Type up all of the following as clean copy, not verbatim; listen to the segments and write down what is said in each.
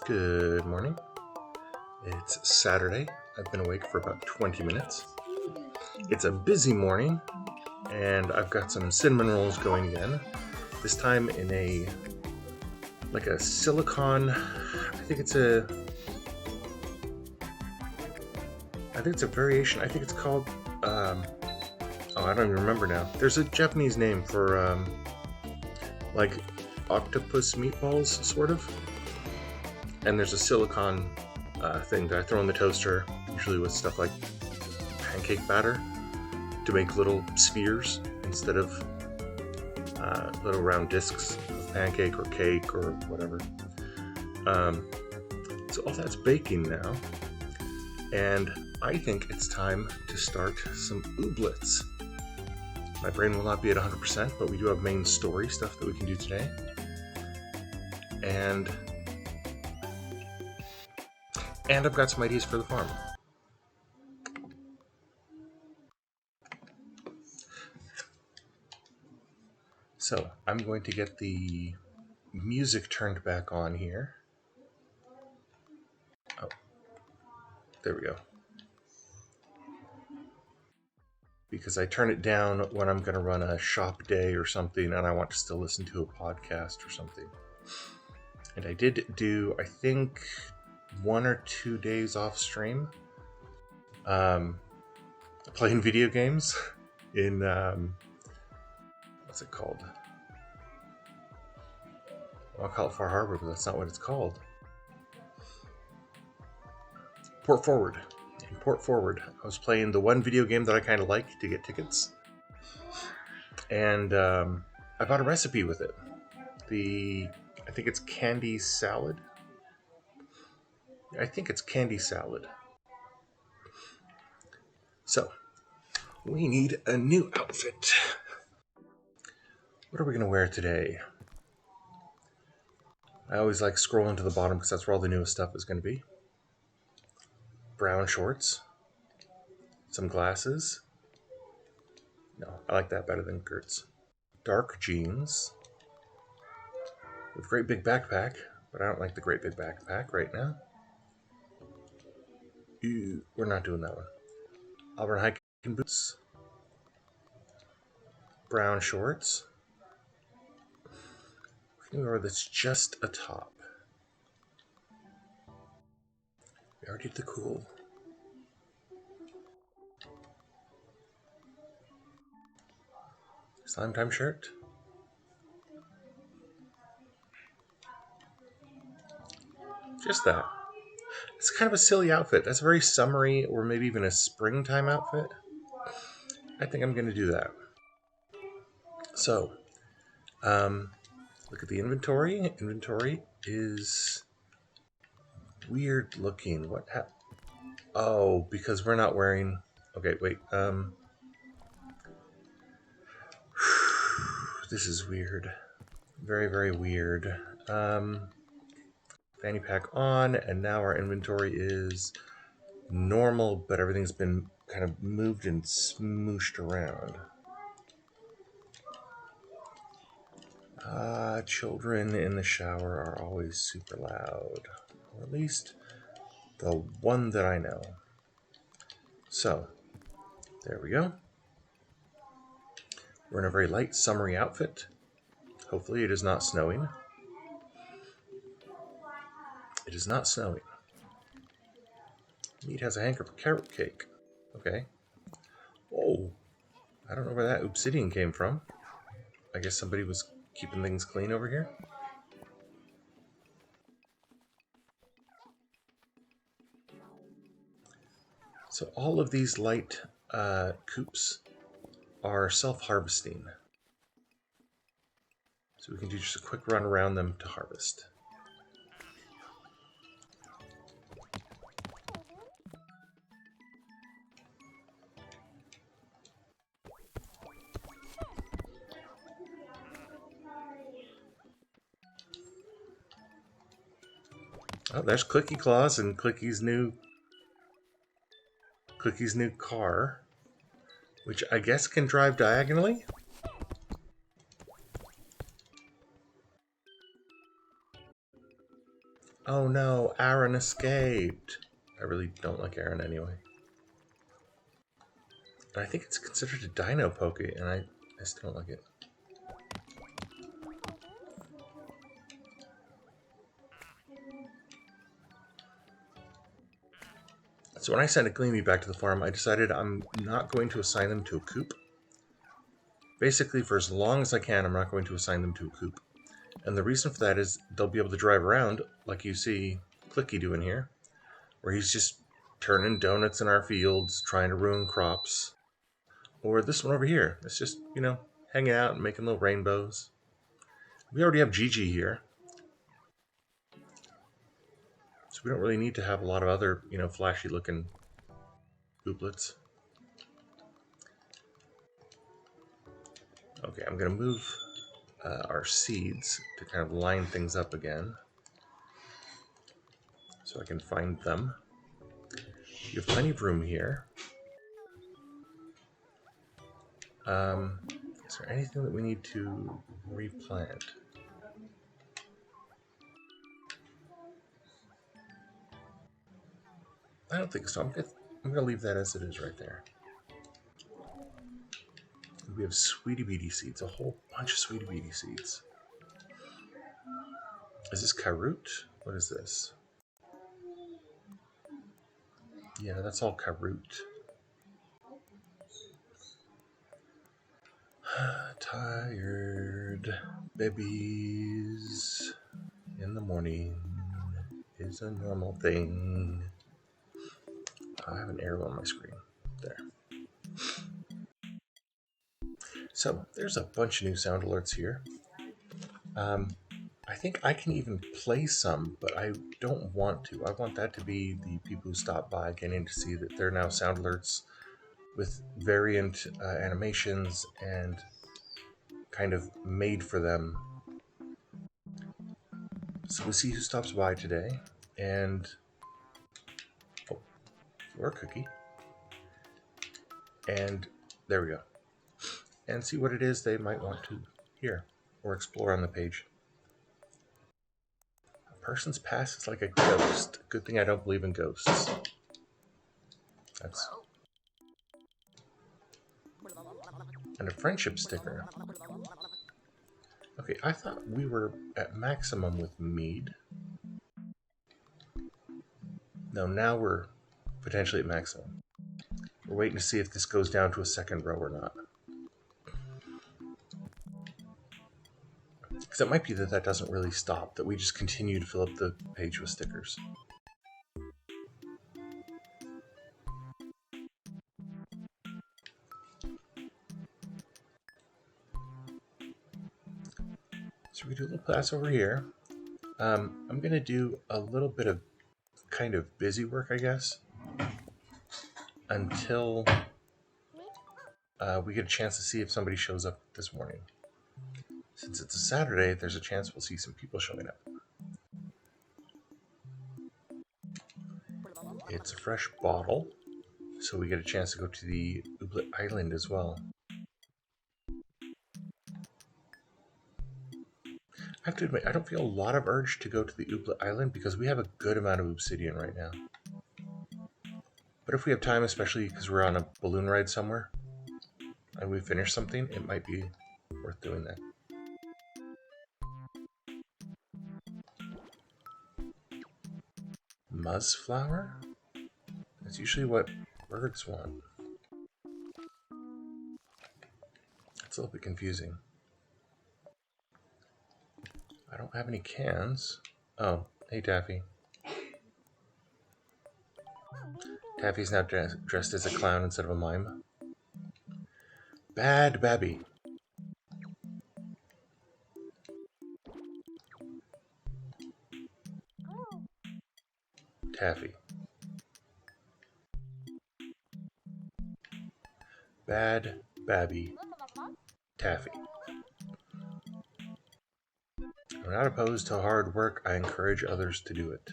Good morning. It's Saturday. I've been awake for about 20 minutes. It's a busy morning, and I've got some cinnamon rolls going again. This time in a silicone. I think it's a variation. I think it's called. I don't even remember now. There's a Japanese name for like octopus meatballs, sort of. And there's a silicone thing that I throw in the toaster, usually with stuff like pancake batter, to make little spheres instead of little round discs of pancake or cake or whatever. So all that's baking now, and I think it's time to start some ooblets. My brain will not be at 100%, but we do have main story stuff that we can do today. And I've got some ideas for the farm. So I'm going to get the music turned back on here. Oh, there we go. Because I turn it down when I'm going to run a shop day or something and I want to still listen to a podcast or something. And I did do, I think, 1 or 2 days off stream playing video games in what's it called? I'll call it Far Harbor, but that's not what it's called. Port Forward. In Port Forward, I was playing the one video game that I kind of like to get tickets, and I bought a recipe with it. I think it's candy salad. I think it's candy salad. So, we need a new outfit. What are we going to wear today? I always like scrolling to the bottom because that's where all the newest stuff is going to be. Brown shorts. Some glasses. No, I like that better than Gert's. Dark jeans. With great big backpack, but I don't like the great big backpack right now. Ew, we're not doing that one. Auburn hiking boots. Brown shorts. Or that's just a top. We already did the cool. Slime time shirt. Just that. It's kind of a silly outfit. That's a very summery or maybe even a springtime outfit. I think I'm going to do that. So, look at the inventory. Inventory is weird looking. What happened? Oh, because we're not wearing... Okay, wait. This is weird. Very, very weird. Fanny pack on, and now our inventory is normal, but everything's been kind of moved and smooshed around. Children in the shower are always super loud. Or at least the one that I know. So, there we go. We're in a very light, summery outfit. Hopefully it is not snowing. It is not snowing. Meat has a hanker for carrot cake. Okay. Oh, I don't know where that obsidian came from. I guess somebody was keeping things clean over here. So all of these light coops are self-harvesting. So we can do just a quick run around them to harvest. Oh, there's Clicky Claus and Clicky's new car, which I guess can drive diagonally. Oh no, Aaron escaped. I really don't like Aaron anyway. And I think it's considered a dino poke, and I still don't like it. So when I sent a Gleamy back to the farm, I decided I'm not going to assign them to a coop. Basically, for as long as I can, I'm not going to assign them to a coop. And the reason for that is they'll be able to drive around, like you see Clicky doing here, where he's just turning donuts in our fields, trying to ruin crops. Or this one over here, it's just, you know, hanging out and making little rainbows. We already have Gigi here, so we don't really need to have a lot of other, you know, flashy looking ooblets. Okay, I'm going to move our seeds to kind of line things up again so I can find them. You have plenty of room here. Is there anything that we need to replant? I don't think so. I'm going to leave that as it is right there. We have Sweetie Beatie seeds, a whole bunch of Sweetie Beatie seeds. Is this Karut? What is this? Yeah, that's all Karut. Tired babies in the morning is a normal thing. I have an arrow on my screen. There. So, there's a bunch of new sound alerts here. I think I can even play some, but I don't want to. I want that to be the people who stop by getting to see that there are now sound alerts with variant animations and kind of made for them. So we'll see who stops by today, and oh, or a cookie, and there we go, and see what it is they might want to hear or explore on the page. A person's past is like a ghost. Good thing I don't believe in ghosts. That's and a friendship sticker. Okay, I thought we were at maximum with mead. No, now we're potentially at maximum. We're waiting to see if this goes down to a second row or not. Because it might be that that doesn't really stop, that we just continue to fill up the page with stickers. So we do a little pass over here. I'm going to do a little bit of kind of busy work, I guess, until we get a chance to see if somebody shows up this morning. Since it's a Saturday, there's a chance we'll see some people showing up. It's a fresh bottle, so we get a chance to go to the Ooblet Island as well. I have to admit, I don't feel a lot of urge to go to the Ooblet Island because we have a good amount of obsidian right now. But if we have time, especially because we're on a balloon ride somewhere, and we finish something, it might be worth doing that. Muzzflower? That's usually what birds want. It's a little bit confusing. I don't have any cans. Oh, hey Taffy. Taffy's now dressed as a clown instead of a mime. Bad Babby. Taffy. Bad Babby. Taffy. I'm not opposed to hard work. I encourage others to do it.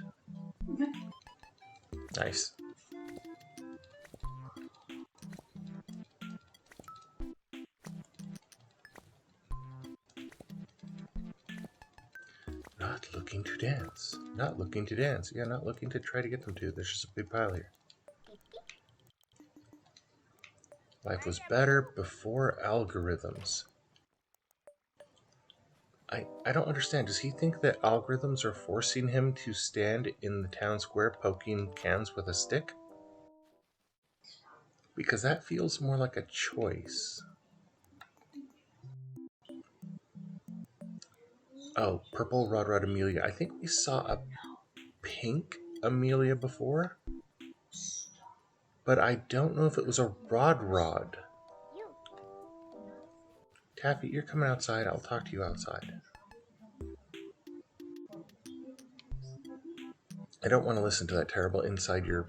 Nice. Not looking looking to dance. Not looking to dance. Yeah, not looking to try to get them to. There's just a big pile here. Life was better before algorithms. I don't understand. Does he think that algorithms are forcing him to stand in the town square poking cans with a stick? Because that feels more like a choice. Oh, purple Rod Rod Amelia. I think we saw a pink Amelia before, but I don't know if it was a Rod Rod. Taffy, you're coming outside. I'll talk to you outside. I don't want to listen to that terrible inside your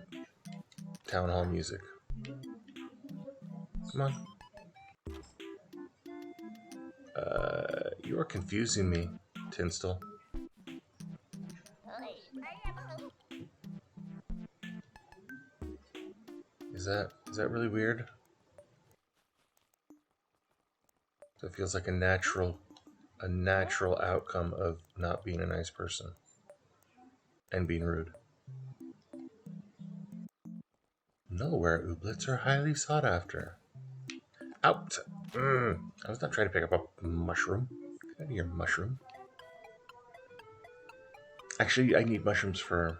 town hall music. Come on. You are confusing me, Tinstel. Is that really weird? That feels like a natural outcome of not being a nice person and being rude. Nowhere ooblets are highly sought after. Out! I was not trying to pick up a mushroom. Get out of here, mushroom. Actually, I need mushrooms for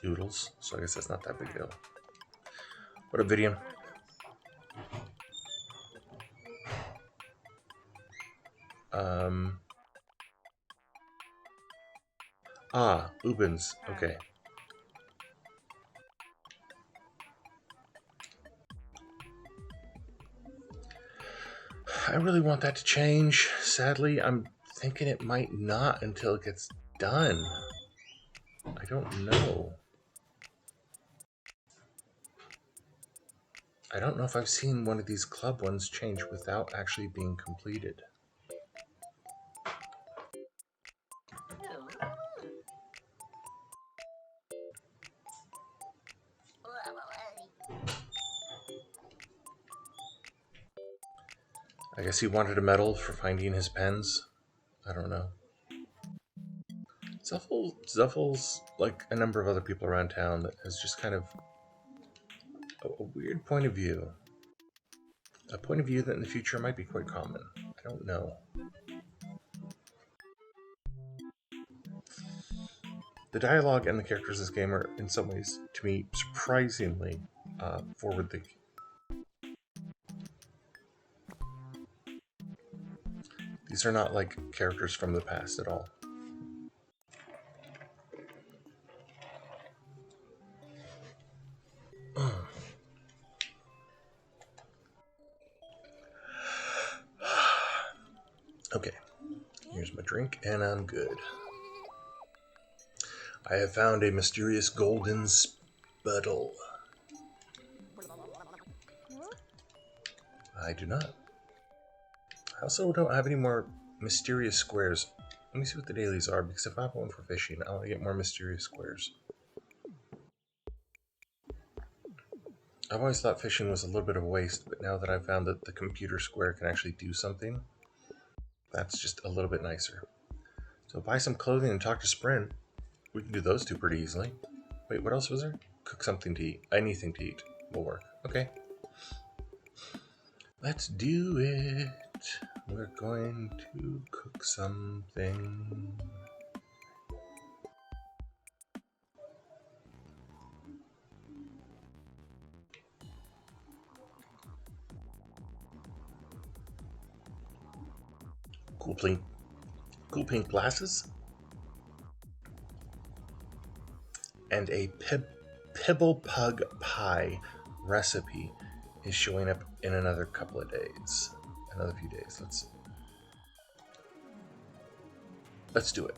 oodles, so I guess that's not that big a deal. What a video. Ubins. Okay. I really want that to change. Sadly, I'm thinking it might not until it gets done. I don't know. I don't know if I've seen one of these club ones change without actually being completed. I guess he wanted a medal for finding his pens. I don't know. Zuffle's like a number of other people around town that has just kind of a weird point of view. A point of view that in the future might be quite common. I don't know. The dialogue and the characters in this game are, in some ways, to me, surprisingly forward-thinking. These are not like characters from the past at all. Okay, here's my drink, and I'm good. I have found a mysterious golden sputtle. I do not. I also don't have any more mysterious squares. Let me see what the dailies are, because if I have one for fishing, I want to get more mysterious squares. I've always thought fishing was a little bit of a waste, but now that I've found that the computer square can actually do something, that's just a little bit nicer. So buy some clothing and talk to Sprint. We can do those two pretty easily. Wait, what else was there? Cook something to eat. Anything to eat will work. Okay. Let's do it. We're going to cook something. Cool pink glasses. And a Pibble Pug pie recipe is showing up in another couple of days. Another few days. Let's do it.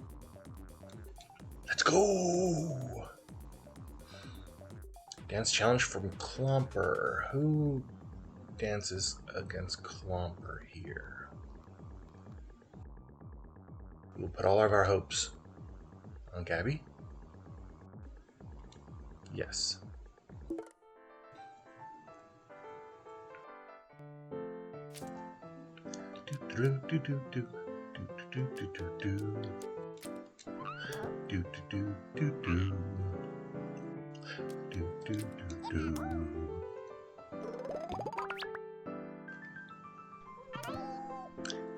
Let's go! Dance challenge from Clomper. Who dances against Clomper here? We'll put all of our hopes on Gabby. Yes. Do do do do do do do do.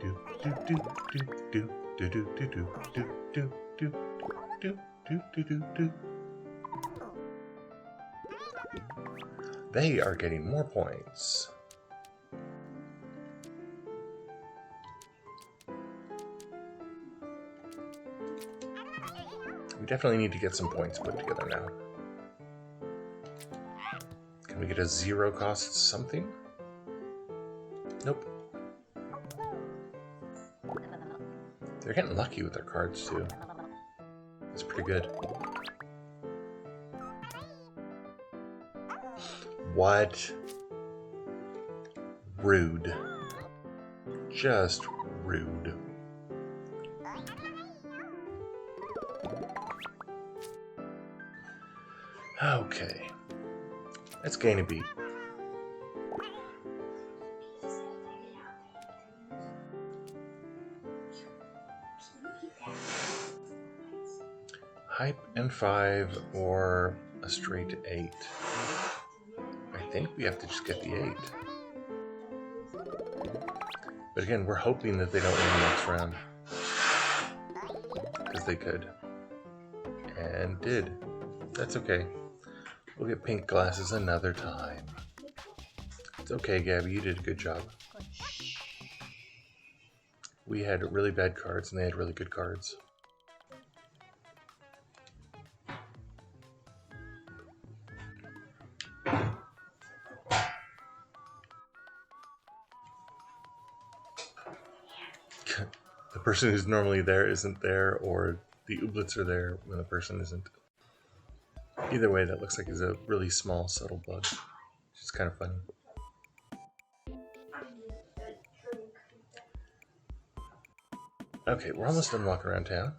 Do do do do do do do do do do do do do do do do. They are getting more points. We definitely need to get some points put together now. Can we get a 0 cost something? Nope. They're getting lucky with their cards too. That's pretty good. What? Rude. Just rude. Okay. Let's gain a beat. Hype and 5 or a straight 8. I think we have to just get the 8. But again, we're hoping that they don't win the next round. Because they could. And did. That's okay. We'll get pink glasses another time. It's okay, Gabby. You did a good job. We had really bad cards and they had really good cards. The person who's normally there isn't there, or the Ooblets are there when the person isn't. Either way, that looks like it's a really small, subtle bug. It's kind of funny. Okay, we're almost done walking around town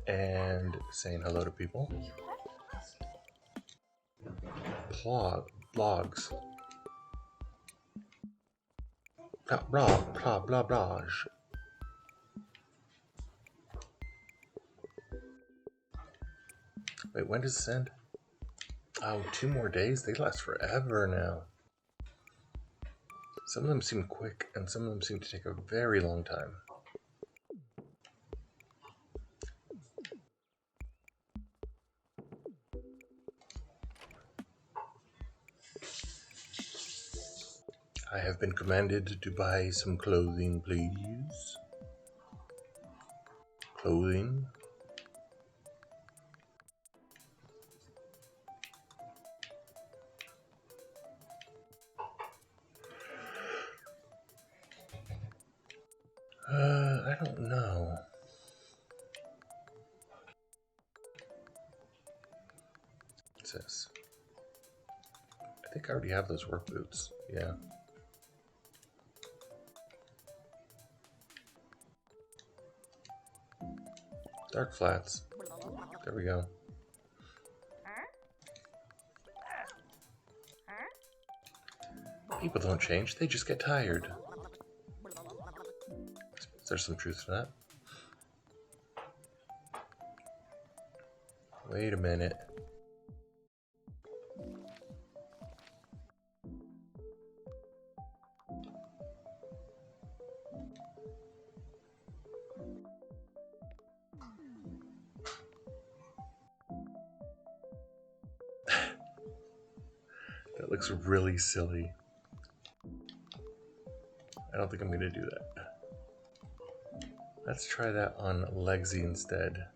and saying hello to people. Blogs. Blah, blah. Wait, when does this end? Oh, 2 more days? They last forever now. Some of them seem quick, and some of them seem to take a very long time. I have been commanded to buy some clothing, please. Clothing. I don't know. What's this? I think I already have those work boots. Yeah. Dark flats. There we go. People don't change, they just get tired. There's some truth to that. Wait a minute. That looks really silly. I don't think I'm going to do that. Let's try that on Legsy instead.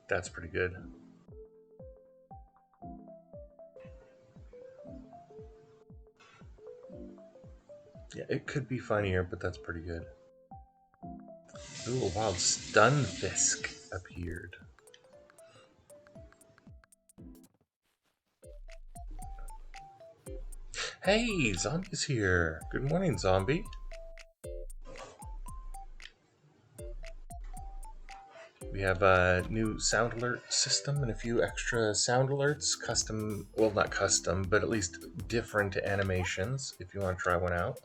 That's pretty good. Yeah, it could be funnier, but that's pretty good. Ooh, a wild Stunfisk appeared. Hey, Zombie's here. Good morning, Zombie. We have a new sound alert system and a few extra sound alerts, custom, well, not custom, but at least different animations if you want to try one out.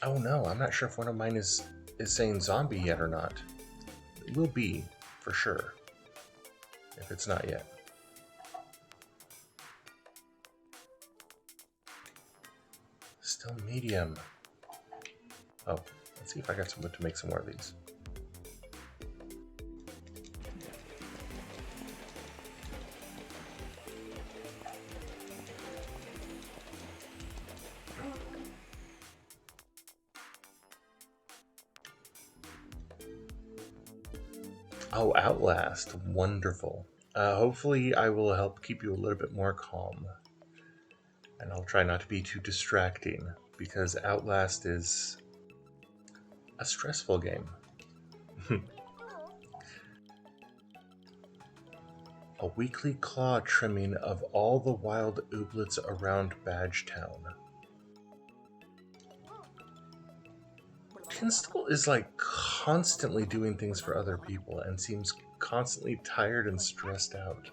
Oh no, I'm not sure if one of mine is saying zombie yet or not. It will be, for sure, if it's not yet. Still medium. Oh, let's see if I got some wood to make some more of these. Oh, Outlast. Wonderful. Hopefully I will help keep you a little bit more calm. And I'll try not to be too distracting, because Outlast is a stressful game. A weekly claw trimming of all the wild ooblets around Badgetown. Pinstel is like constantly doing things for other people and seems constantly tired and stressed out.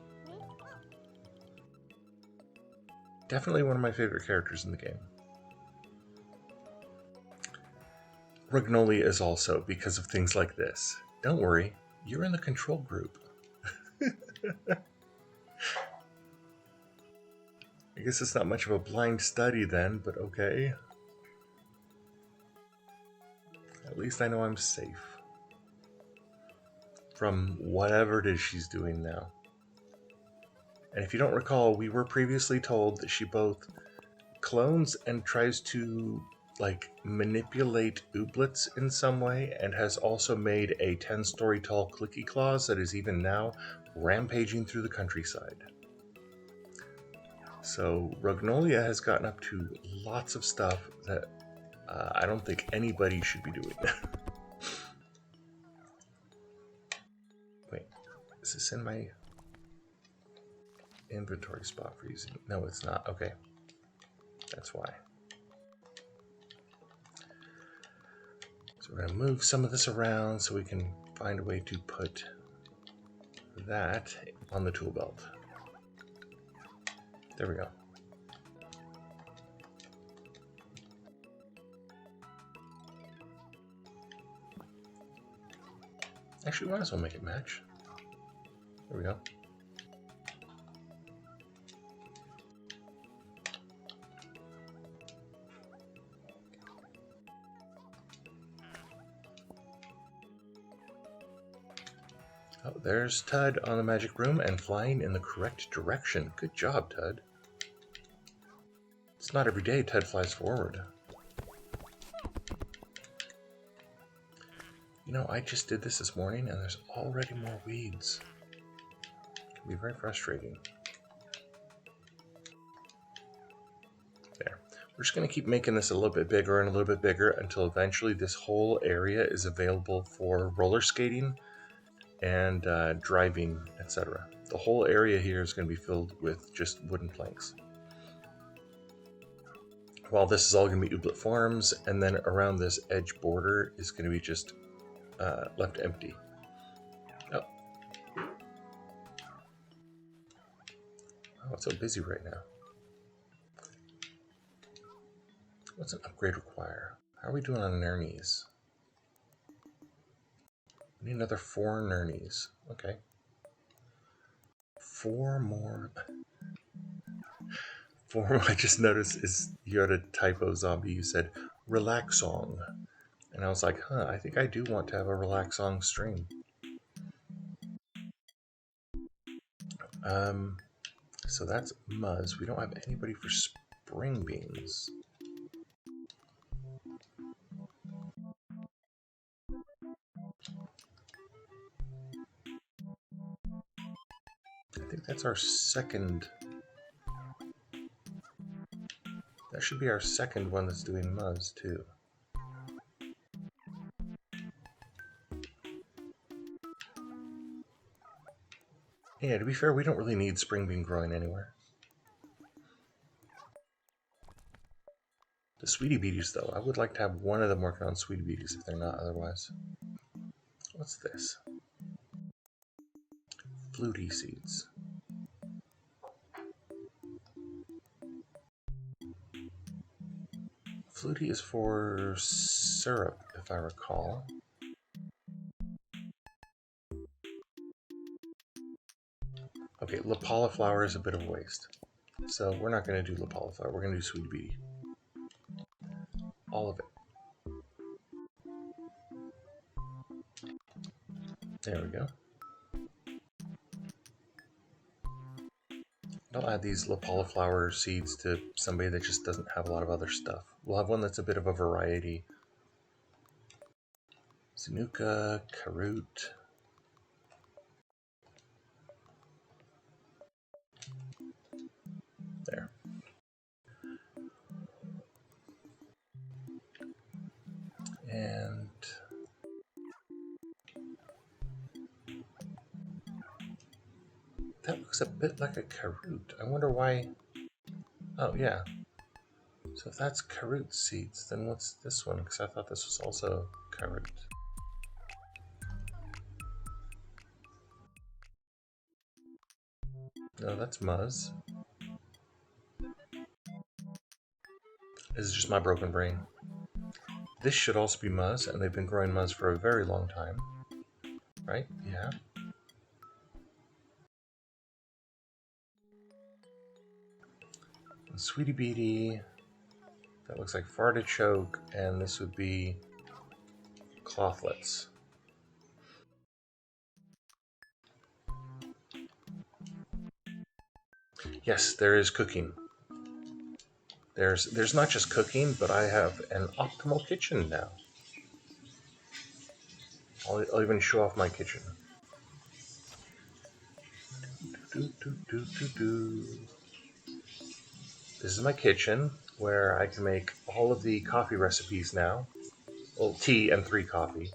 Definitely one of my favorite characters in the game. Ragnoli is also because of things like this. Don't worry, you're in the control group. I guess it's not much of a blind study then, but okay. At least I know I'm safe from whatever it is she's doing now. And if you don't recall, we were previously told that she both clones and tries to manipulate Ooblets in some way, and has also made a 10-story tall clicky claws that is even now rampaging through the countryside. So Ragnolia has gotten up to lots of stuff that I don't think anybody should be doing. Wait, is this in my inventory spot for using? No, it's not. Okay, that's why. So we're going to move some of this around so we can find a way to put that on the tool belt. There we go. Actually, we might as well make it match. There we go. Oh, there's Tud on the magic room and flying in the correct direction. Good job, Tud. It's not every day Tud flies forward. You know, I just did this morning and there's already more weeds. It can be very frustrating. There. We're just going to keep making this a little bit bigger and a little bit bigger until eventually this whole area is available for roller skating and driving, etc. The whole area here is going to be filled with just wooden planks. While this is all going to be Ooblet Farms, and then around this edge border is going to be just left empty. Oh, it's so busy right now. What's an upgrade require? How are we doing on Nernies? We need another 4 Nernies. Okay. 4 more. 4 more. I just noticed you had a typo, zombie. You said relaxong. And I was like, I think I do want to have a relaxong stream. So that's Muzz. We don't have anybody for spring beans. I think that's our second. That should be our second one that's doing Muzz too. Yeah, to be fair, we don't really need spring bean growing anywhere. The Sweetie Beaties, though, I would like to have one of them working on Sweetie Beaties if they're not otherwise. What's this? Flutie seeds. Flutie is for syrup, if I recall. Okay, La Cauliflower is a bit of a waste. So we're not going to do La Cauliflower. We're going to do Sweetie Beatie. All of it. There we go. I'll add these La Cauliflower seeds to somebody that just doesn't have a lot of other stuff. We'll have one that's a bit of a variety. Zanuka, Karut. There. And that looks a bit like a Karut. I wonder why. Oh, yeah. So if that's Karut seeds, then what's this one? Because I thought this was also Karut. No, that's Muzz. This is just my broken brain. This should also be Muzz, and they've been growing Muzz for a very long time. Right? Yeah. And Sweetie Beatie. That looks like Fartichoke, and this would be Clothlets. Yes, there is cooking. There's not just cooking, but I have an optimal kitchen now. I'll even show off my kitchen. This is my kitchen, where I can make all of the coffee recipes now. Well, tea and 3 coffee.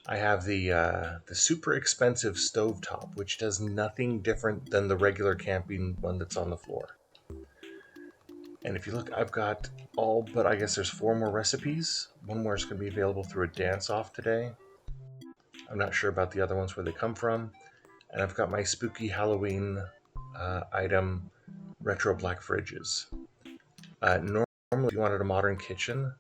I have the super expensive stovetop, which does nothing different than the regular camping one that's on the floor. And if you look, I've got all but I guess there's 4 more recipes. One more is going to be available through a dance-off today. I'm not sure about the other ones where they come from. And I've got my spooky Halloween item, retro black fridges. Normally, if you wanted a modern kitchen,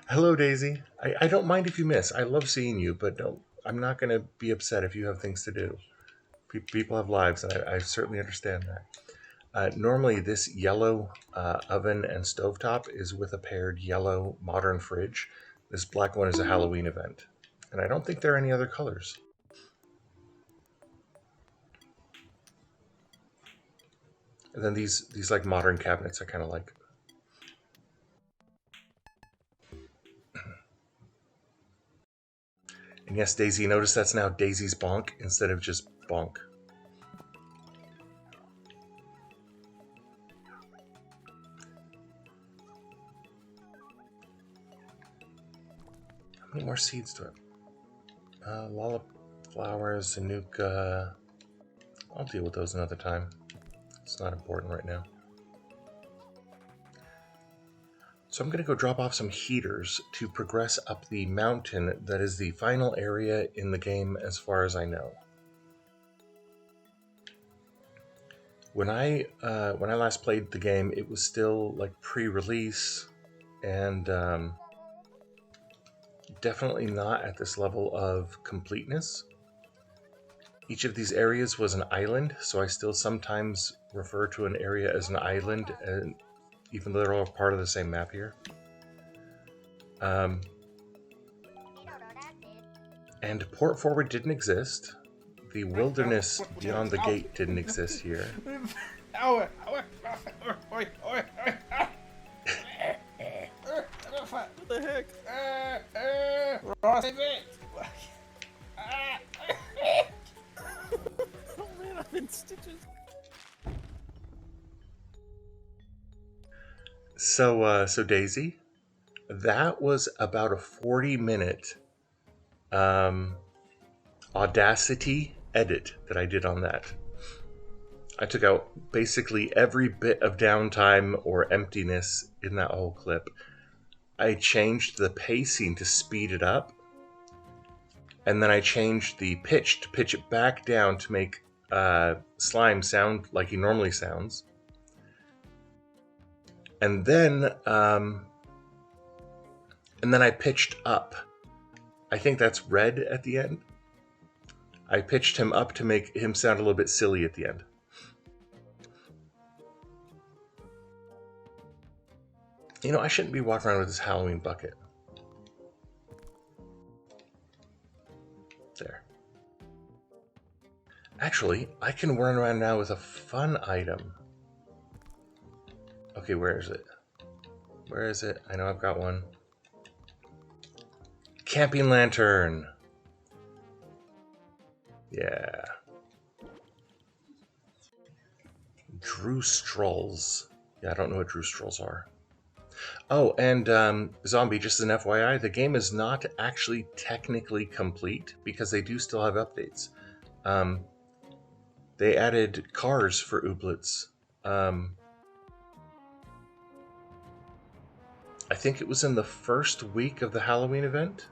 hello, Daisy. I don't mind if you miss. I love seeing you, but I'm not going to be upset if you have things to do. People have lives, and I certainly understand that. Normally, this yellow oven and stovetop is with a paired yellow modern fridge. This black one is a Halloween event. And I don't think there are any other colors. And then these like modern cabinets I kind of like. And yes, Daisy, notice that's now Daisy's Bonk instead of just Bonk. How many more seeds do I have? Lolliflower, Zanuka. I'll deal with those another time. It's not important right now. So I'm going to go drop off some heaters to progress up the mountain that is the final area in the game as far as I know. When I last played the game, it was still like pre-release and definitely not at this level of completeness. Each of these areas was an island, so I still sometimes refer to an area as an island, and even though they're all part of the same map here. And Port Forward didn't exist. The wilderness beyond the gate didn't exist here. What the heck? Ross, save it! Oh man, I'm in stitches. So Daisy, that was about a 40-minute Audacity edit that I did on that. I took out basically every bit of downtime or emptiness in that whole clip. I changed the pacing to speed it up, and then I changed the pitch to pitch it back down to make slime sound like he normally sounds. And then I pitched up. I think that's red at the end. I pitched him up to make him sound a little bit silly at the end. You know, I shouldn't be walking around with this Halloween bucket. There. Actually, I can run around now with a fun item. Okay, where is it? Where is it? I know I've got one. Camping lantern. Yeah. Drew Strolls. Yeah, I don't know what Drew Strolls are. Oh, and Zombie, just as an FYI, the game is not actually technically complete because they do still have updates. They added cars for Ooblets. I think it was in the first week of the Halloween event.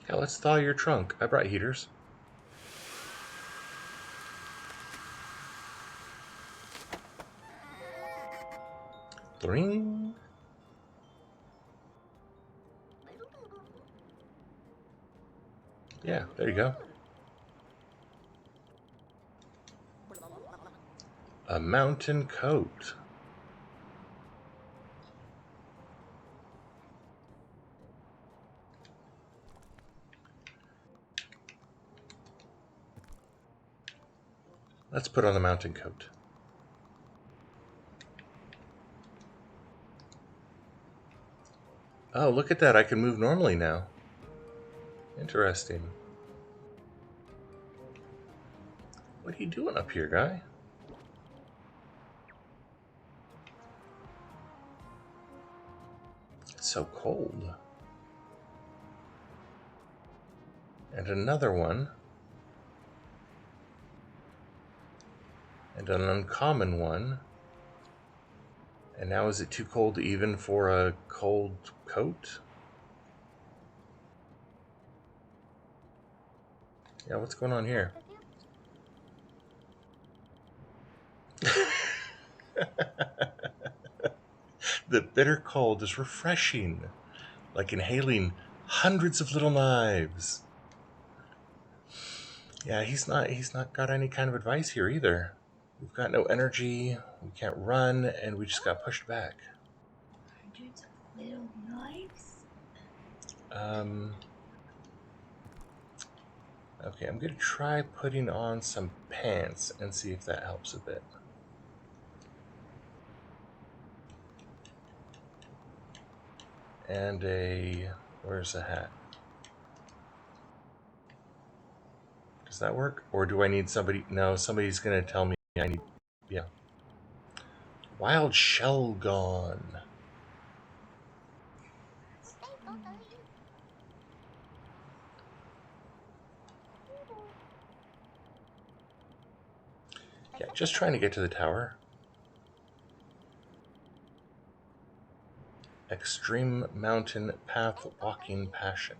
Yeah, let's thaw your trunk. I brought heaters. Ring. Yeah, there you go. A mountain coat. Let's put on the mountain coat. Oh, look at that. I can move normally now. Interesting. What are you doing up here, guy? It's so cold. And another one. And an uncommon one. And now is it too cold even for a cold coat? Yeah, what's going on here? The bitter cold is refreshing, like inhaling hundreds of little knives. Yeah, he's not got any kind of advice here either. We've got no energy, we can't run, and we just got pushed back. Hundreds of little knives? Okay, I'm gonna try putting on some pants and see if that helps a bit. And where's the hat? Does that work? Or do I need somebody? No, somebody's gonna tell me I need, yeah. Wild shell gone. Yeah, just trying to get to the tower. Extreme mountain path walking passion.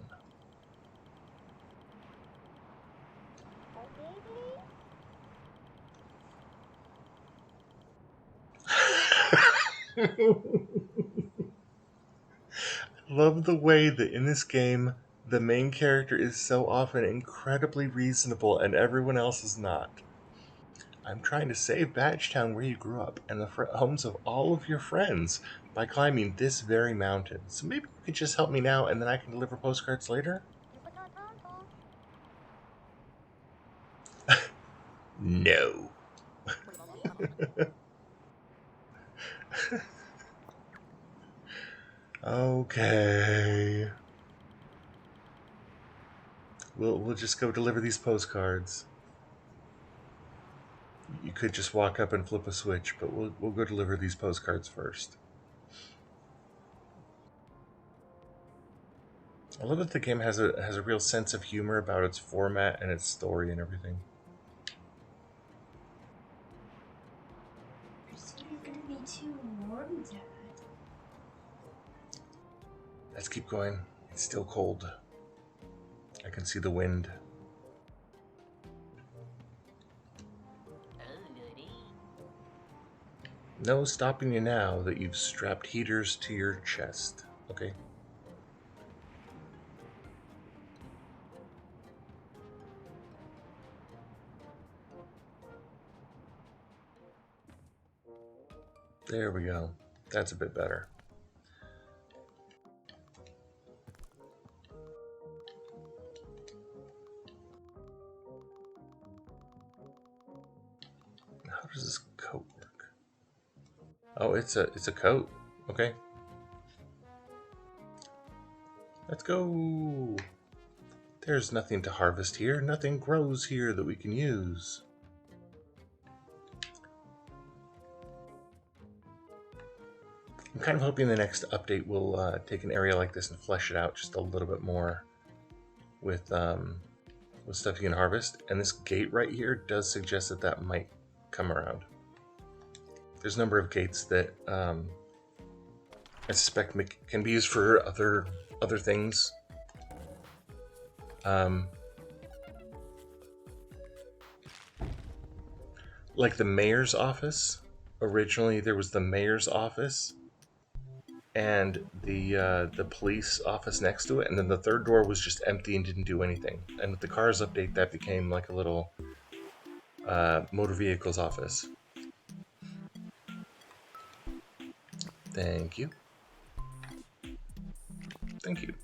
Love the way that in this game the main character is so often incredibly reasonable and everyone else is not. I'm trying to save Badgetown where you grew up and the homes of all of your friends by climbing this very mountain. So maybe you could just help me now and then I can deliver postcards later? No. Okay. We'll just go deliver these postcards. You could just walk up and flip a switch, but we'll go deliver these postcards first. I love that the game has a real sense of humor about its format and its story and everything. It's gonna be too warm, Dad. Let's keep going. It's still cold. I can see the wind. No stopping you now that you've strapped heaters to your chest. Okay. There we go. That's a bit better. How does this coat work? Oh, it's a coat. Okay. Let's go. There's nothing to harvest here. Nothing grows here that we can use. I'm kind of hoping the next update will take an area like this and flesh it out just a little bit more with stuff you can harvest. And this gate right here does suggest that that might come around. There's a number of gates that I suspect can be used for other things. Like the mayor's office. Originally, there was the mayor's office and the police office next to it, and then the third door was just empty and didn't do anything. And with the cars update, that became like a little motor vehicles office. Thank you. Thank you.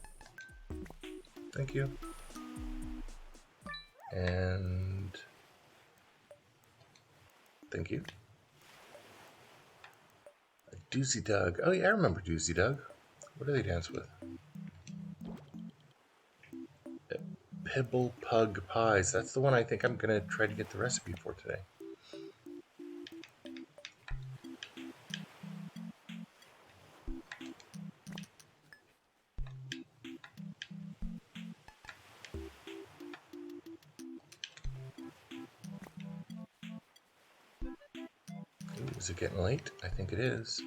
Thank you. And thank you. Doozy Doug. Oh yeah, I remember Doozy Doug. What do they dance with? Pibble Pug Pies. That's the one I think I'm going to try to get the recipe for today. Ooh, is it getting late? I think it is.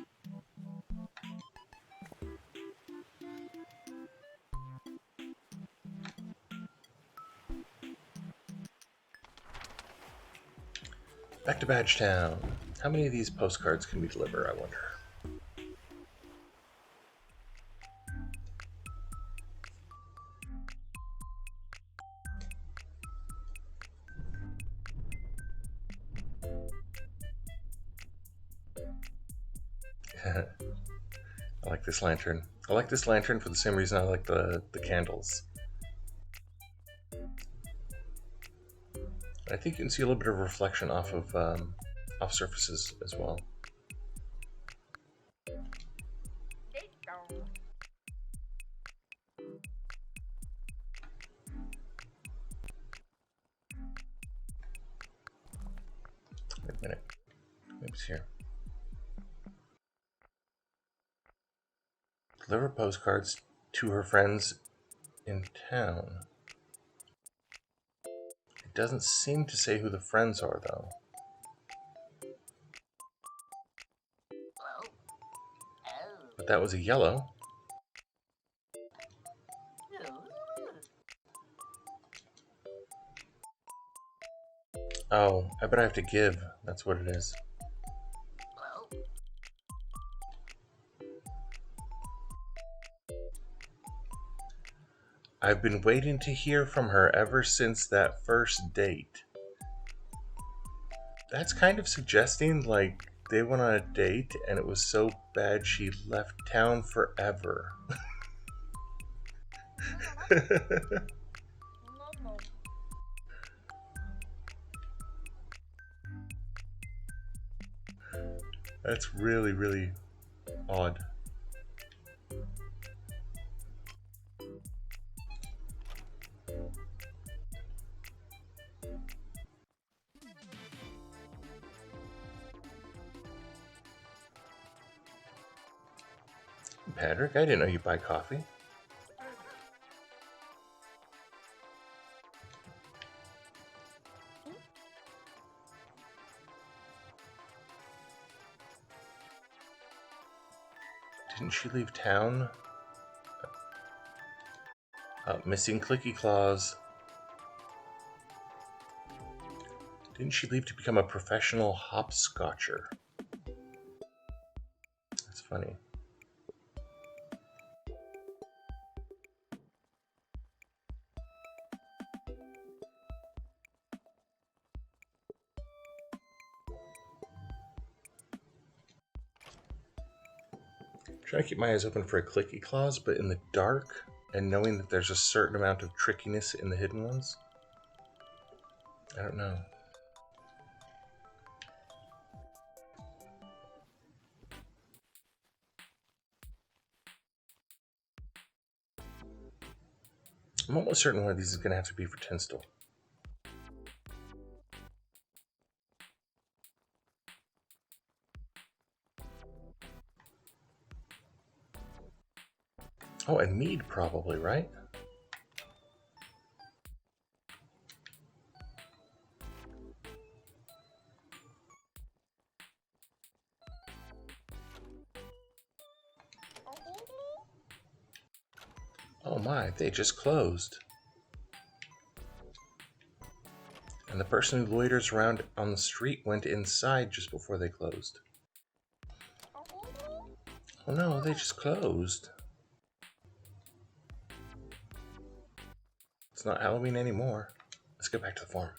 Back to Badgetown. How many of these postcards can we deliver, I wonder? I like this lantern. I like this lantern for the same reason I like the candles. I think you can see a little bit of reflection off of off surfaces as well. Wait a minute. Maybe it's here. Deliver postcards to her friends in town. It doesn't seem to say who the friends are, though. But that was a yellow. Oh, I bet I have to give. That's what it is. I've been waiting to hear from her ever since that first date. That's kind of suggesting like they went on a date and it was so bad she left town forever. That's really, really odd. Patrick, I didn't know you buy coffee. Didn't she leave town? Missing Clicky Claws. Didn't she leave to become a professional hopscotcher? That's funny. Trying to keep my eyes open for a Clicky Claws, but in the dark, and knowing that there's a certain amount of trickiness in the hidden ones, I don't know. I'm almost certain one of these is going to have to be for Tinstill. Oh, and Mead probably, right? Oh my, they just closed. And the person who loiters around on the street went inside just before they closed. Oh no, they just closed. It's not Halloween anymore. Let's get back to the farm.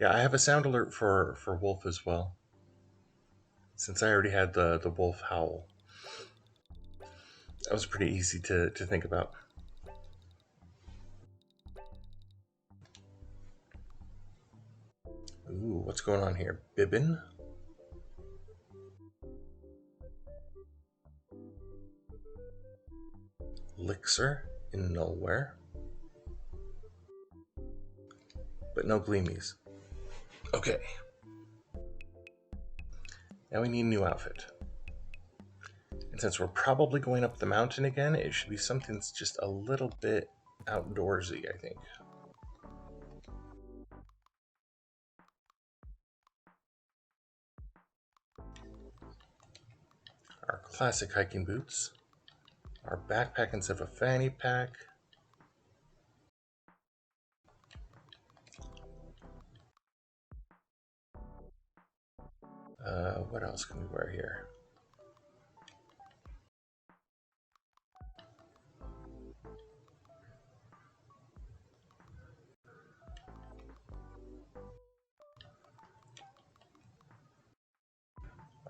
Yeah, I have a sound alert for Wolf as well, since I already had the wolf howl. That was pretty easy to think about. Ooh, what's going on here? Bibbin? Elixir in nowhere. But no Gleamies. Okay. Now we need a new outfit. And since we're probably going up the mountain again, it should be something that's just a little bit outdoorsy, I think. Our classic hiking boots. Our backpack instead of a fanny pack. What else can we wear here?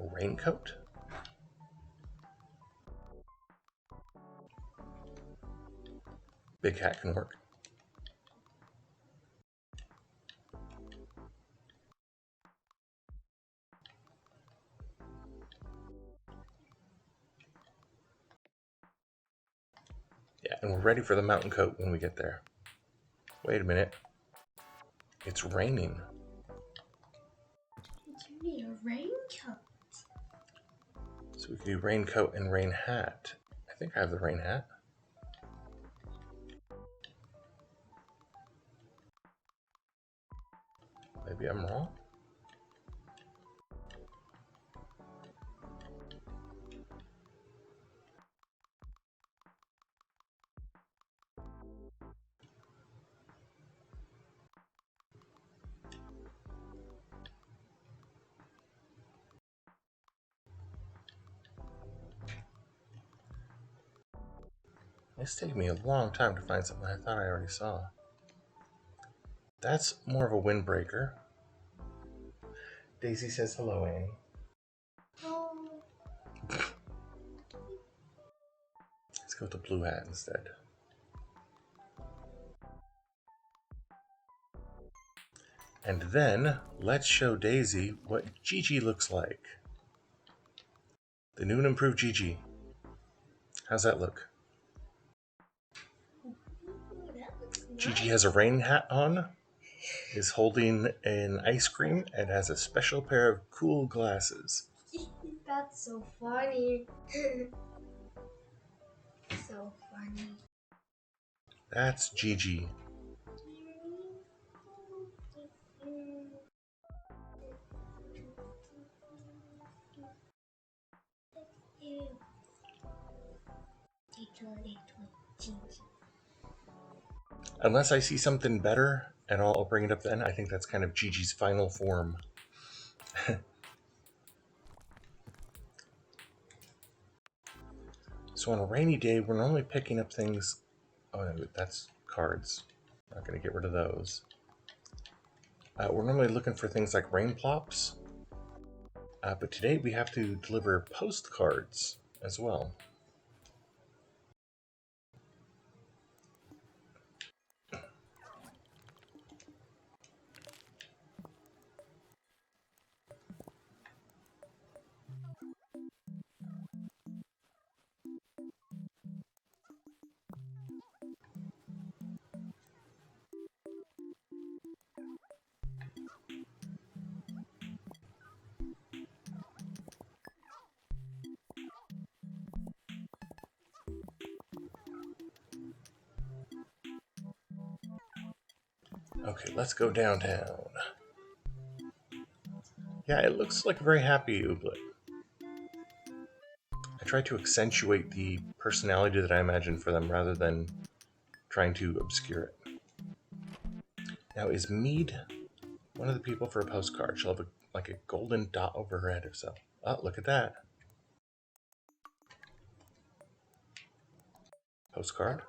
A raincoat? Big hat can work. Yeah, and we're ready for the mountain coat when we get there. Wait a minute. It's raining. You need a raincoat. So we can do raincoat and rain hat. I think I have the rain hat. Maybe I'm wrong. It's taking me a long time to find something I thought I already saw. That's more of a windbreaker. Daisy says hello, Annie. Oh, Let's go with the blue hat instead. And then, let's show Daisy what Gigi looks like. The new and improved Gigi. How's that look? ooh, that looks nice. Gigi has a rain hat on. is holding an ice cream and has a special pair of cool glasses. That's so funny. So funny. That's Gigi. Unless I see something better, and I'll bring it up then, I think that's kind of Gigi's final form. So on a rainy day, we're normally picking up things... Oh, no, that's cards. Not going to get rid of those. We're normally looking for things like rain plops. But today we have to deliver postcards as well. Okay, let's go downtown. Yeah, it looks like a very happy Ooblet. I try to accentuate the personality that I imagine for them rather than trying to obscure it. Now, is Mead one of the people for a postcard? She'll have like a golden dot over her head or so. Oh, look at that. Postcard.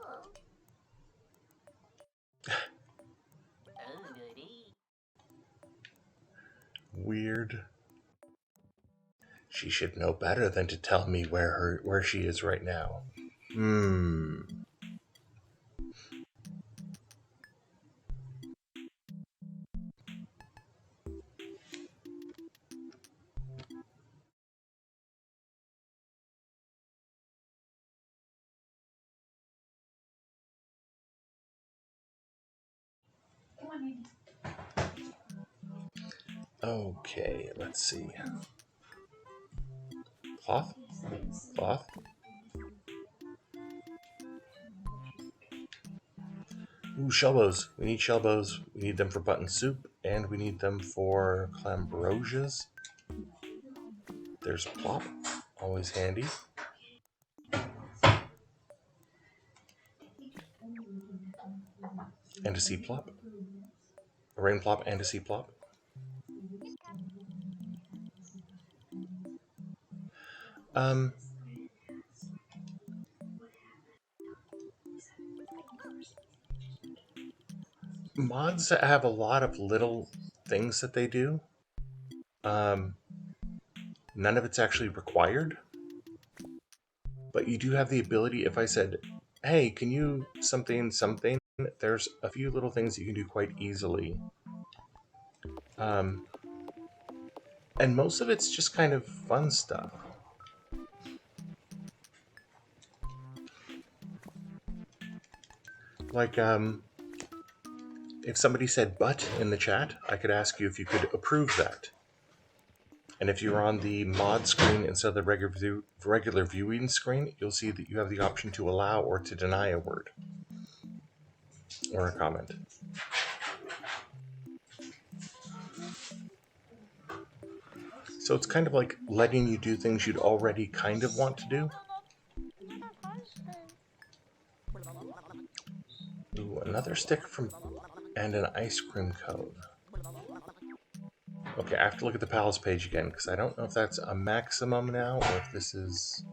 Weird. She should know better than to tell me where she is right now. Okay, let's see. Cloth? Cloth? Ooh, shellbows. We need shellbows. We need them for button soup, and we need them for clambrosias. There's plop, always handy. And a sea plop. A rain plop and a sea plop. Mods have a lot of little things that they do. None of it's actually required. But you do have the ability, if I said, hey, can you something, there's a few little things you can do quite easily. And most of it's just kind of fun stuff. Like, if somebody said but in the chat, I could ask you if you could approve that. And if you're on the mod screen instead of the regular viewing screen, you'll see that you have the option to allow or to deny a word or a comment. So it's kind of like letting you do things you'd already kind of want to do. Ooh, another sticker from and an ice cream cone. Okay, I have to look at the pals page again because I don't know if that's a maximum now or if this is...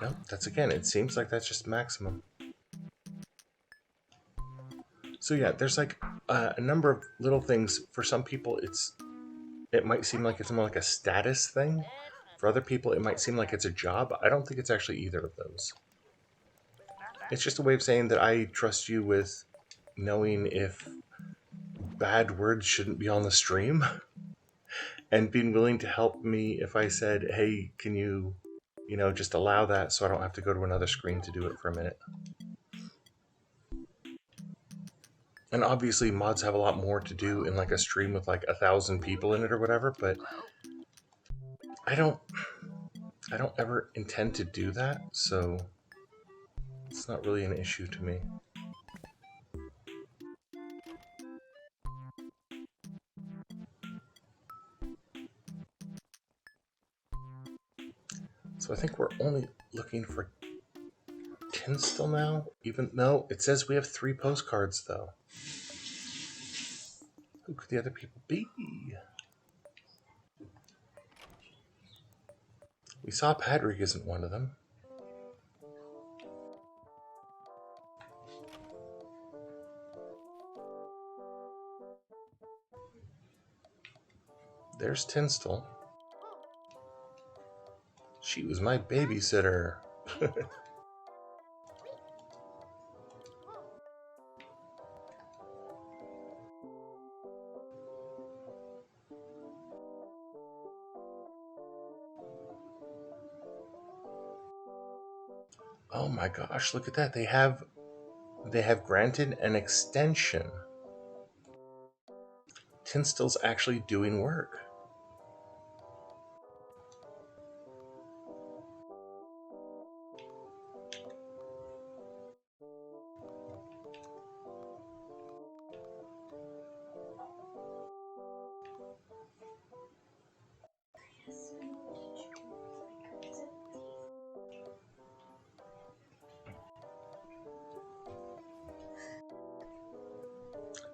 No, that's again, it seems like that's just maximum. So yeah, there's like a number of little things. For some people, it might seem like it's more like a status thing. For other people, it might seem like it's a job. I don't think it's actually either of those. It's just a way of saying that I trust you with knowing if bad words shouldn't be on the stream and being willing to help me if I said, hey, can you, just allow that so I don't have to go to another screen to do it for a minute. And obviously mods have a lot more to do in like a stream with like 1,000 people in it or whatever, but I don't ever intend to do that, so it's not really an issue to me. So I think we're only looking for 10 still now, even though it says we have 3 postcards though. Who could the other people be? We saw Patrick isn't one of them. There's Tinstel. She was my babysitter. Oh my gosh, look at that. They have granted an extension. Tinstel's actually doing work.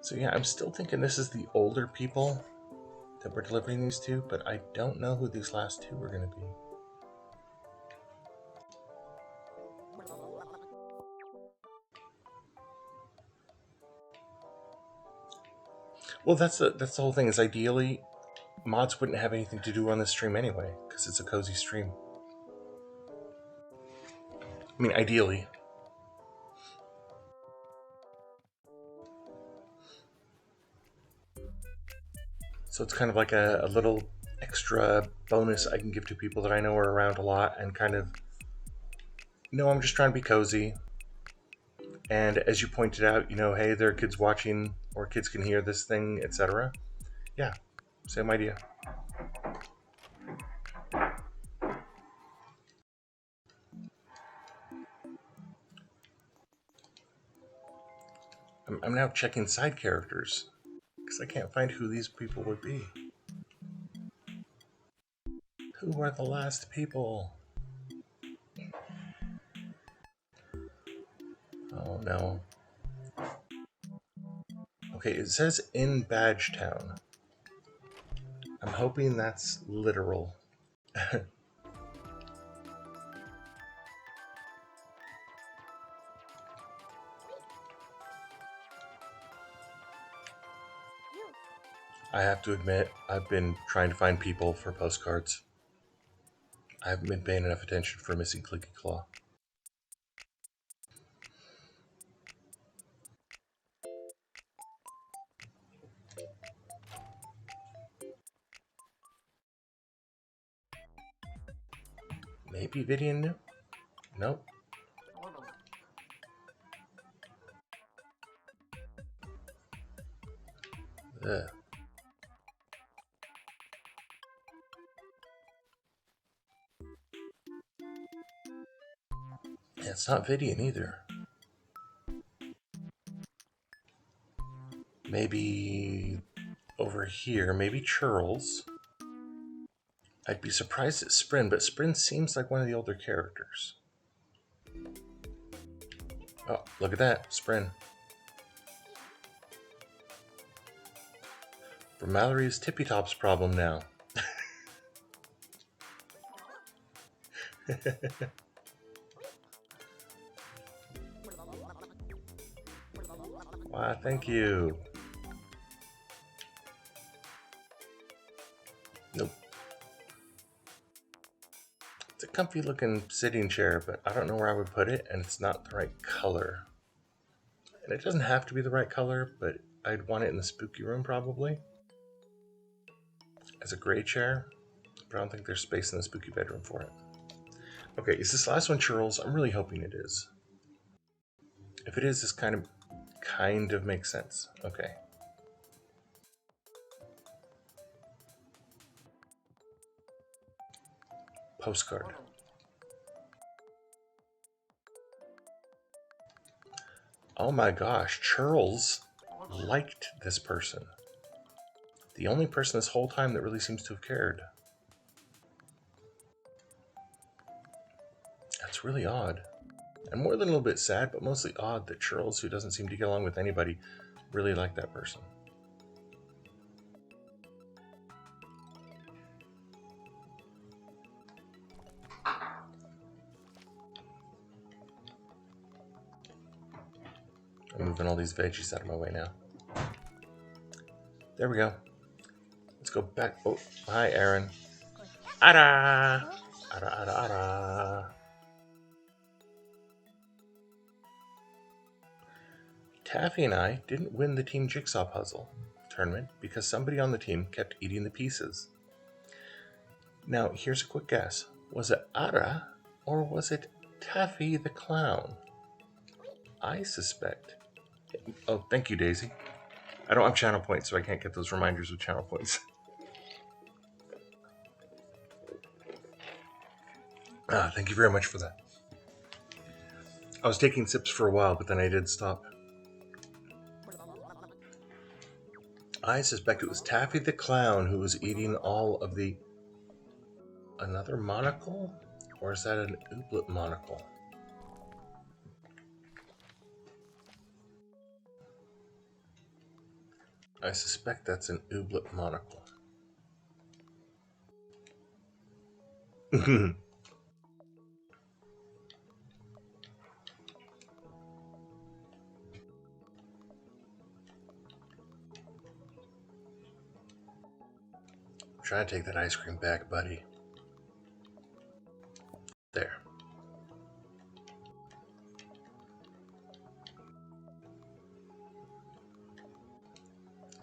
So yeah, I'm still thinking this is the older people that we're delivering these to, but I don't know who these last 2 are going to be. Well, that's the whole thing. Is ideally, mods wouldn't have anything to do on this stream anyway, because it's a cozy stream. I mean, ideally. So it's kind of like a little extra bonus I can give to people that I know are around a lot and kind of, no, I'm just trying to be cozy. And as you pointed out, hey, there are kids watching or kids can hear this thing, etc. Yeah, same idea. I'm now checking side characters because I can't find who these people would be. Who are the last people? Oh no. Okay, it says in Badgetown. I'm hoping that's literal. I have to admit, I've been trying to find people for postcards. I haven't been paying enough attention for missing Clicky Claw. Maybe Vidian knew? Nope. Ugh. Yeah, it's not Vidian either. Maybe over here, maybe Churls. I'd be surprised at Sprin, but Sprin seems like one of the older characters. Oh, look at that, Sprin. For Mallory's Tippy Top's problem now. Wow, thank you. Nope. It's a comfy looking sitting chair, but I don't know where I would put it, and it's not the right color. And it doesn't have to be the right color, but I'd want it in the spooky room probably. As a gray chair, but I don't think there's space in the spooky bedroom for it. Okay, is this last one Churls? I'm really hoping it is. If it is, this kind of kind of makes sense. Okay. Postcard. Oh my gosh, Charles liked this person. The only person this whole time that really seems to have cared. That's really odd. And more than a little bit sad, but mostly odd that Charles, who doesn't seem to get along with anybody, really liked that person. I'm moving all these veggies out of my way now. There we go. Let's go back. Oh, hi, Aaron. Ada! Ada, ada, ada. Taffy and I didn't win the Team Jigsaw puzzle tournament because somebody on the team kept eating the pieces. Now, here's a quick guess. Was it Ada or was it Taffy the Clown? I suspect. Oh, thank you, Daisy. I don't have channel points, so I can't get those reminders with channel points. Thank you very much for that. I was taking sips for a while, but then I did stop. I suspect it was Taffy the Clown who was eating all of the... Another monocle? Or is that an Ooblet monocle? I suspect that's an Ooblet monocle. Try to take that ice cream back, buddy. There.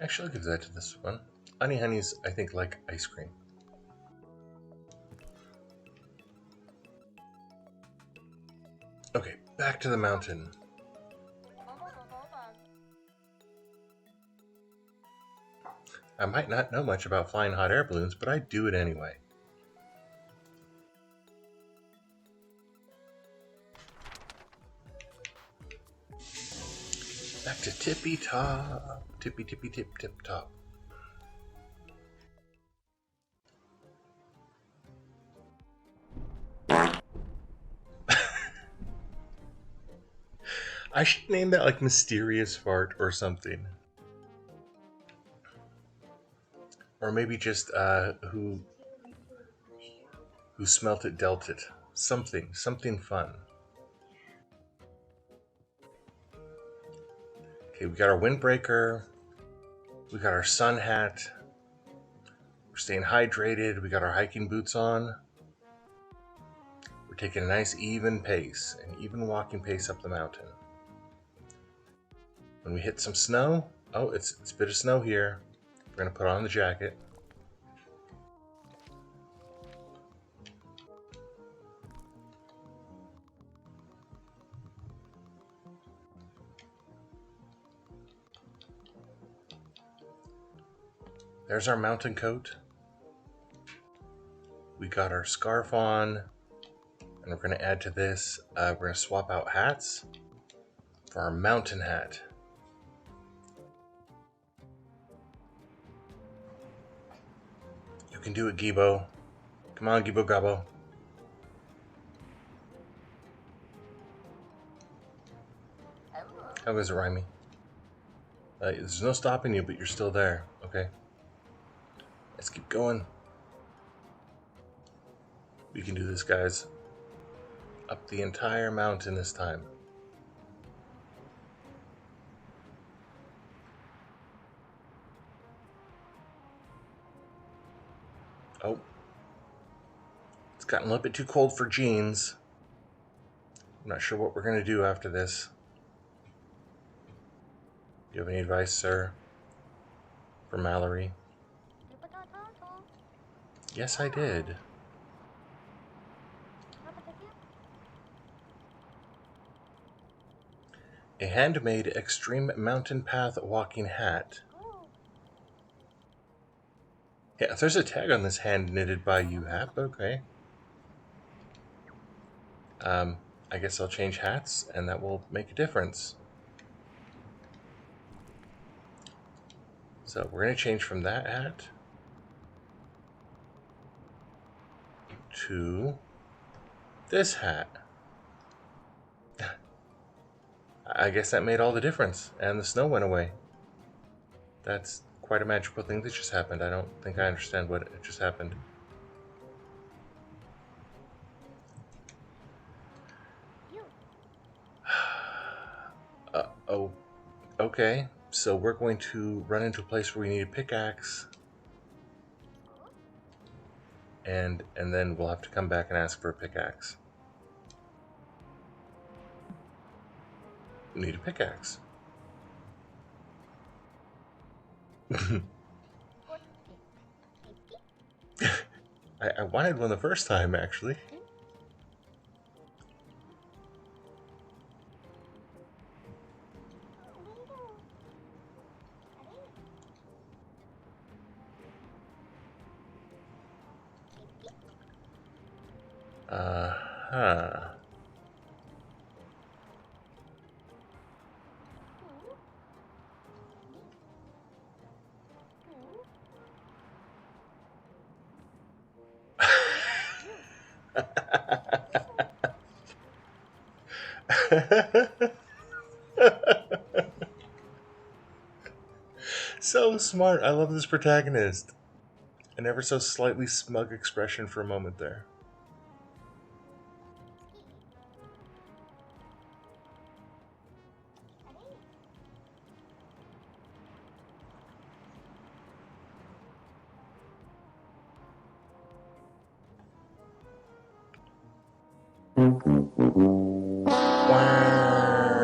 Actually, I'll give that to this one. Honey Honeys, I think, like ice cream. Okay, back to the mountain. I might not know much about flying hot air balloons, but I do it anyway. Back to tippy top. Tippy tippy tip tip top. I should name that like Mysterious Fart or something. Or maybe just who smelt it dealt it. Something fun. Okay, we got our windbreaker. We got our sun hat. We're staying hydrated. We got our hiking boots on. We're taking a nice even pace, an even walking pace up the mountain. When we hit some snow, oh, it's a bit of snow here. We're gonna put on the jacket. There's our mountain coat. We got our scarf on, and we're gonna add to this. We're gonna swap out hats for our mountain hat. You can do it, Gibo. Come on, Gibo Gabo. How goes it, Rhymy? There's no stopping you, but you're still there. Okay. Let's keep going. We can do this, guys. Up the entire mountain this time. Oh. It's gotten a little bit too cold for jeans. I'm not sure what we're going to do after this. Do you have any advice, sir? For Mallory? Yes, I did. A handmade extreme mountain path walking hat. Yeah, there's a tag on this hand knitted by you hat, but okay. I guess I'll change hats, and that will make a difference. So we're going to change from that hat to this hat. I guess that made all the difference, and the snow went away. That's quite a magical thing that just happened. I don't think I understand what just happened. Oh, okay. So we're going to run into a place where we need a pickaxe, and then we'll have to come back and ask for a pickaxe. We need a pickaxe. I wanted one the first time, actually. Uh-huh. So smart. I love this protagonist. An ever so slightly smug expression for a moment there. Wow.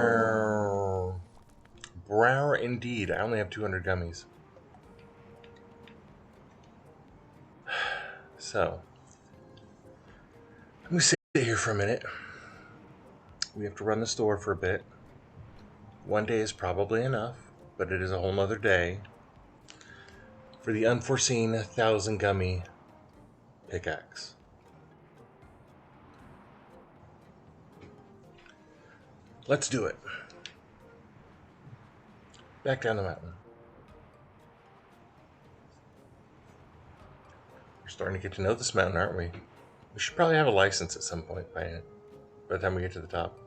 Brow indeed. I only have 200 gummies. So, I'm going to sit here for a minute. We have to run the store for a bit. One day is probably enough, but it is a whole nother day for the unforeseen 1,000 gummy pickaxe. Let's do it. Back down the mountain. We're starting to get to know this mountain, aren't we? We should probably have a license at some point by the time we get to the top.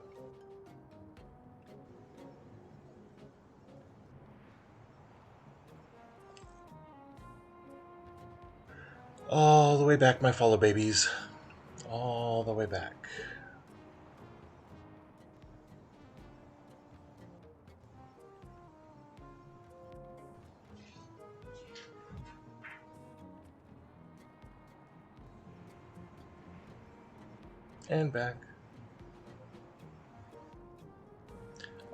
All the way back, my follow babies. All the way back. And back.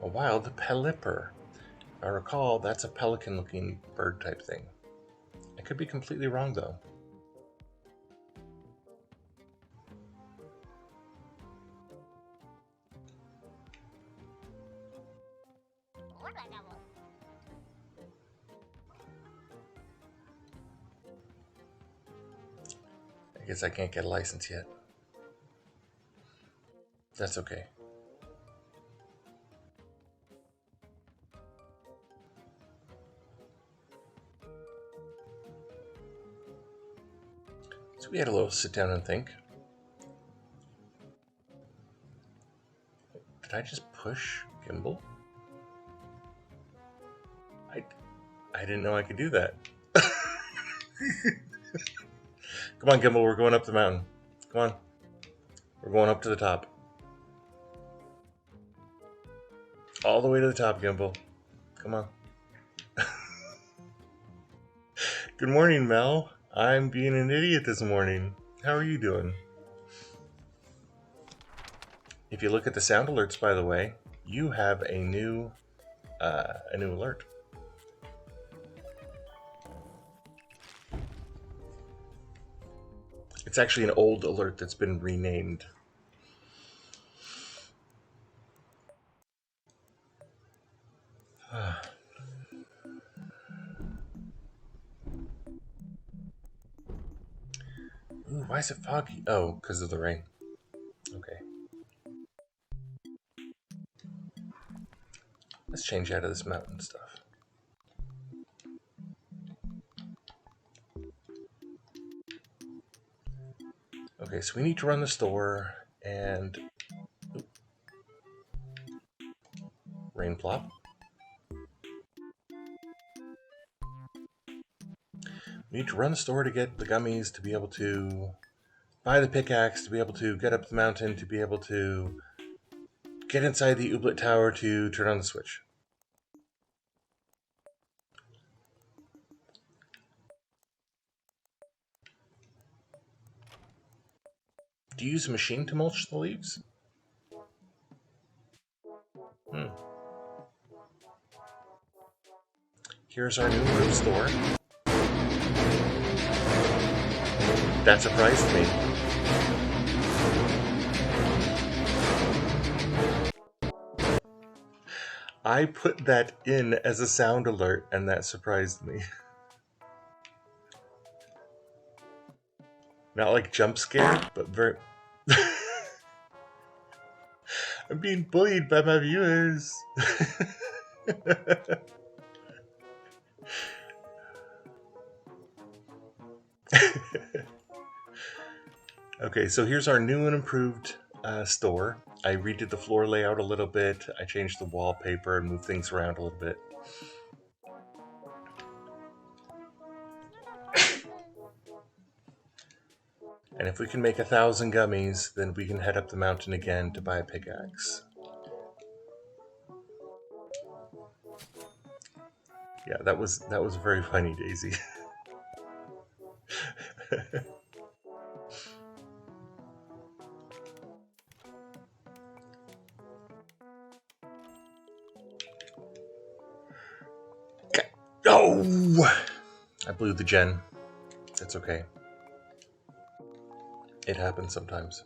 A wild pelipper. If I recall, that's a pelican-looking bird type thing. I could be completely wrong, though. I guess I can't get a license yet. That's okay. So we had a little sit down and think. Did I just push Gimbal? I didn't know I could do that. Come on, Gimbal, we're going up the mountain. Come on. We're going up to the top. All the way to the top, Gimbal. Come on. Good morning, Mel. I'm being an idiot this morning. How are you doing? If you look at the sound alerts, by the way, you have a new alert. It's actually an old alert that's been renamed. Ooh, why is it foggy? Oh, because of the rain. Okay. Let's change out of this mountain stuff. Okay, so we need to run the store and rain plop. We need to run the store to get the gummies, to be able to buy the pickaxe, to be able to get up the mountain, to be able to get inside the Ooblet Tower to turn on the switch. Do you use a machine to mulch the leaves? Here's our new fruit store. That surprised me. I put that in as a sound alert, and that surprised me. Not like jump scare, but very... I'm being bullied by my viewers. Okay, so here's our new and improved store. I redid the floor layout a little bit. I changed the wallpaper and moved things around a little bit. And if we can make 1,000 gummies, then we can head up the mountain again to buy a pickaxe. Yeah, that was very funny, Daisy. Okay. Oh! I blew the gen. That's okay. It happens sometimes.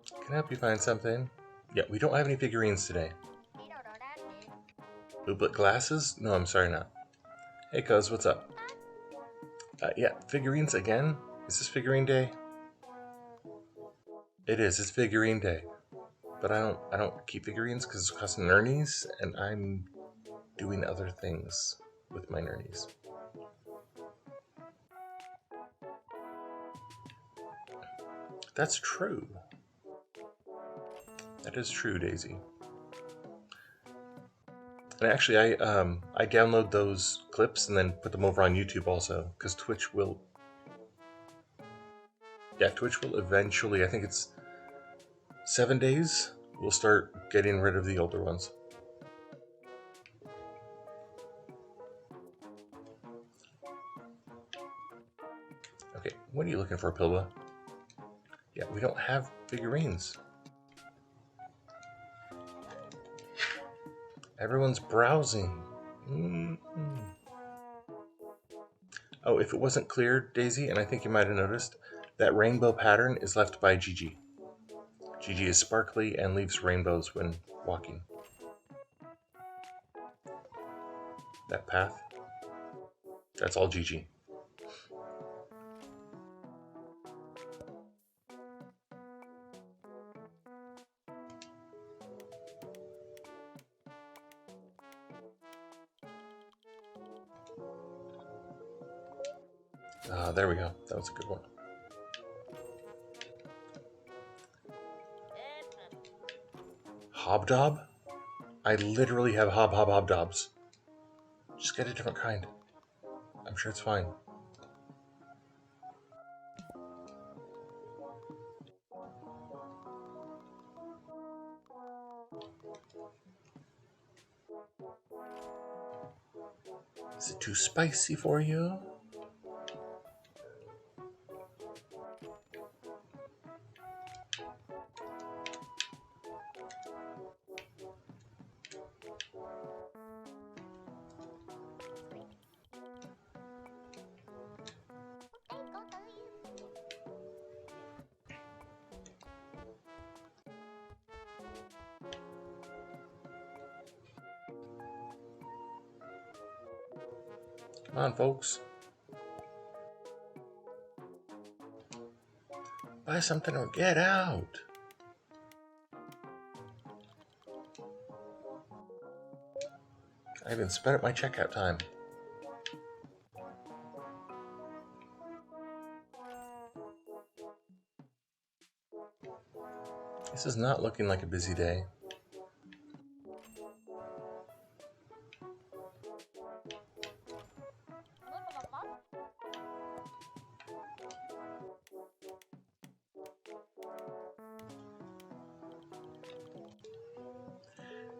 Can I help you find something? Yeah, we don't have any figurines today. Ooblet glasses? No, I'm sorry, not. Hey, cuz, what's up? Yeah, figurines again? Is this figurine day? It is. It's figurine day. But I don't keep figurines because it's costing nernies, and I'm doing other things with my nernies. That's true. That is true, Daisy. And actually, I download those clips and then put them over on YouTube also, because Twitch will... Yeah, Twitch will eventually, I think it's 7 days, we'll start getting rid of the older ones. Okay, what are you looking for, Pilba? Yeah, we don't have figurines. Everyone's browsing. Oh, if it wasn't clear, Daisy, and I think you might have noticed, that rainbow pattern is left by Gigi. Gigi is sparkly and leaves rainbows when walking. That path, that's all Gigi. There we go. That was a good one. Hobdob? I literally have hobdobs. Just get a different kind. I'm sure it's fine. Is it too spicy for you? Come on, folks. Buy something or get out. I even sped up my checkout time. This is not looking like a busy day.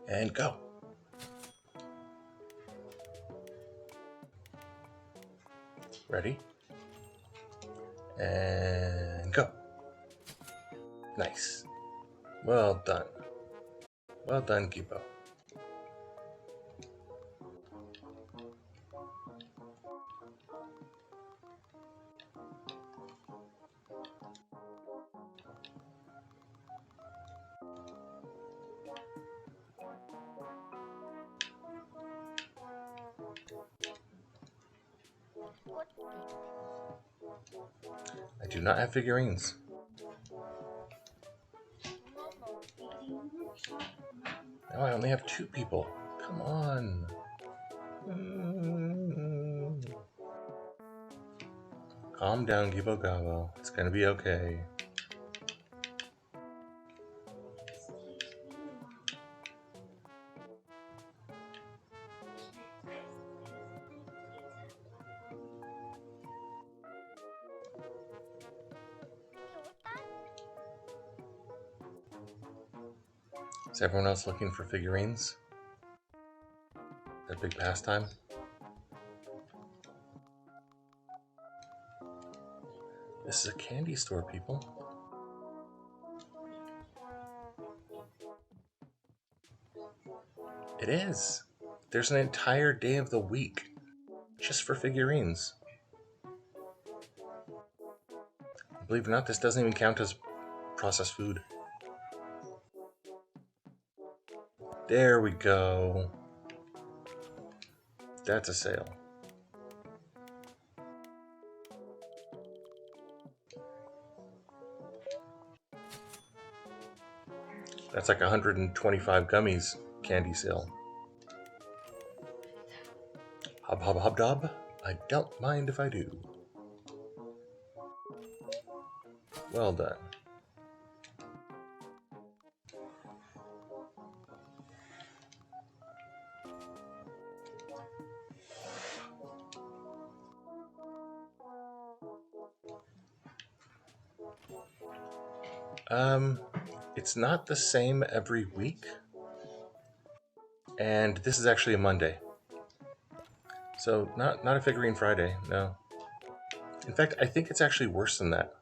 And go. Ready? And go. Nice. Well done. Well done, Gibo. I do not have figurines. Now I only have 2 people. Come on. Calm down, Gibo Gabo. It's gonna be okay. Is everyone else looking for figurines? That big pastime? This is a candy store, people. It is. There's an entire day of the week just for figurines. Believe it or not, this doesn't even count as processed food. There we go. That's a sale. That's like 125 gummies candy sale. Hob hob hob dob. I don't mind if I do. Well done. It's not the same every week. And this is actually a Monday. So not a figurine Friday, no. In fact, I think it's actually worse than that.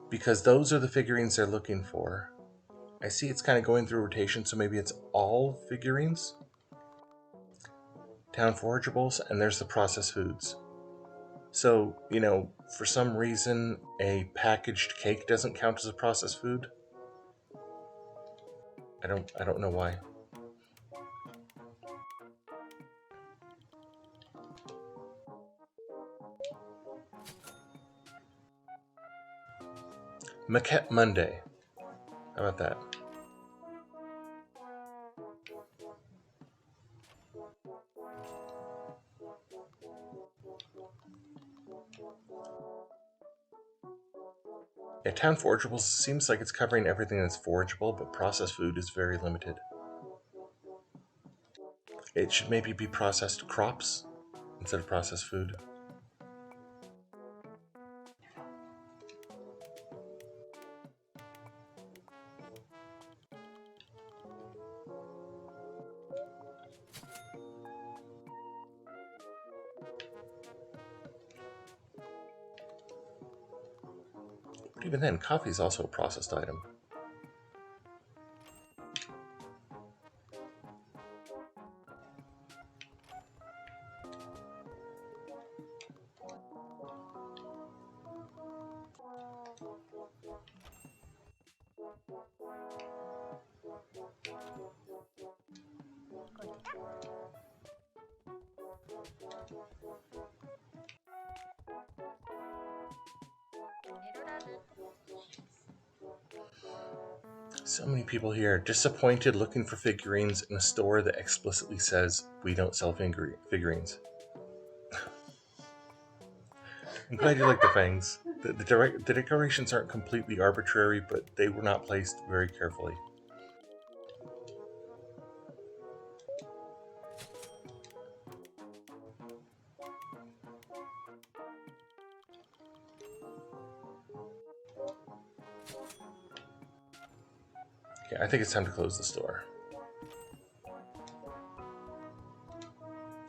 Because those are the figurines they're looking for. I see it's kind of going through rotation, so maybe it's all figurines. Town forageables, and there's the processed foods. So, for some reason, a packaged cake doesn't count as a processed food. I don't know why. Maquette Monday. How about that? Yeah, town forageables seems like it's covering everything that's forageable, but processed food is very limited. It should maybe be processed crops instead of processed food. But even then, coffee is also a processed item. So many people here, disappointed looking for figurines in a store that explicitly says we don't sell figurines. I'm glad you like the fangs. The decorations aren't completely arbitrary, but they were not placed very carefully. Okay, I think it's time to close the store.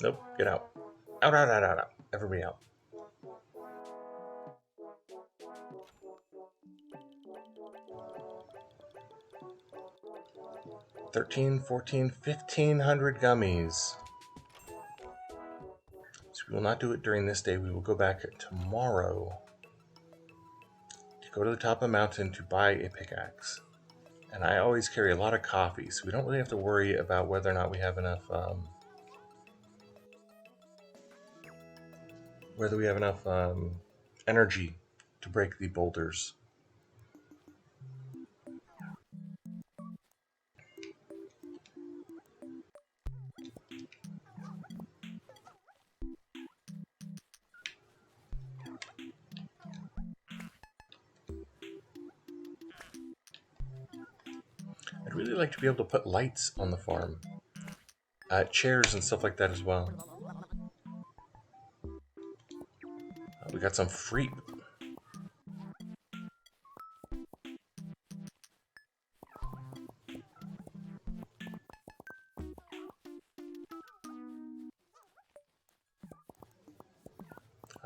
Nope, get out. Out, out, out, out, out. Everybody out. $13, $14, $1,500 gummies. So we will not do it during this day. We will go back tomorrow to go to the top of the mountain to buy a pickaxe. And I always carry a lot of coffee, so we don't really have to worry about whether or not we have enough energy to break the boulders. I'd really like to be able to put lights on the farm. Chairs and stuff like that as well. We got some fruit.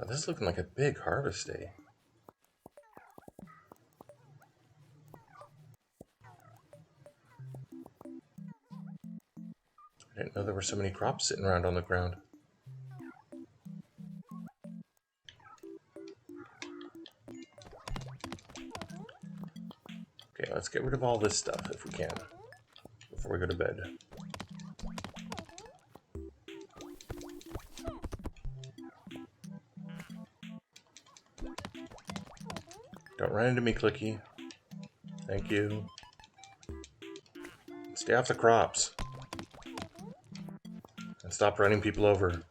This is looking like a big harvest day. I didn't know there were so many crops sitting around on the ground. Okay, let's get rid of all this stuff if we can before we go to bed. Don't run into me, Clicky. Thank you. Stay off the crops. And stop running people over.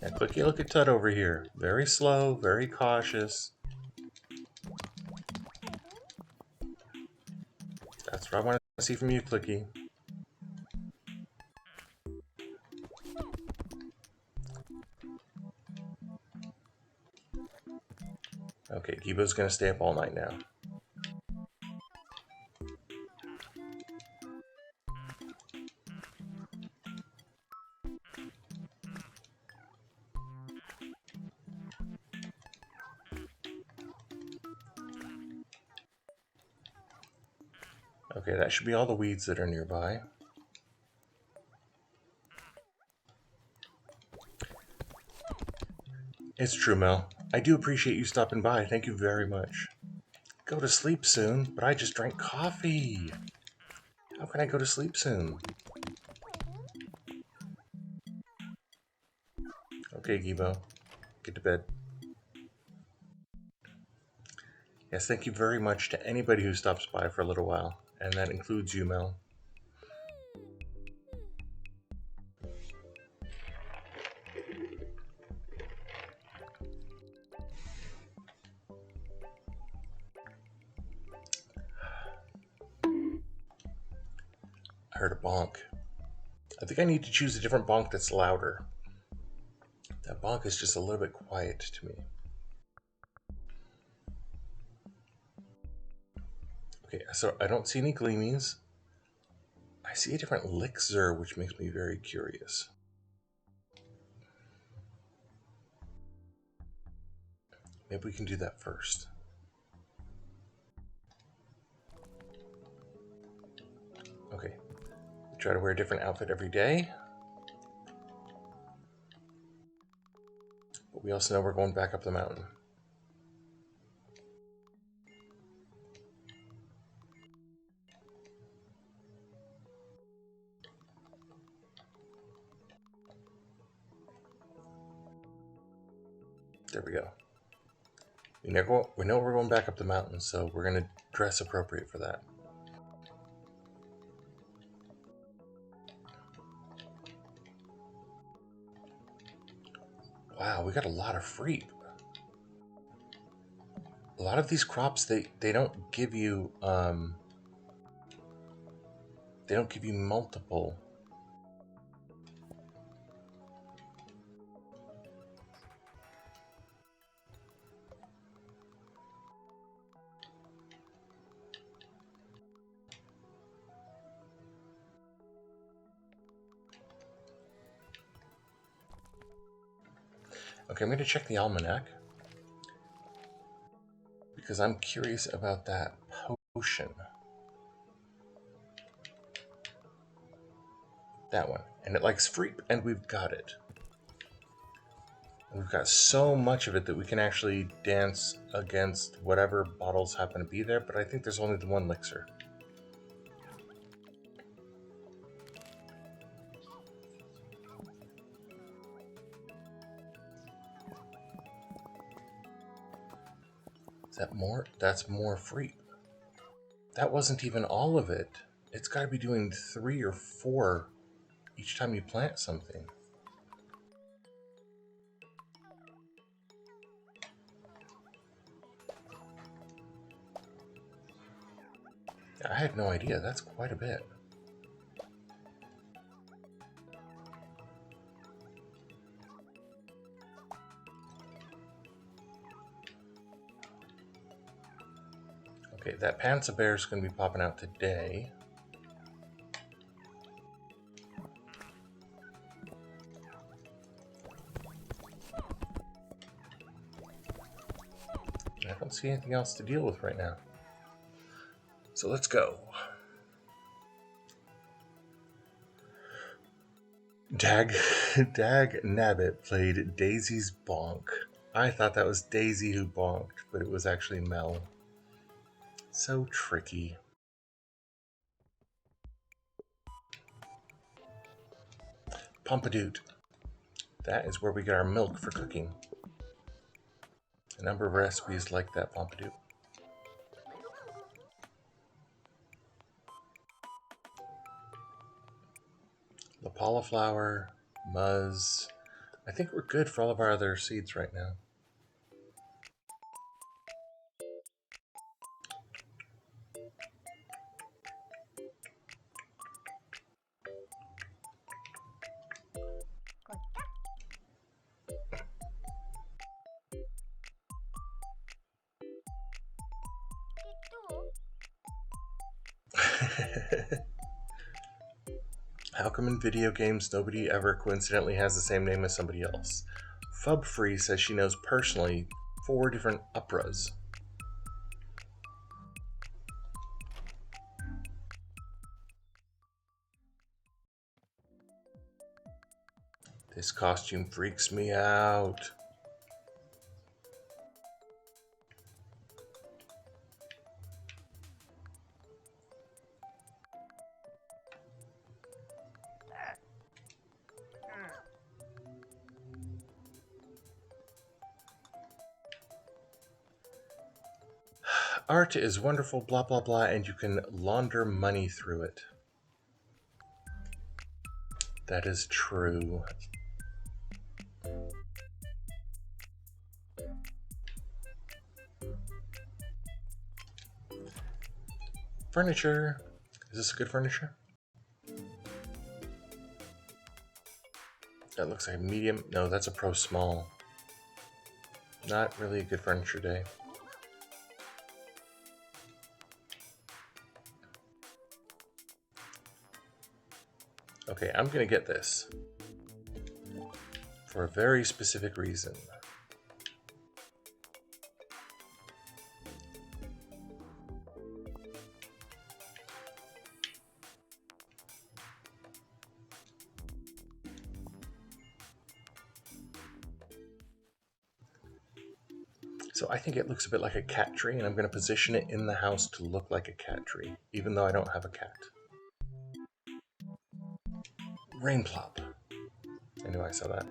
Now, Clicky, look at Tut over here. Very slow, very cautious. That's what I want to see from you, Clicky. Okay, Gibo's gonna stay up all night now. Okay, that should be all the weeds that are nearby. It's true, Mel. I do appreciate you stopping by. Thank you very much. Go to sleep soon, but I just drank coffee. How can I go to sleep soon? Okay, Gibo. Get to bed. Yes, thank you very much to anybody who stops by for a little while, and that includes you, Mel. I heard a bonk. I think I need to choose a different bonk that's louder. That bonk is just a little bit quiet to me. Okay, so I don't see any gleamies. I see a different elixir, which makes me very curious. Maybe we can do that first. Okay, we try to wear a different outfit every day. But we also know we're going back up the mountain. There we go. We know we're going back up the mountain, so we're going to dress appropriate for that. Wow, we got a lot of fruit. A lot of these crops, they don't give you multiple. Okay, I'm going to check the almanac because I'm curious about that potion. That one. And it likes fruit, and we've got it. And we've got so much of it that we can actually dance against whatever bottles happen to be there, but I think there's only the one elixir. Is that more? That's more fruit. That wasn't even all of it. It's got to be doing 3 or 4 each time you plant something. I had no idea. That's quite a bit. Okay, that Panza Bear is going to be popping out today. I don't see anything else to deal with right now. So let's go. Dag Nabbit played Daisy's Bonk. I thought that was Daisy who bonked, but it was actually Mel. So tricky. Pompadoot. That is where we get our milk for cooking. A number of recipes like that Pompadoot. The cauliflower, muzz. I think we're good for all of our other seeds right now. How come in video games nobody ever coincidentally has the same name as somebody else? Fubfree says she knows personally 4 different operas. This costume freaks me out. Art is wonderful, blah blah blah, and you can launder money through it. That is true. Furniture. Is this good furniture? That looks like a medium. No, that's a pro small. Not really a good furniture day. Okay, I'm gonna get this for a very specific reason. So I think it looks a bit like a cat tree, and I'm going to position it in the house to look like a cat tree, even though I don't have a cat. Rain plop. I knew I saw that.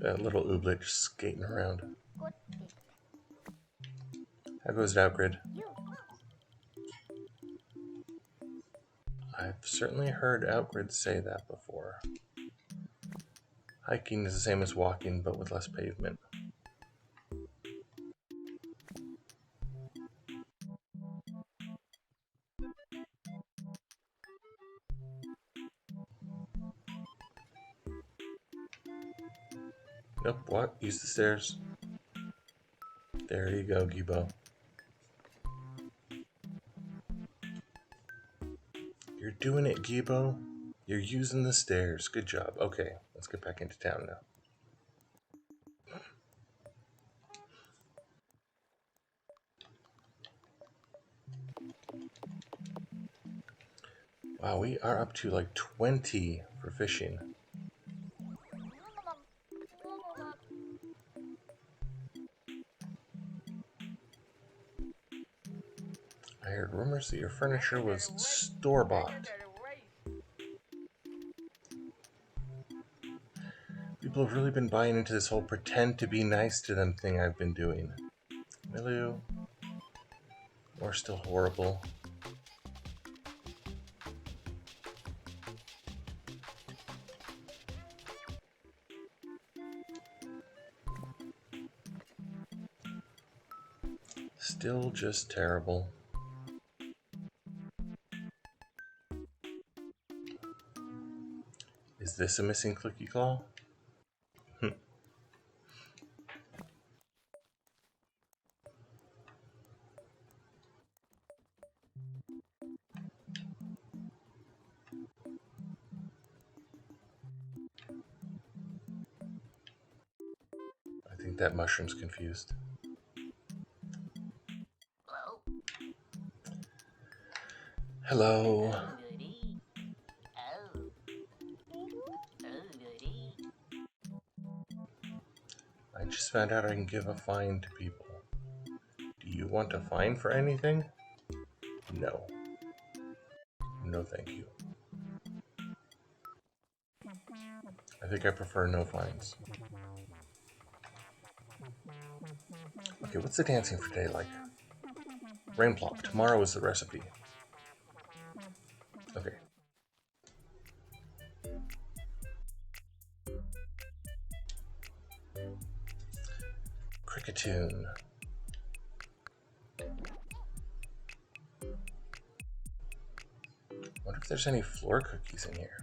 A little ooblet just skating around. How goes it out, Grid? I've certainly heard Outgrid say that before. Hiking is the same as walking, but with less pavement. Nope, what? Use the stairs. There you go, Gibo. You're doing it, Gibo. You're using the stairs. Good job. Okay, let's get back into town now. Wow, we are up to like 20 for fishing. I heard rumors that your furniture was store-bought. People have really been buying into this whole pretend to be nice to them thing I've been doing. Milu. Or still horrible. Still just terrible. Is this a missing clicky claw? I think that mushroom's confused. Hello. I just found out I can give a fine to people. Do you want a fine for anything? No. No, thank you. I think I prefer no fines. Okay, what's the dancing for today like? Rain plop. Tomorrow is the recipe. Okay. Cricketune. Wonder if there's any floor cookies in here.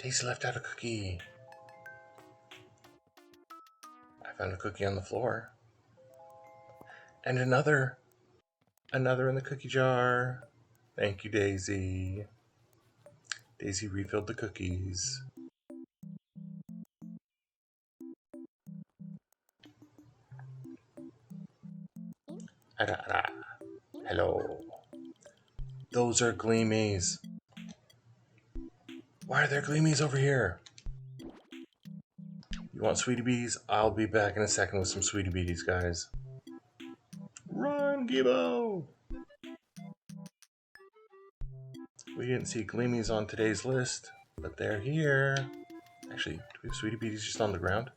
Daisy left out a cookie. I found a cookie on the floor. And another in the cookie jar. Thank you, Daisy. Daisy refilled the cookies. Hello. Those are gleamies. Why are there gleamies over here? You want sweetie beaties? I'll be back in a second with some sweetie beaties, guys. Run, Gibo! We didn't see gleamies on today's list, but they're here. Actually, do we have sweetie beaties just on the ground?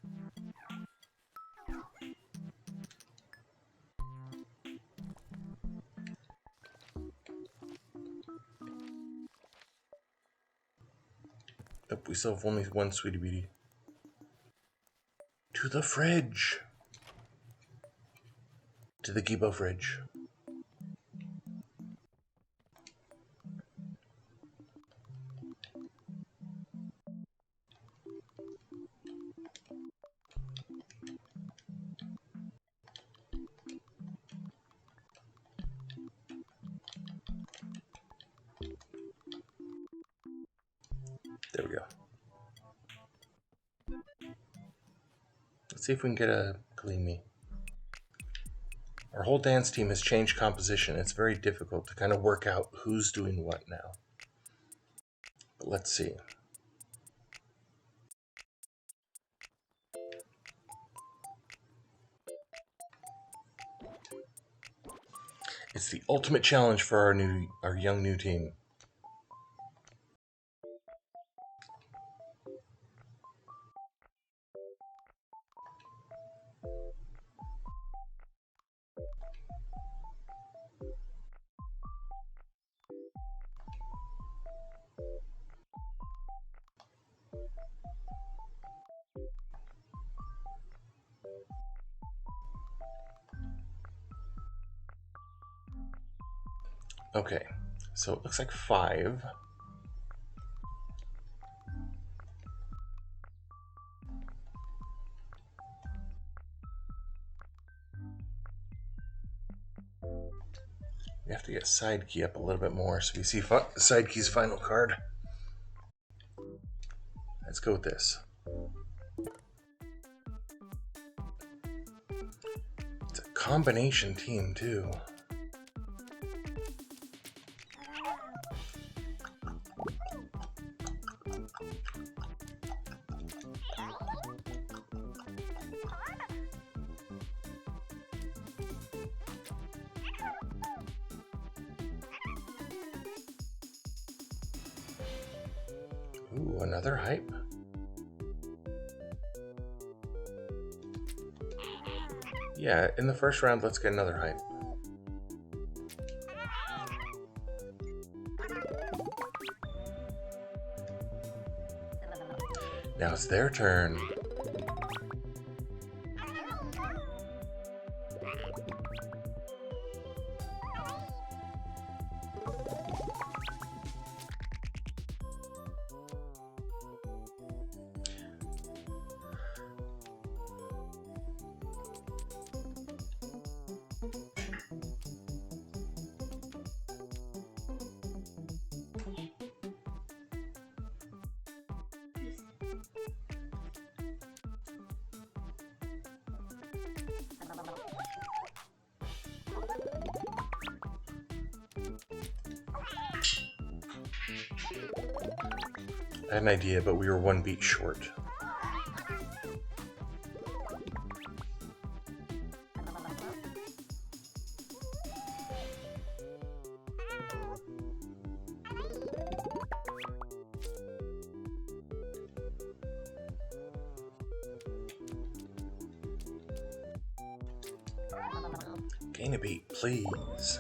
Nope, we still have only one sweetie beatie. To the fridge! To the Gibo fridge. Let's see if we can get a Gleamy. Our whole dance team has changed composition. It's very difficult to kind of work out who's doing what now. But let's see. It's the ultimate challenge for our young new team. Okay, so it looks like 5. We have to get side key up a little bit more so we see side key's final card. Let's go with this. It's a combination team too. Ooh, another hype. Yeah, in the first round, let's get another hype. Now it's their turn. I had an idea, but we were 1 beat short. Gain a beat, please.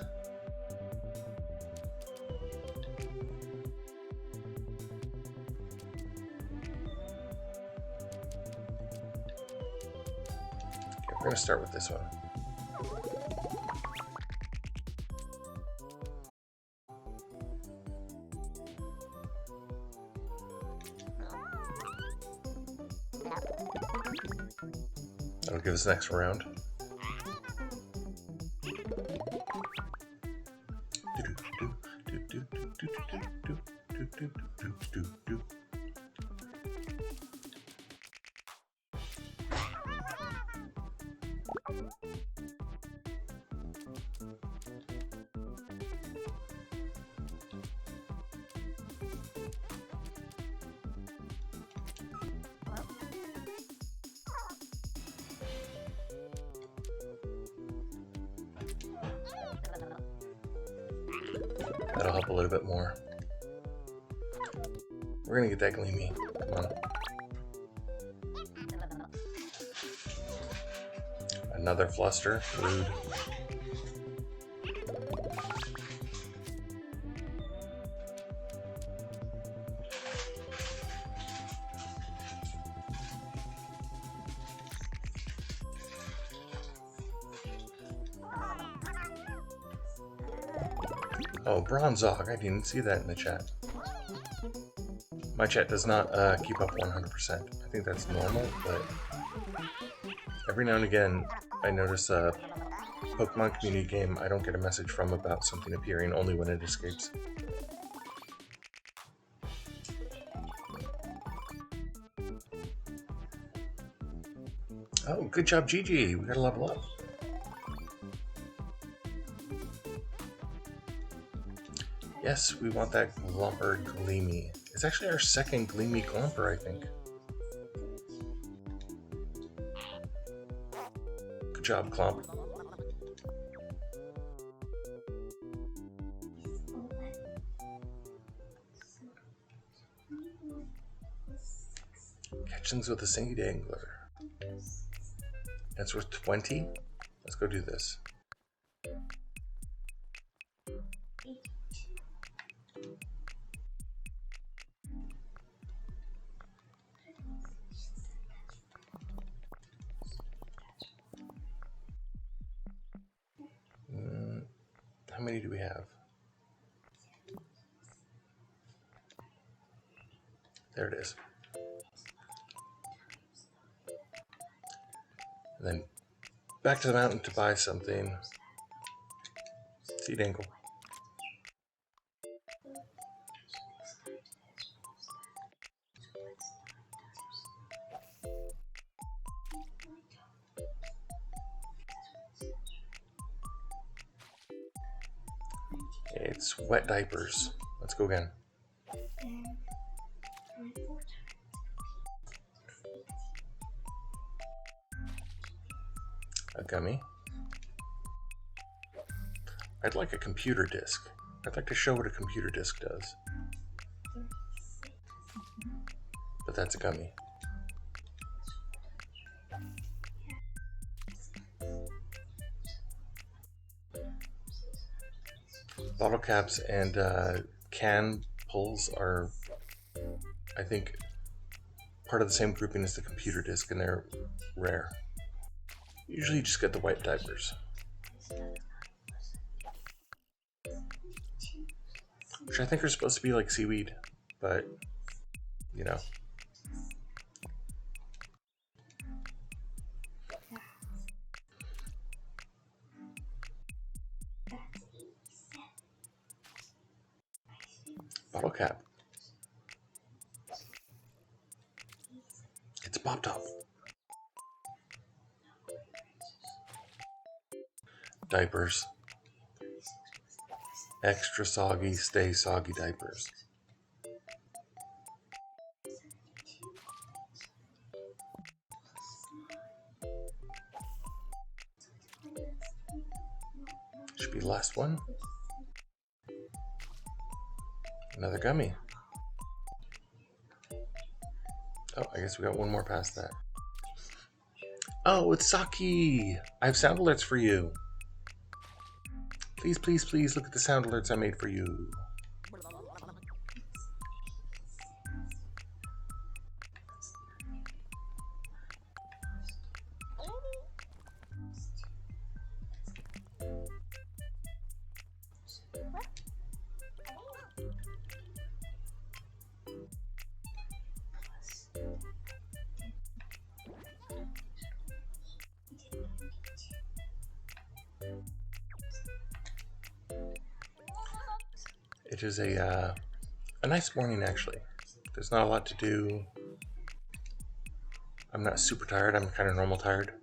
We're going to start with this one. That'll give us the next round. That'll help a little bit more. We're gonna get that Gleamy. Come on. Another Fluster. Rude. Oh, Bronzog. I didn't see that in the chat. My chat does not keep up 100%. I think that's normal, but every now and again I notice a Pokemon community game I don't get a message from about something appearing only when it escapes. Oh, good job, Gigi. We gotta level up. Yes, we want that Glumper Gleamy. It's actually our second Gleamy Glumper, I think. Good job, Clump. Catchings with a Seed Angler. That's worth 20? Let's go do this. How many do we have? There it is. And then back to the mountain to buy something. Seed angle. It's wet diapers. Let's go again. A gummy. I'd like a computer disk. I'd like to show what a computer disk does. But that's a gummy. Bottle caps and can pulls are, I think, part of the same grouping as the computer disk, and they're rare. Usually you just get the white diapers, which I think are supposed to be like seaweed, but, you know. Bottle cap. It's Pop Top. Diapers. Extra soggy, stay soggy diapers. Should be the last one. Another gummy. Oh, I guess we got one more past that. Oh, it's Saki! I have sound alerts for you. Please, please, please look at the sound alerts I made for you. It is a nice morning, actually. There's not a lot to do. I'm not super tired. I'm kind of normal tired.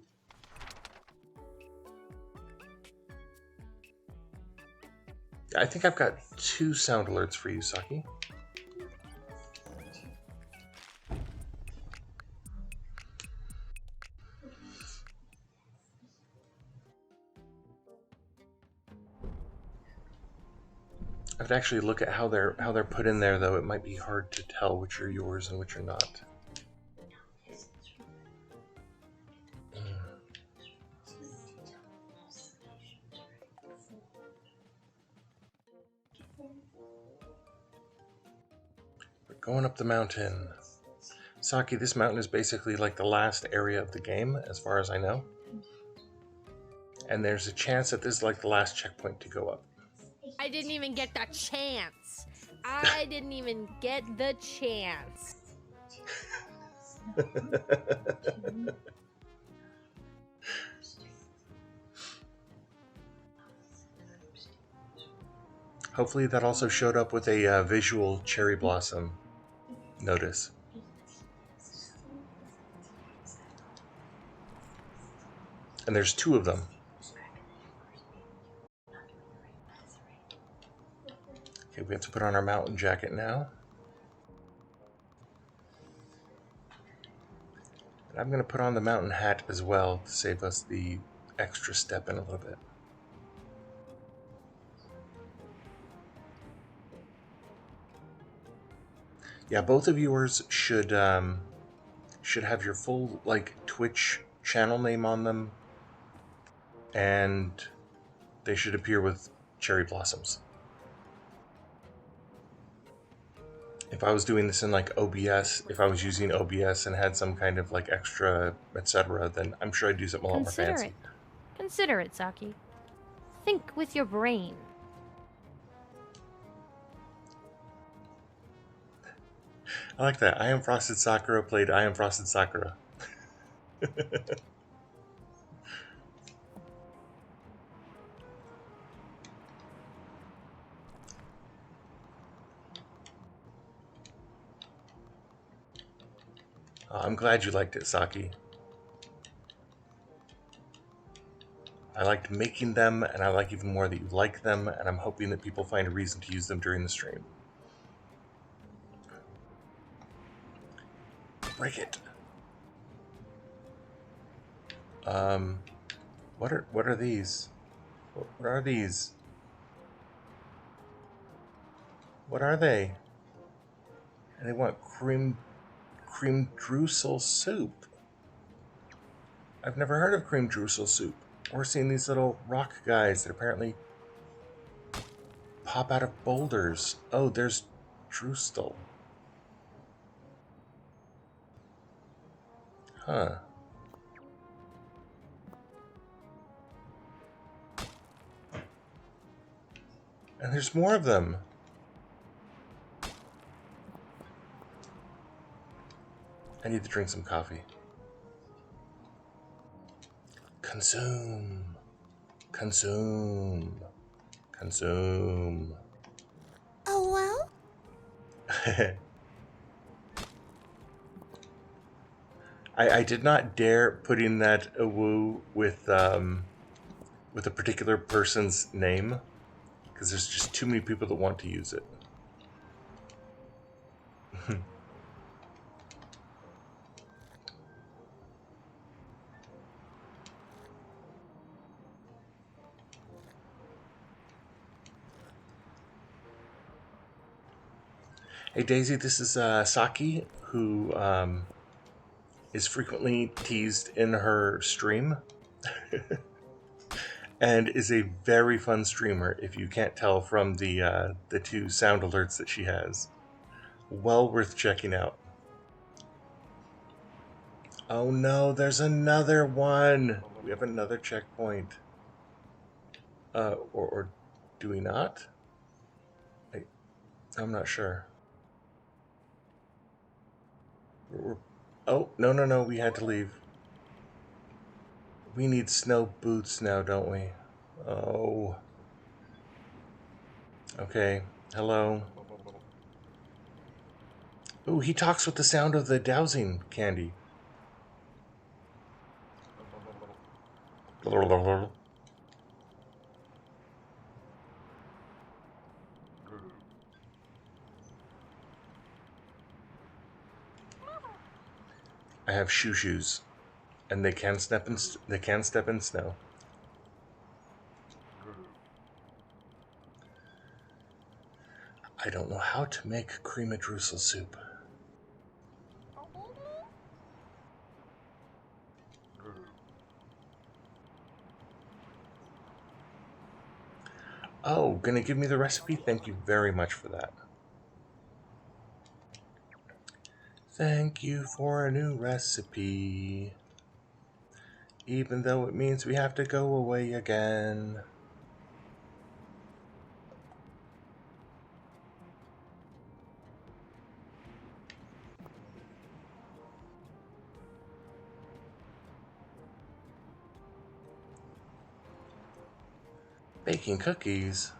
I think I've got 2 sound alerts for you, Saki. I have to actually look at how they're put in there, though. It might be hard to tell which are yours and which are not. We're going up the mountain. Saki, this mountain is basically like the last area of the game, as far as I know. And there's a chance that this is like the last checkpoint to go up. I didn't even get the chance. I didn't even get the chance. Hopefully that also showed up with a visual cherry blossom notice. And there's 2 of them. Okay, we have to put on our mountain jacket now. And I'm going to put on the mountain hat as well to save us the extra step in a little bit. Yeah, both of yours should have your full like Twitch channel name on them, and they should appear with cherry blossoms. If I was doing this in like OBS, if I was using OBS and had some kind of like extra etc., then I'm sure I'd do something a lot more Consider fancy. it. Consider it, Saki. Think with your brain. I like that. I Am Frosted Sakura played I Am Frosted Sakura. I'm glad you liked it, Saki. I liked making them, and I like even more that you like them, and I'm hoping that people find a reason to use them during the stream. Break it. What are these? What are these? What are they? And they want cream druessel soup. I've never heard of cream druessel soup. We're seeing these little rock guys that apparently pop out of boulders. Oh, there's druessel. Huh. And there's more of them. I need to drink some coffee. Consume. Consume. Consume. Oh, well? I did not dare put in that awoo with a particular person's name because there's just too many people that want to use it. Hey Daisy, this is Saki, who is frequently teased in her stream and is a very fun streamer, if you can't tell from the 2 sound alerts that she has. Well worth checking out. Oh no, there's another one! We have another checkpoint. Or do we not? I'm not sure. Oh, no, we had to leave. We need snow boots now, don't we? Oh. Okay, hello. Ooh, he talks with the sound of the dowsing candy. I have shoes, and they can step in snow. I don't know how to make cream druessel soup. Oh, gonna give me the recipe? Thank you very much for that. Thank you for a new recipe. Even though it means we have to go away again. Baking cookies?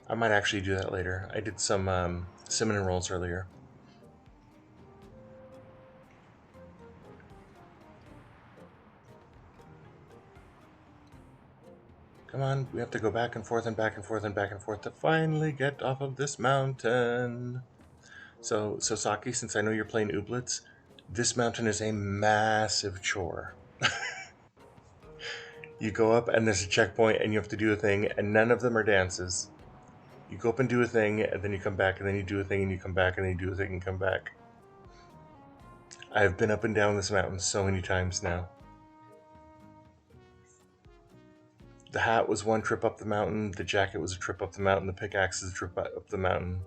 I might actually do that later. I did some cinnamon rolls earlier. Come on, we have to go back and forth and back and forth and back and forth to finally get off of this mountain. So Saki, since I know you're playing Ooblets, this mountain is a massive chore. You go up and there's a checkpoint and you have to do a thing, and none of them are dances. You go up and do a thing, and then you come back, and then you do a thing, and you come back, and then you do a thing and come back. I have been up and down this mountain so many times now. The hat was one trip up the mountain, the jacket was a trip up the mountain, the pickaxe is a trip up the mountain.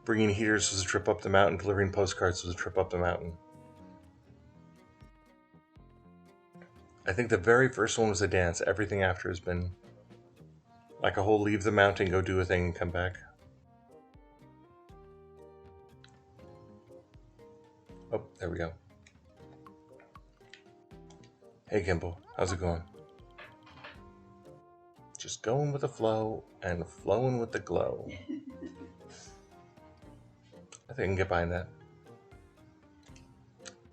Bringing heaters was a trip up the mountain, delivering postcards was a trip up the mountain. I think the very first one was a dance. Everything after has been like a whole leave the mountain, go do a thing, and come back. Oh, there we go. Hey, Gimbal, how's it going? Just going with the flow and flowing with the glow. I think I can get behind that.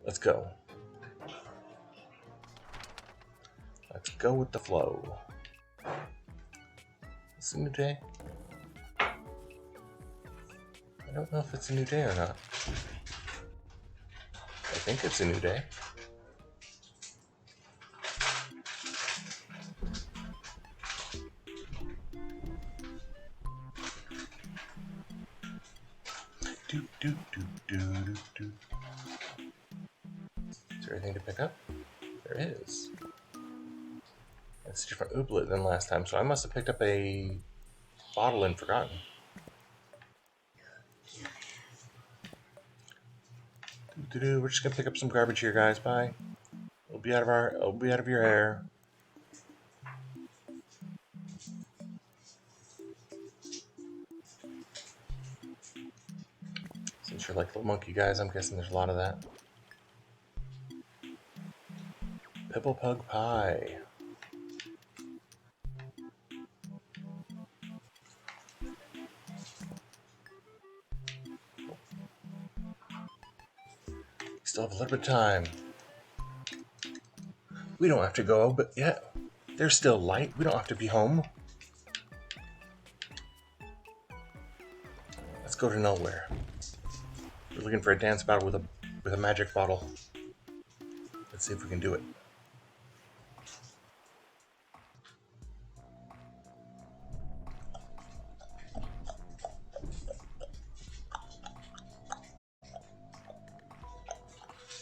Let's go. Let's go with the flow. It's a new day. I don't know if it's a new day or not. I think it's a new day. Do, do, do, do, do, do. Is there anything to pick up? There is. It's a different ooblet than last time, so I must have picked up a bottle and forgotten. We're just gonna pick up some garbage here, guys. Bye. It'll be out of your hair. Since you're like little monkey guys, I'm guessing there's a lot of that. Pipple Pug Pie. Still have a little bit of time. We don't have to go, but yeah, there's still light. We don't have to be home. Let's go to nowhere. We're looking for a dance battle with a magic bottle. Let's see if we can do it.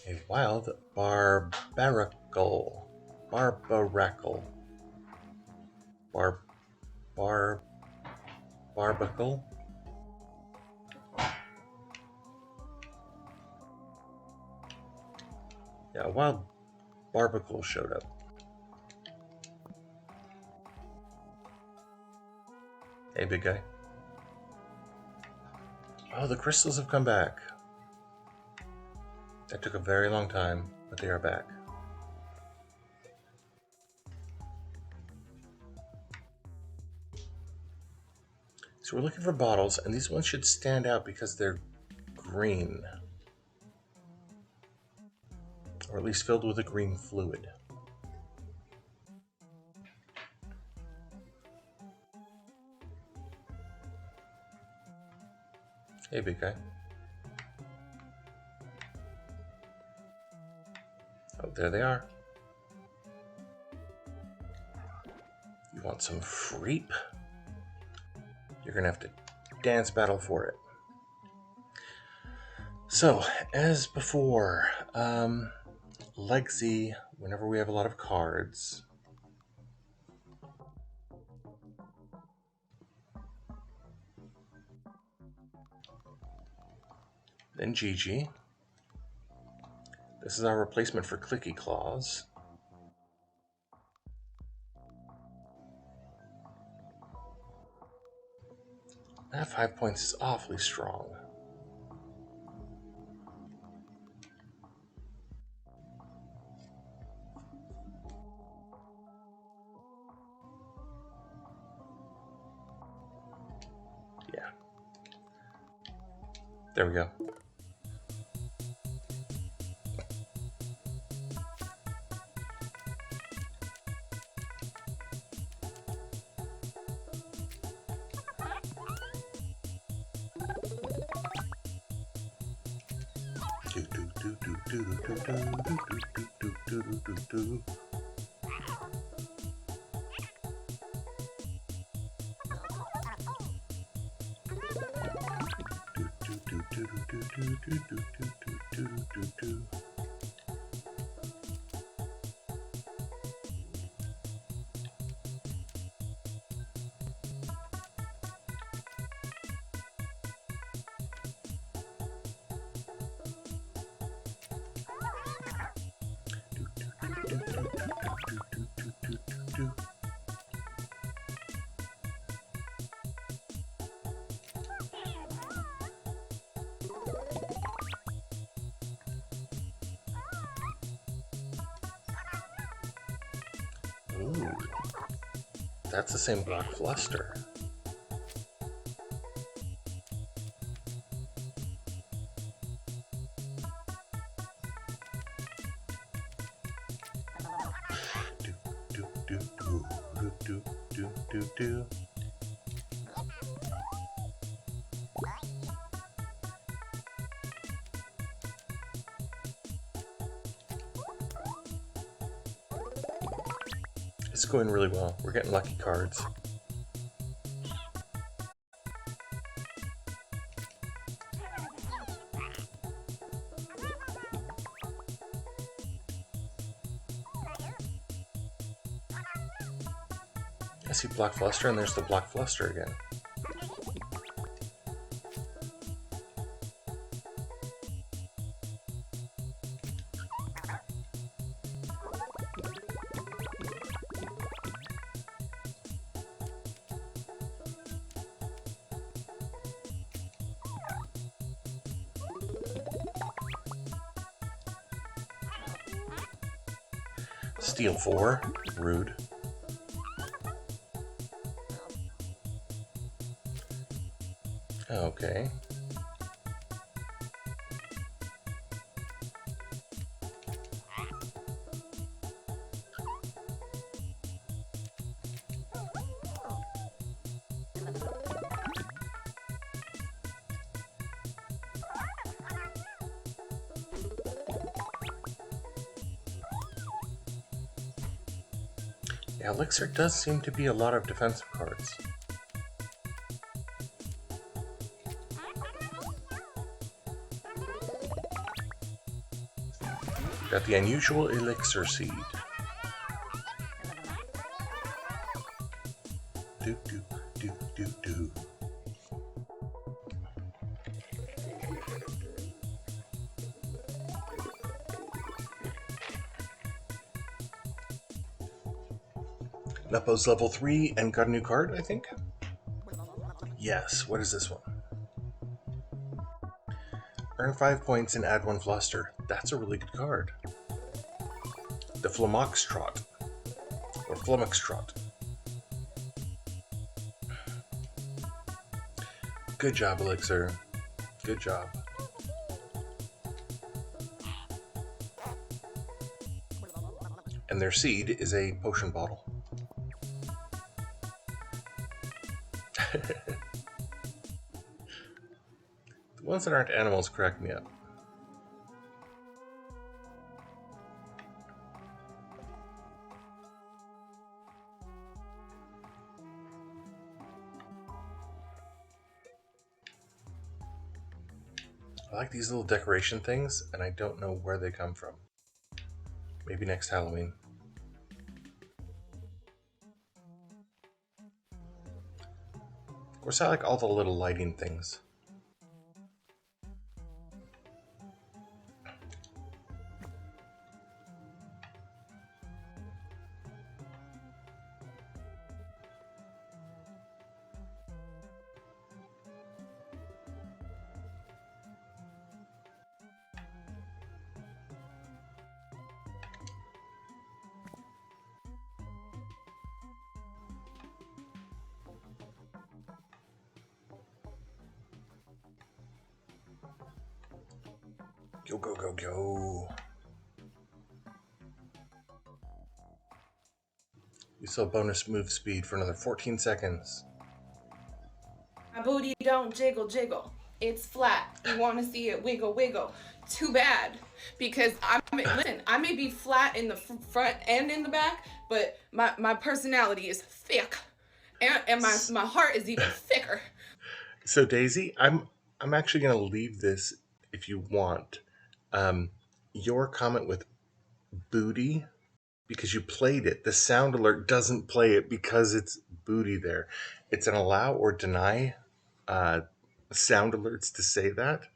A wild barbaracle. Barbacle. Barbacle? Yeah, a wild barbacle showed up. Hey, big guy. Oh, the crystals have come back. That took a very long time, but they are back. So we're looking for bottles, and these ones should stand out because they're green. Or at least filled with a green fluid. Hey, big guy. Oh, there they are. You want some freep? You're gonna have to dance battle for it. So, as before, Legacy, whenever we have a lot of cards, then Gigi. This is our replacement for Clicky Claws. That 5 points is awfully strong. Yeah. There we go. Ooh, that's the same black fluster. Do, do, do, do, do, do, do, do. It's going really well. We're getting lucky cards. I see black fluster, and there's the black fluster again. Steal 4. Rude. Okay. Yeah, Elixir does seem to be a lot of defensive cards. Got the unusual Elixir seed. Do do do do do. Nepo's level 3 and got a new card, I think? Yes, what is this one? Earn 5 points and add 1 fluster. That's a really good card. The Flamoxtrot. Or Flummoxtrot. Good job, Elixir. Good job. And their seed is a potion bottle. The ones that aren't animals crack me up. I like these little decoration things, and I don't know where they come from. Maybe next Halloween. Of course, I like all the little lighting things. Go, go, go, go. You still have bonus move speed for another 14 seconds. My booty don't jiggle, jiggle. It's flat. You want to see it wiggle, wiggle. too bad. Because listen, I may be flat in the front and in the back, but my personality is thick. And my heart is even thicker. So Daisy, I'm actually going to leave this if you want. Your comment with booty, because you played it. The sound alert doesn't play it because it's booty there. It's an allow or deny sound alerts to say that.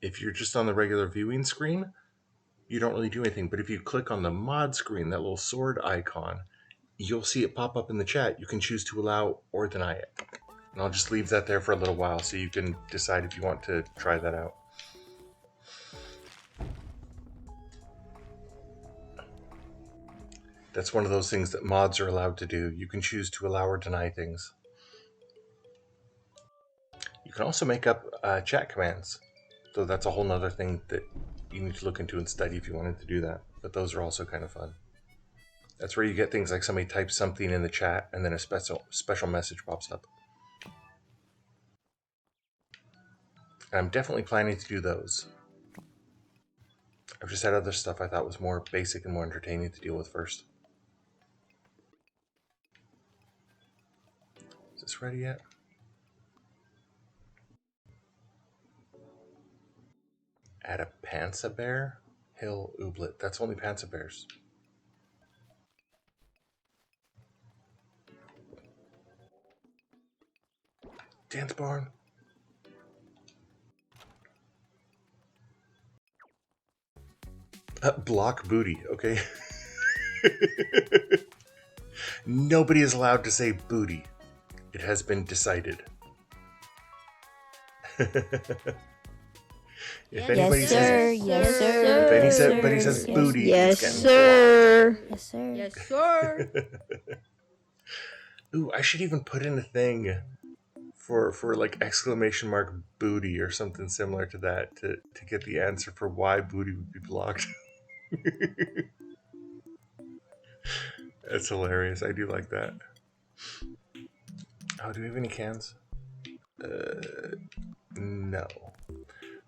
If you're just on the regular viewing screen, you don't really do anything. But if you click on the mod screen, that little sword icon, you'll see it pop up in the chat. You can choose to allow or deny it. And I'll just leave that there for a little while so you can decide if you want to try that out. That's one of those things that mods are allowed to do. You can choose to allow or deny things. You can also make up chat commands. So that's a whole nother thing that you need to look into and study if you wanted to do that. But those are also kind of fun. That's where you get things like somebody types something in the chat and then a special message pops up. And I'm definitely planning to do those. I've just had other stuff I thought was more basic and more entertaining to deal with first. Is this ready yet? Add a Panza Bear? Hill Ooblet. That's only Panza Bears. Dance Barn. Block booty, okay? Nobody is allowed to say booty. It has been decided. If anybody Yes, says sir. Yes, sir. if anybody says booty, Yes, it's getting sir. Yes, sir. Yes, sir. Ooh, I should even put in a thing for like exclamation mark booty or something similar to that to get the answer for why booty would be blocked. That's hilarious. I do like that. Oh, do we have any cans? No.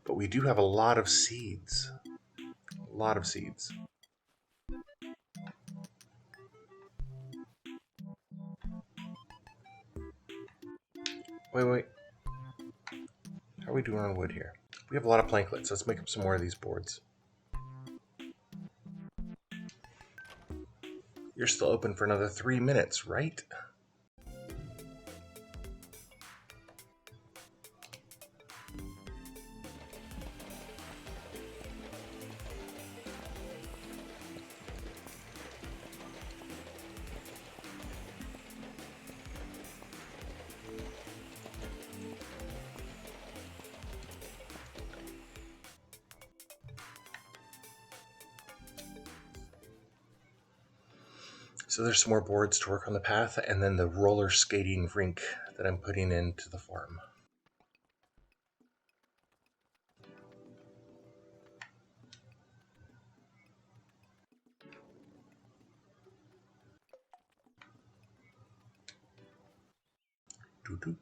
But we do have a lot of seeds. A lot of seeds. Wait. How are we doing on wood here? We have a lot of planklets. Let's make up some more of these boards. You're still open for another 3 minutes, right? So there's some more boards to work on the path, and then the roller skating rink that I'm putting into the farm. Doo-doo.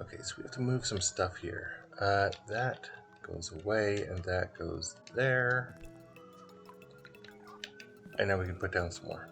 Okay, so we have to move some stuff here. That goes away, and that goes there. And now we can put down some more.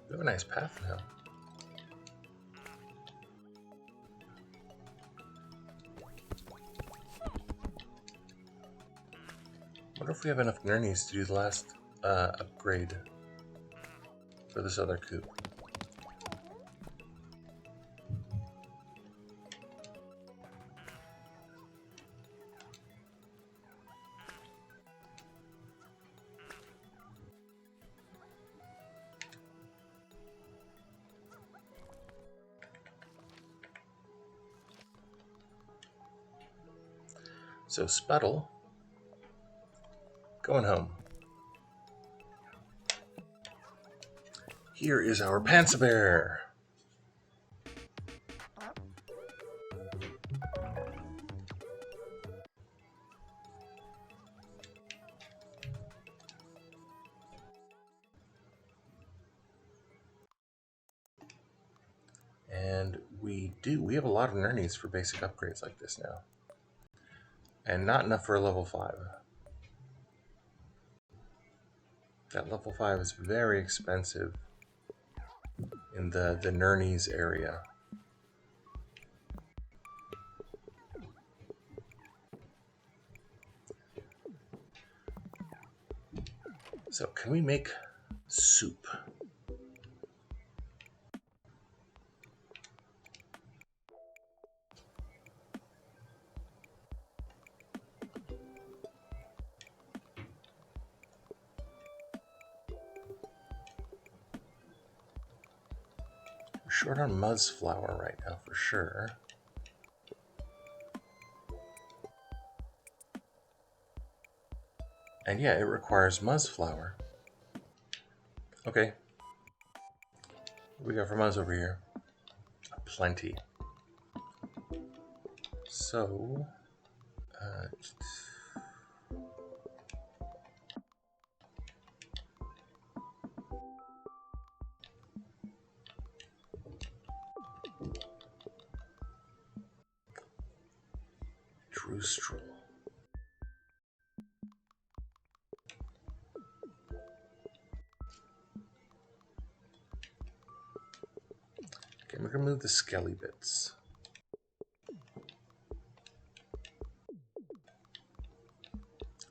We have a nice path now. Wonder if we have enough gurneys to do the last upgrade for this other coop. So Sputtle, going home. Here is our Pansabear. And we have a lot of nernies for basic upgrades like this now. And not enough for a level 5. That level 5 is very expensive in the nernies area. So can we make soup? We're short on muzz flour right now for sure. And yeah, it requires muzz flour. Okay. What we got for muzz over here? Plenty. So, Drewstrel. Okay, we're gonna move the skelly bits.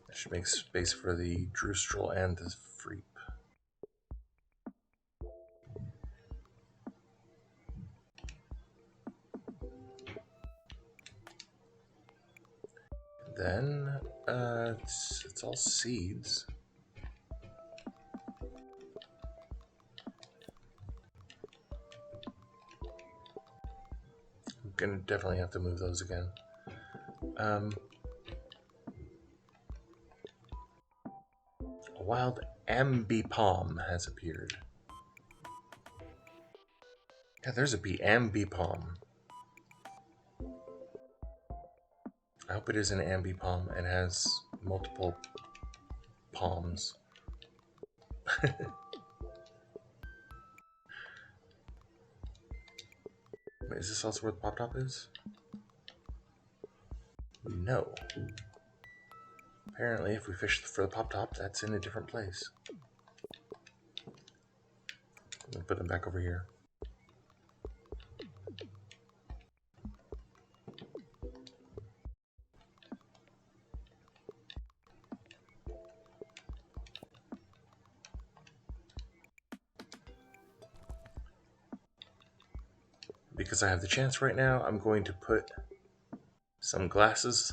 That should make space for the Drewstrel and the Freep. Then, it's all seeds. I'm gonna definitely have to move those again. A wild ambipom has appeared. Yeah, there's a bee, ambipom. I hope it is an ambipom and has multiple palms. Wait, is this also where the pop top is? No. Apparently, if we fish for the pop top, that's in a different place. We'll put them back over here. Because I have the chance right now, I'm going to put some glasses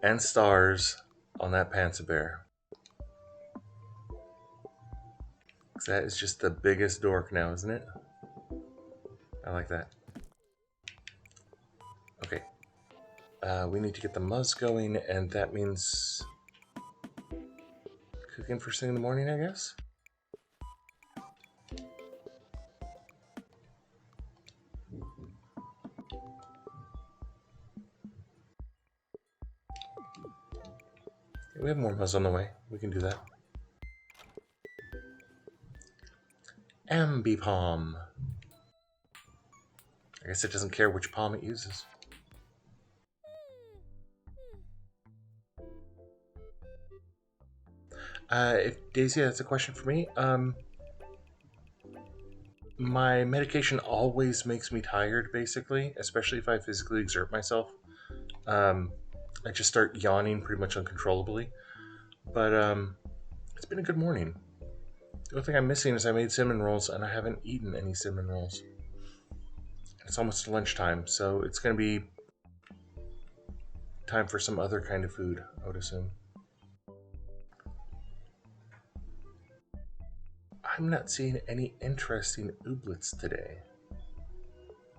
and stars on that Pansabear. That is just the biggest dork now, isn't it? I like that. Okay. We need to get the muzz going, and that means cooking first thing in the morning, I guess? We have more muzz on the way. We can do that. Ambipom. I guess it doesn't care which palm it uses. If Daisy, that's a question for me. My medication always makes me tired, basically, especially if I physically exert myself. I just start yawning pretty much uncontrollably. But it's been a good morning. The only thing I'm missing is I made cinnamon rolls, and I haven't eaten any cinnamon rolls. It's almost lunchtime, so it's going to be time for some other kind of food, I would assume. I'm not seeing any interesting ooblets today.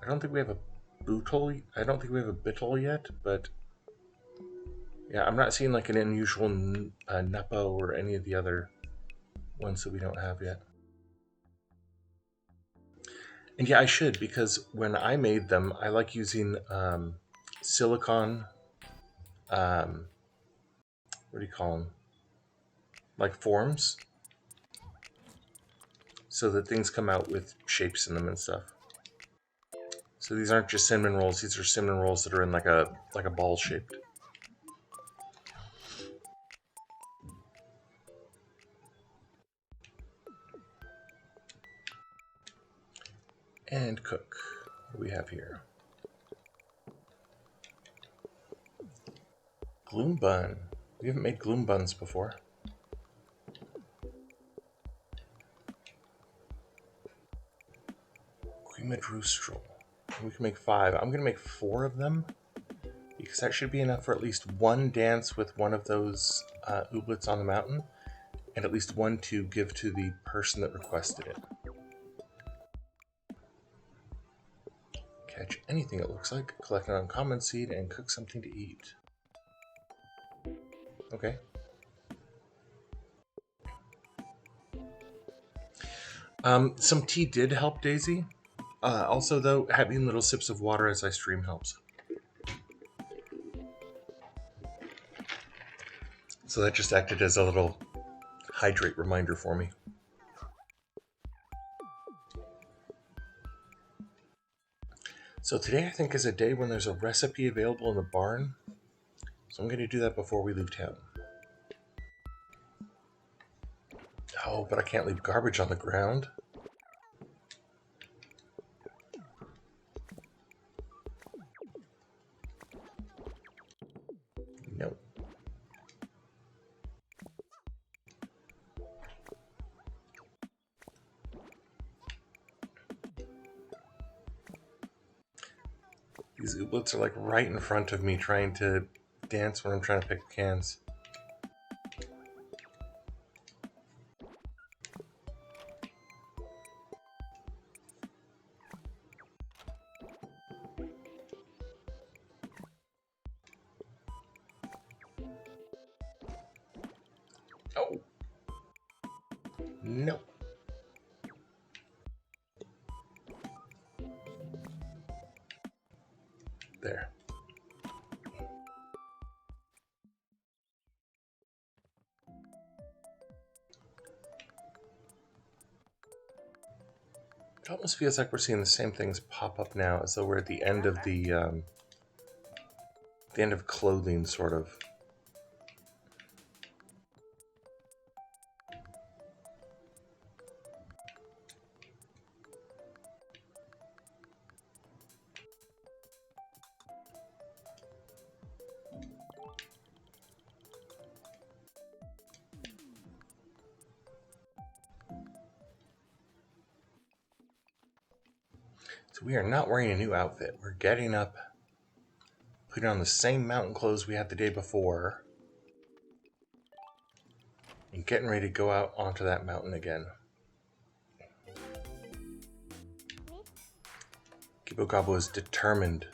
I don't think we have a bootle. I don't think we have a bittle yet, but Yeah, I'm not seeing like an unusual Nuppo or any of the other ones that we don't have yet. And yeah, I should, because when I made them, I like using silicon, what do you call them? Like forms, so that things come out with shapes in them and stuff. So these aren't just cinnamon rolls; these are cinnamon rolls that are in like a ball shaped. And cook. What do we have here? Gloom bun. We haven't made gloom buns before. Cream rostrel. We can make 5. I'm gonna make 4 of them, because that should be enough for at least one dance with one of those ooblets on the mountain, and at least one to give to the person that requested it. Catch anything it looks like, collect an uncommon seed, and cook something to eat. Okay. Some tea did help, Daisy. Also, though, having little sips of water as I stream helps. So that just acted as a little hydrate reminder for me. So today I think is a day when there's a recipe available in the barn. So I'm going to do that before we leave town. Oh, but I can't leave garbage on the ground. No. These ooblets are like right in front of me trying to dance when I'm trying to pick cans. Oh. No. There. It almost feels like we're seeing the same things pop up now, as though we're at the end of the end of clothing, sort of. So we are not wearing a new outfit. We're getting up, putting on the same mountain clothes we had the day before, and getting ready to go out onto that mountain again. Gibbo Gobbo is determined.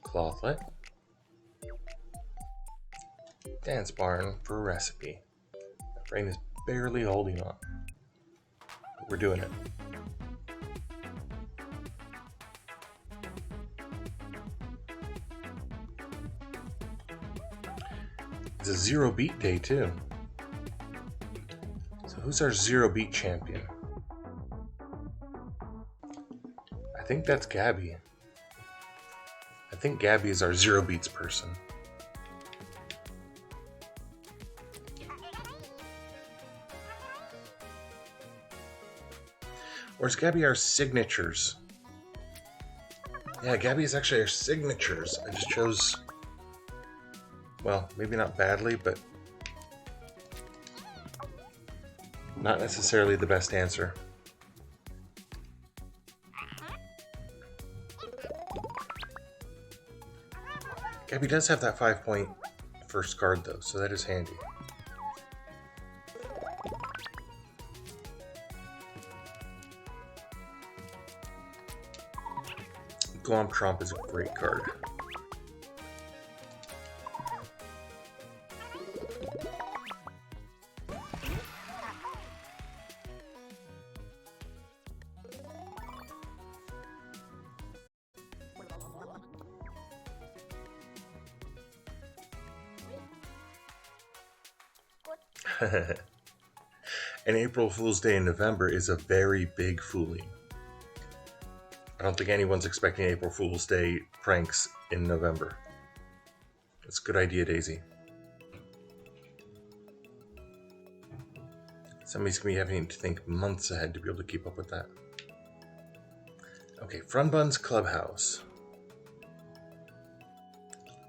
Clothlet. Dance barn for a recipe. My brain is barely holding on. But we're doing it. It's a 0 beat day too. So who's our 0 beat champion? I think that's Gabby. I think Gabby is our 0 beats person. Or is Gabby our signatures? Yeah, Gabby is actually our signatures. I just chose, well, maybe not badly, but not necessarily the best answer. Gabby does have that 5-point first card though, so that is handy. Glomp Tromp is a great card. An April Fool's Day in November is a very big fooling. I don't think anyone's expecting April Fool's Day pranks in November. That's a good idea, Daisy. Somebody's going to be having to think months ahead to be able to keep up with that. Okay, Frunbun's Clubhouse.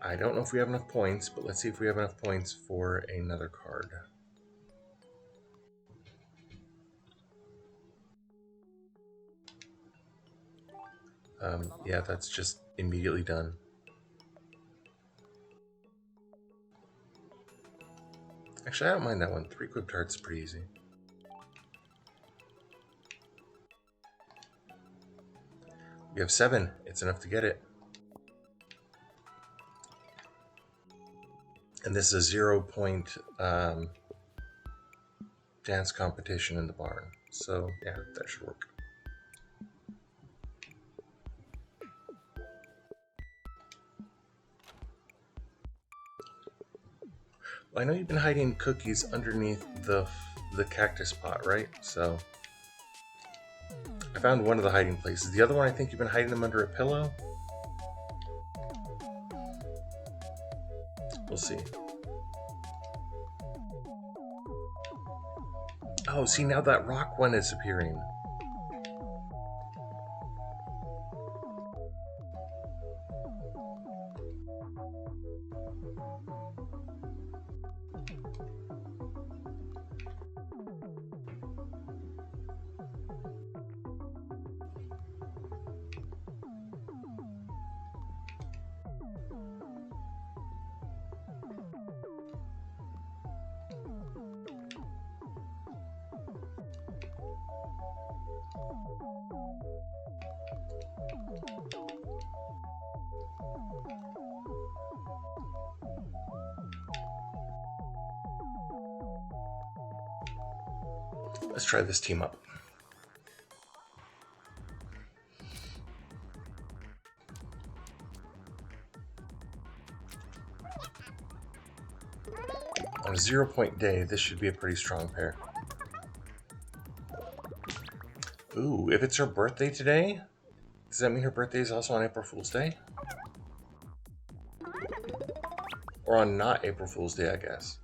I don't know if we have enough points, but let's see if we have enough points for another card. Yeah, that's just immediately done. Actually, I don't mind that one. 3 equipped hearts is pretty easy. We have 7. It's enough to get it. And this is a 0-point dance competition in the barn. So, yeah, that should work. Well, I know you've been hiding cookies underneath the cactus pot, right? So, I found one of the hiding places. The other one, I think you've been hiding them under a pillow? We'll see. Oh, see, now that rock one is appearing. Let's try this team up. On a 0-point day, this should be a pretty strong pair. Ooh, if it's her birthday today, does that mean her birthday is also on April Fool's Day? Or on not April Fool's Day, I guess.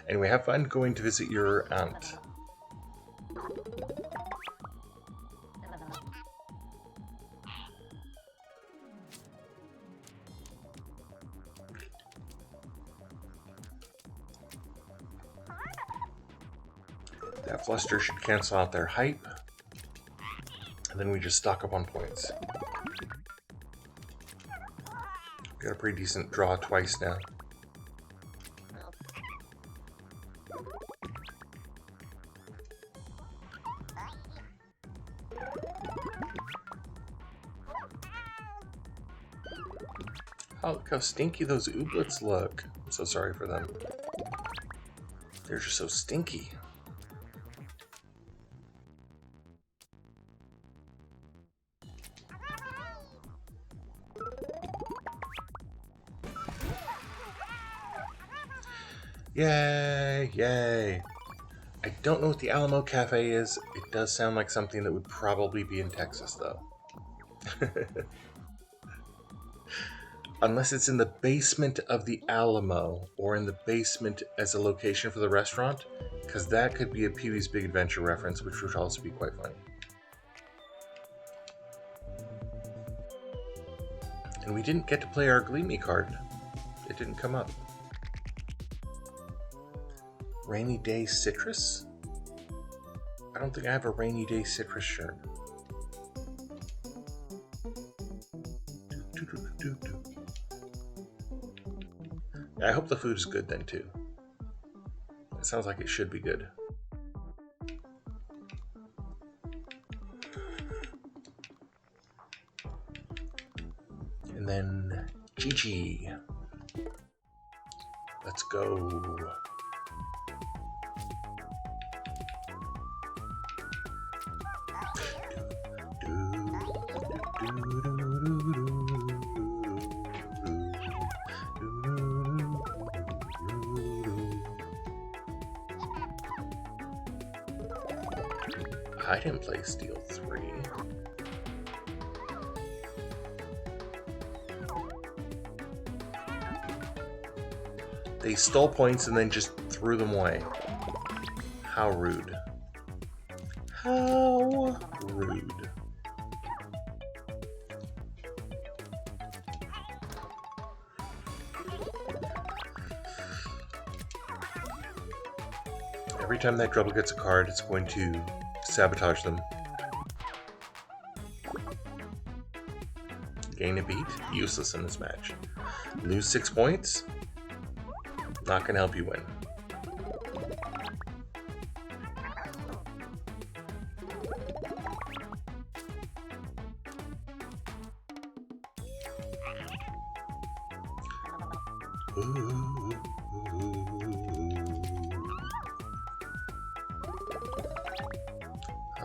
Anyway, have fun going to visit your aunt. That fluster should cancel out their hype. And then we just stock up on points. Got a pretty decent draw twice now. Oh, look how stinky those ooblets look. I'm so sorry for them. They're just so stinky. Yay, yay. I don't know what the Alamo Cafe is. It does sound like something that would probably be in Texas, though. Unless it's in the basement of the Alamo or in the basement as a location for the restaurant, because that could be a Pee-wee's Big Adventure reference, which would also be quite funny. And we didn't get to play our Glee Me card. It didn't come up. Rainy Day Citrus? I don't think I have a Rainy Day Citrus shirt. I hope the food is good then too. It sounds like it should be good. And then Gigi. Let's go. I didn't play Steel 3. They stole points and then just threw them away. How rude. How rude. Every time that Drubble gets a card, it's going to sabotage them. Gain a beat? Useless in this match. Lose 6 points? Not gonna help you win.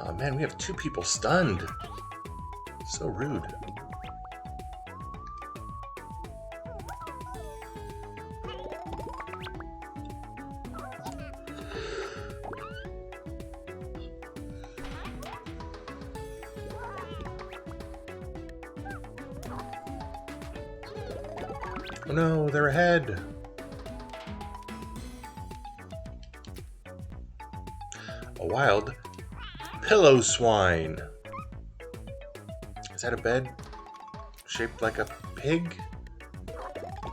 Oh man, we have 2 people stunned. So rude. Oh no, they're ahead. A wild pillow swine. Is that a bed shaped like a pig?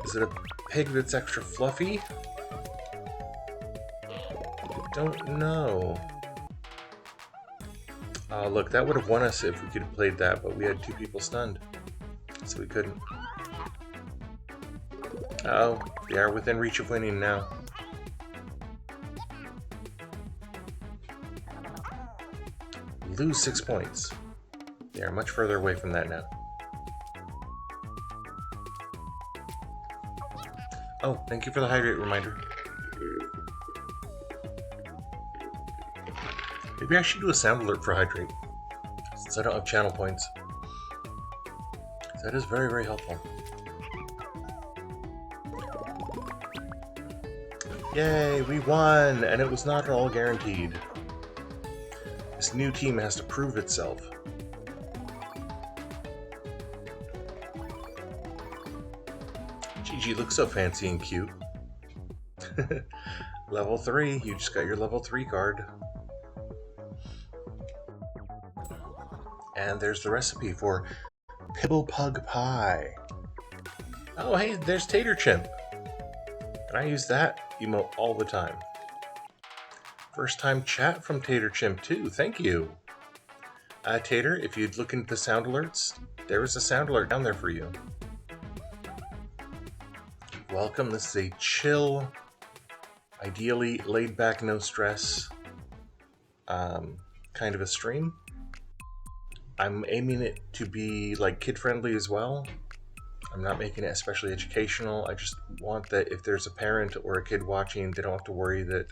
Is it a pig that's extra fluffy? Don't know. Look, that would have won us if we could have played that, but we had 2 people stunned, so we couldn't. Oh, they are within reach of winning now. Lose 6 points. They are much further away from that now. Oh, thank you for the hydrate reminder. Maybe I should do a sound alert for hydrate, since I don't have channel points. That is very, very helpful. Yay, we won! And it was not at all guaranteed. This new team has to prove itself. Gigi looks so fancy and cute. Level 3, you just got your level 3 card. And there's the recipe for Pibble Pug Pie. Oh hey, there's Tater Chimp. And I use that emote all the time. First time chat from Tater Chimp too, thank you. Tater, if you'd look into the sound alerts, there is a sound alert down there for you. Welcome, this is a chill, ideally laid back, no stress kind of a stream. I'm aiming it to be like kid friendly as well. I'm not making it especially educational. I just want that if there's a parent or a kid watching, they don't have to worry that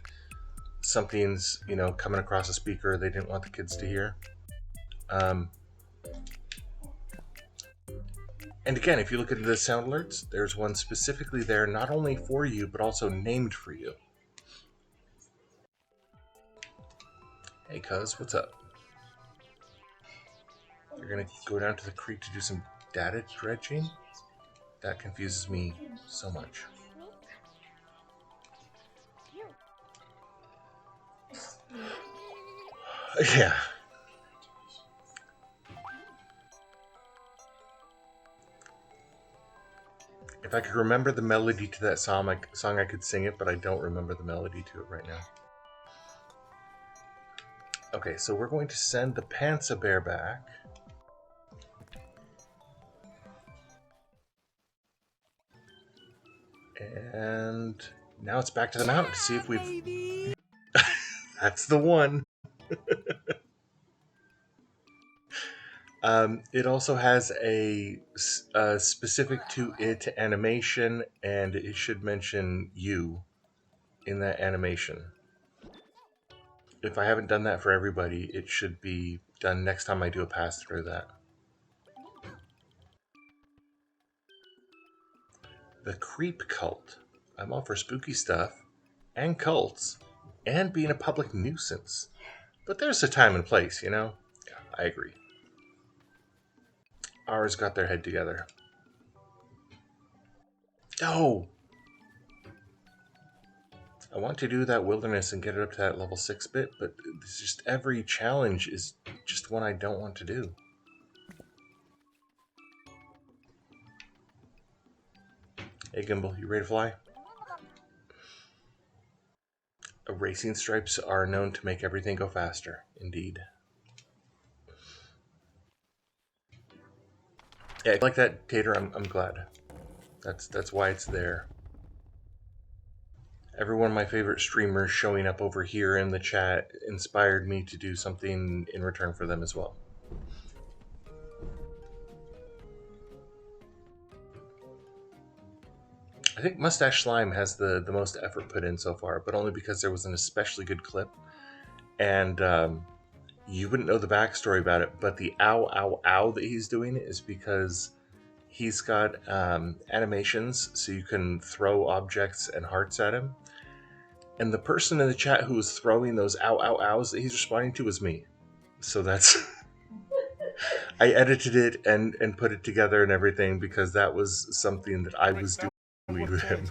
something's, you know, coming across a speaker they didn't want the kids to hear. And again, if you look at the sound alerts, there's one specifically there not only for you, but also named for you. Hey cuz, what's up? You're gonna go down to the creek to do some data dredging? That confuses me so much. Yeah. If I could remember the melody to that song, I could sing it, but I don't remember the melody to it right now. Okay, so we're going to send the Panza Bear back. And now it's back to the mountain to see if we've... That's the one. It also has a specific to it animation, and it should mention you in that animation. If I haven't done that for everybody, it should be done next time I do a pass through that. The Creep Cult. I'm all for spooky stuff, and cults, and being a public nuisance. But there's a time and place, you know? Yeah, I agree. Ours got their head together. Oh! I want to do that wilderness and get it up to that level 6 bit, but it's just every challenge is just one I don't want to do. Hey Gimbal, you ready to fly? Racing stripes are known to make everything go faster, indeed. Yeah, like that, Tater, I'm glad. That's why it's there. Every one of my favorite streamers showing up over here in the chat inspired me to do something in return for them as well. I think Mustache Slime has the most effort put in so far, but only because there was an especially good clip. And you wouldn't know the backstory about it, but the ow, ow, ow that he's doing is because he's got animations so you can throw objects and hearts at him. And the person in the chat who was throwing those ow, ow, ows that he's responding to was me. So that's... I edited it and put it together and everything because that was something that I was doing with him.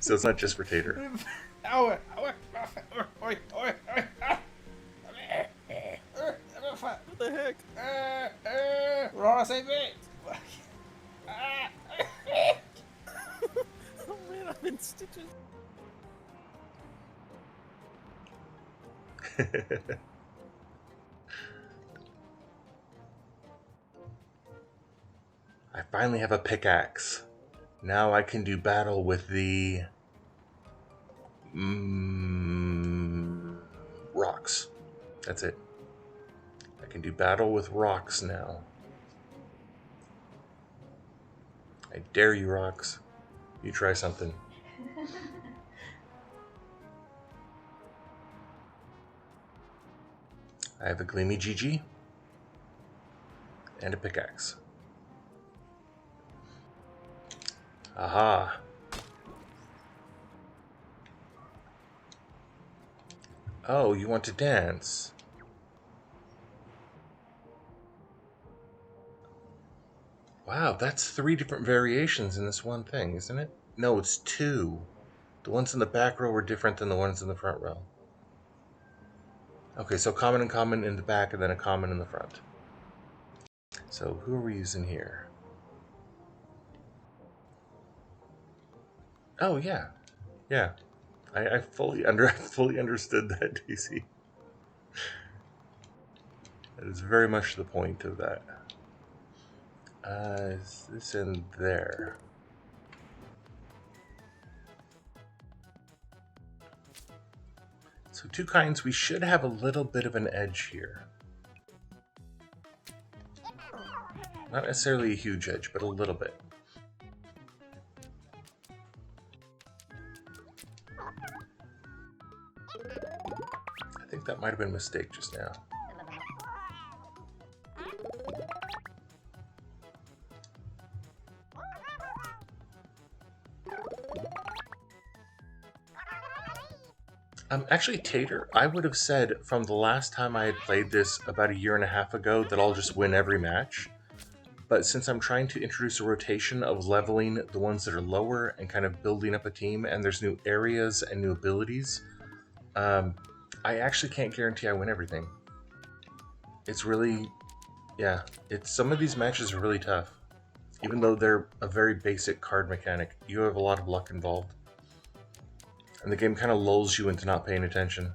So it's not just for Tater. Ow! What the heck? Rora, save me! Oh man, I'm in stitches. I finally have a pickaxe. Now I can do battle with the rocks. That's it. I can do battle with rocks now. I dare you, rocks. You try something. I have a Gleamy GG and a pickaxe. Aha. Oh, you want to dance? Wow, that's 3 different variations in this one thing, isn't it? No, it's 2. The ones in the back row are different than the ones in the front row. Okay, so common and common in the back, and then a common in the front. So who are we using here? Oh yeah, yeah. I fully understood that, DC. That is very much the point of that. Is this in there? So 2 kinds, we should have a little bit of an edge here. Not necessarily a huge edge, but a little bit. I think that might have been a mistake just now. Actually, Tater, I would have said from the last time I had played this about a year and a half ago that I'll just win every match. but since I'm trying to introduce a rotation of leveling the ones that are lower and kind of building up a team, and there's new areas and new abilities, I actually can't guarantee I win everything. It's really, yeah, some of these matches are really tough. Even though they're a very basic card mechanic, you have a lot of luck involved. And the game kind of lulls you into not paying attention.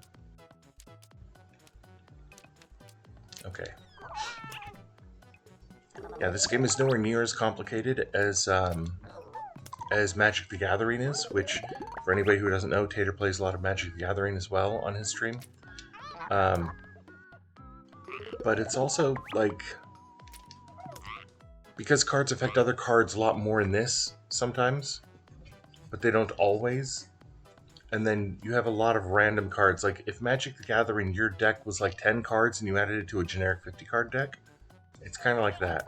Okay. Yeah, this game is nowhere near as complicated as Magic the Gathering is, which, for anybody who doesn't know, Tater plays a lot of Magic the Gathering as well on his stream. But it's also, like, because cards affect other cards a lot more in this, sometimes, but they don't always. And then you have a lot of random cards. Like, if Magic the Gathering, your deck was like 10 cards and you added it to a generic 50 card deck, it's kind of like that.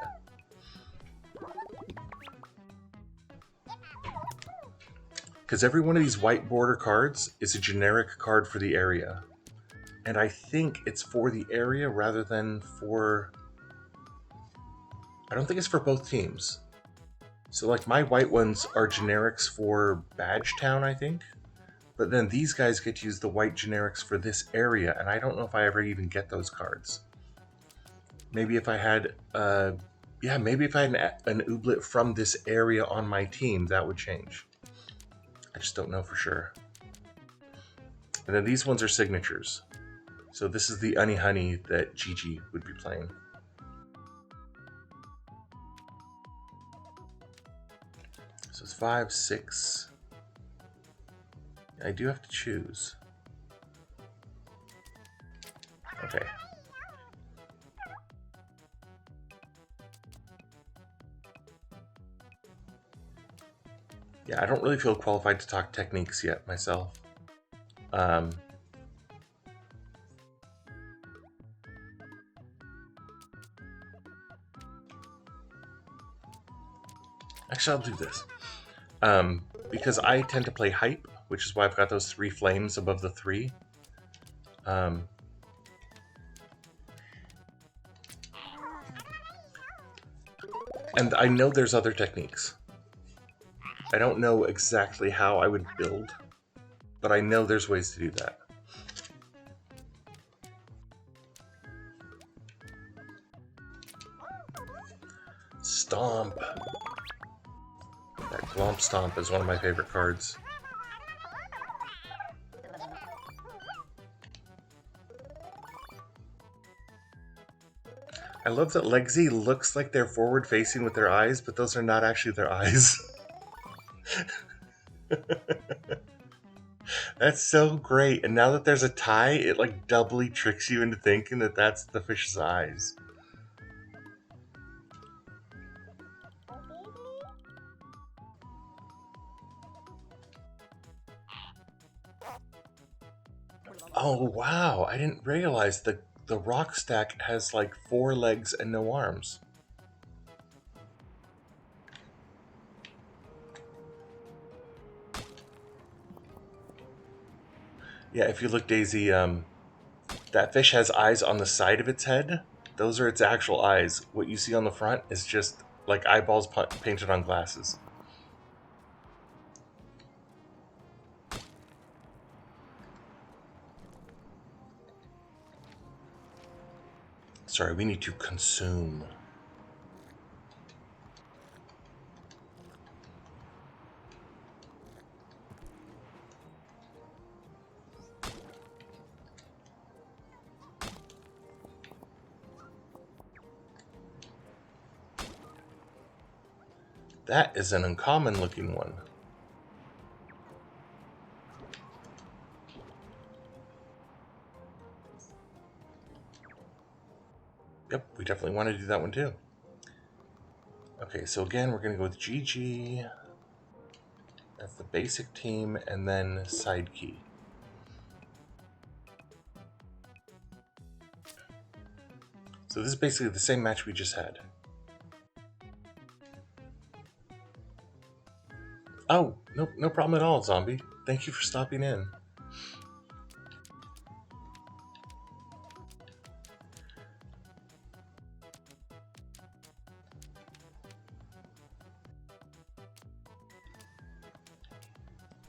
Because every one of these white border cards is a generic card for the area. And I think it's for the area rather than for... I don't think it's for both teams. So, like, my white ones are generics for Badge Town, I think. But then these guys get to use the white generics for this area, and I don't know if I ever even get those cards. Maybe if I had, maybe if I had an Ooblet from this area on my team, that would change. I just don't know for sure. And then these ones are signatures. So this is the Honey Honey that Gigi would be playing. So it's 5, 6. I do have to choose. Okay. Yeah, I don't really feel qualified to talk techniques yet myself. Actually, I'll do this. Because I tend to play hype, which is why I've got those 3 flames above the 3. And I know there's other techniques. I don't know exactly how I would build, but I know there's ways to do that. Stomp. That Glomp Stomp is one of my favorite cards. I love that Legsy looks like they're forward facing with their eyes, but those are not actually their eyes. That's so great. And now that there's a tie, it like doubly tricks you into thinking that that's the fish's eyes. Oh wow, I didn't realize the rock stack has like 4 legs and no arms. Yeah, if you look, Daisy, that fish has eyes on the side of its head. Those are its actual eyes. What you see on the front is just like eyeballs painted on glasses. Sorry, we need to consume. That is an uncommon looking one. Yep, we definitely want to do that one too. Okay, so again, we're going to go with GG. That's the basic team, and then side key. So this is basically the same match we just had. Oh, no problem at all, Zombie. Thank you for stopping in.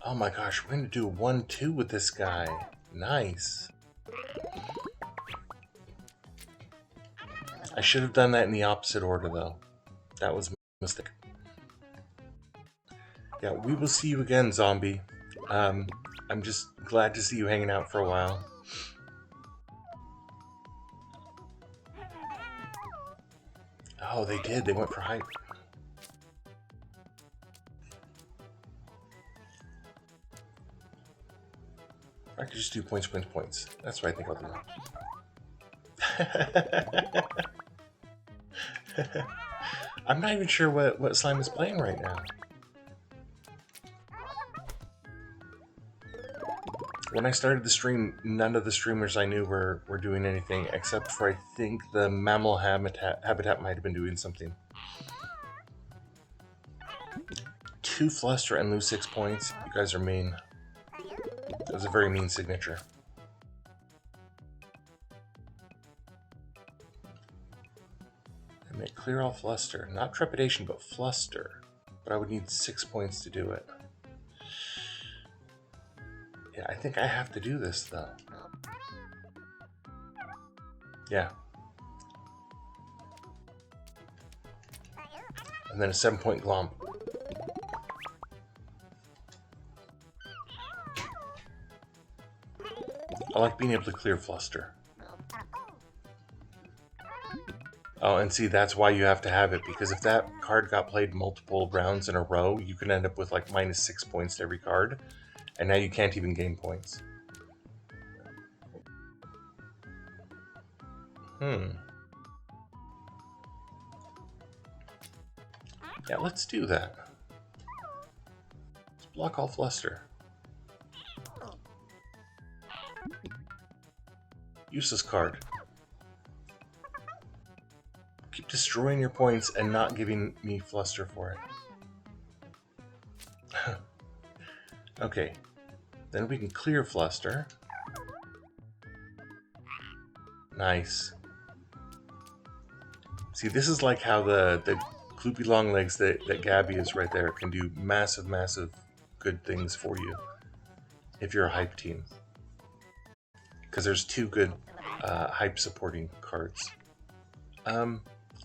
Oh my gosh, we're gonna do 1-2 with this guy. Nice. I should have done that in the opposite order, though. That was a mistake. Yeah, we will see you again, zombie. I'm just glad to see you hanging out for a while. Oh, they did. They went for hype. I could just do points, points, points. That's what I think I'll do. I'm not even sure what slime is playing right now. When I started the stream, none of the streamers I knew were doing anything, except for I think the mammal habitat might have been doing something. 2 fluster and lose 6 points. You guys are mean. That was a very mean signature. I make clear all fluster. Not trepidation, but fluster. But I would need 6 points to do it. Yeah, I think I have to do this, though. Yeah. And then a 7-point glomp. I like being able to clear fluster. Oh, and see, that's why you have to have it, because if that card got played multiple rounds in a row, you can end up with like minus 6 points to every card, and now you can't even gain points. Yeah, let's do that. Let's block all fluster. Useless card. Keep destroying your points and not giving me fluster for it. Okay. Then we can clear fluster. Nice. See, this is like how the Gloopy Long Legs that Gabby is right there can do massive, massive good things for you if you're a hype team. Because there's 2 good hype supporting cards.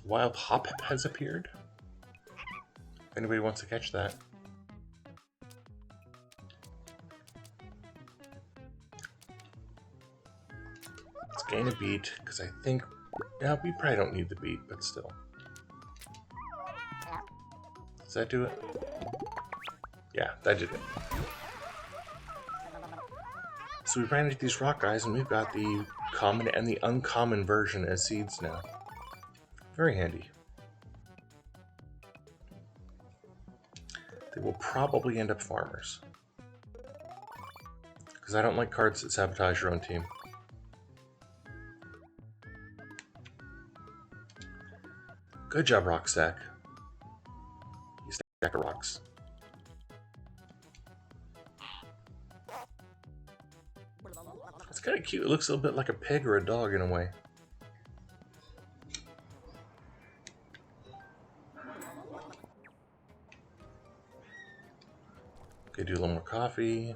Wild Hop has appeared. If anybody wants to catch that. Let's gain a beat, because I think... Yeah, we probably don't need the beat, but still. Does that do it? Yeah, that did it. So we ran into these rock guys, and we've got the common and the uncommon version as seeds now. Very handy. They will probably end up farmers. Because I don't like cards that sabotage your own team. Good job, Rockstack. You stack of rocks. It's kind of cute. It looks a little bit like a pig or a dog in a way. Okay, do a little more coffee.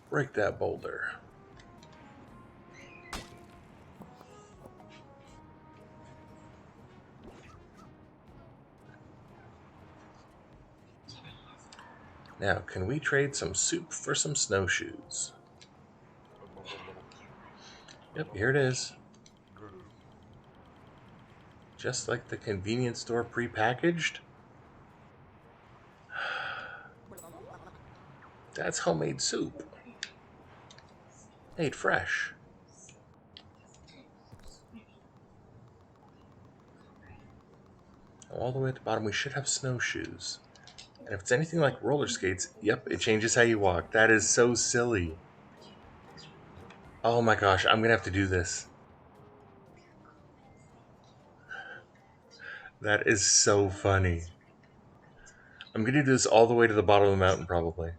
Break that boulder. Now, can we trade some soup for some snowshoes? Yep, here it is. Just like the convenience store pre-packaged. That's homemade soup. Made fresh. All the way at the bottom, we should have snowshoes. And if it's anything like roller skates, yep, it changes how you walk. That is so silly. Oh my gosh, I'm gonna have to do this. That is so funny. I'm gonna do this all the way to the bottom of the mountain, probably.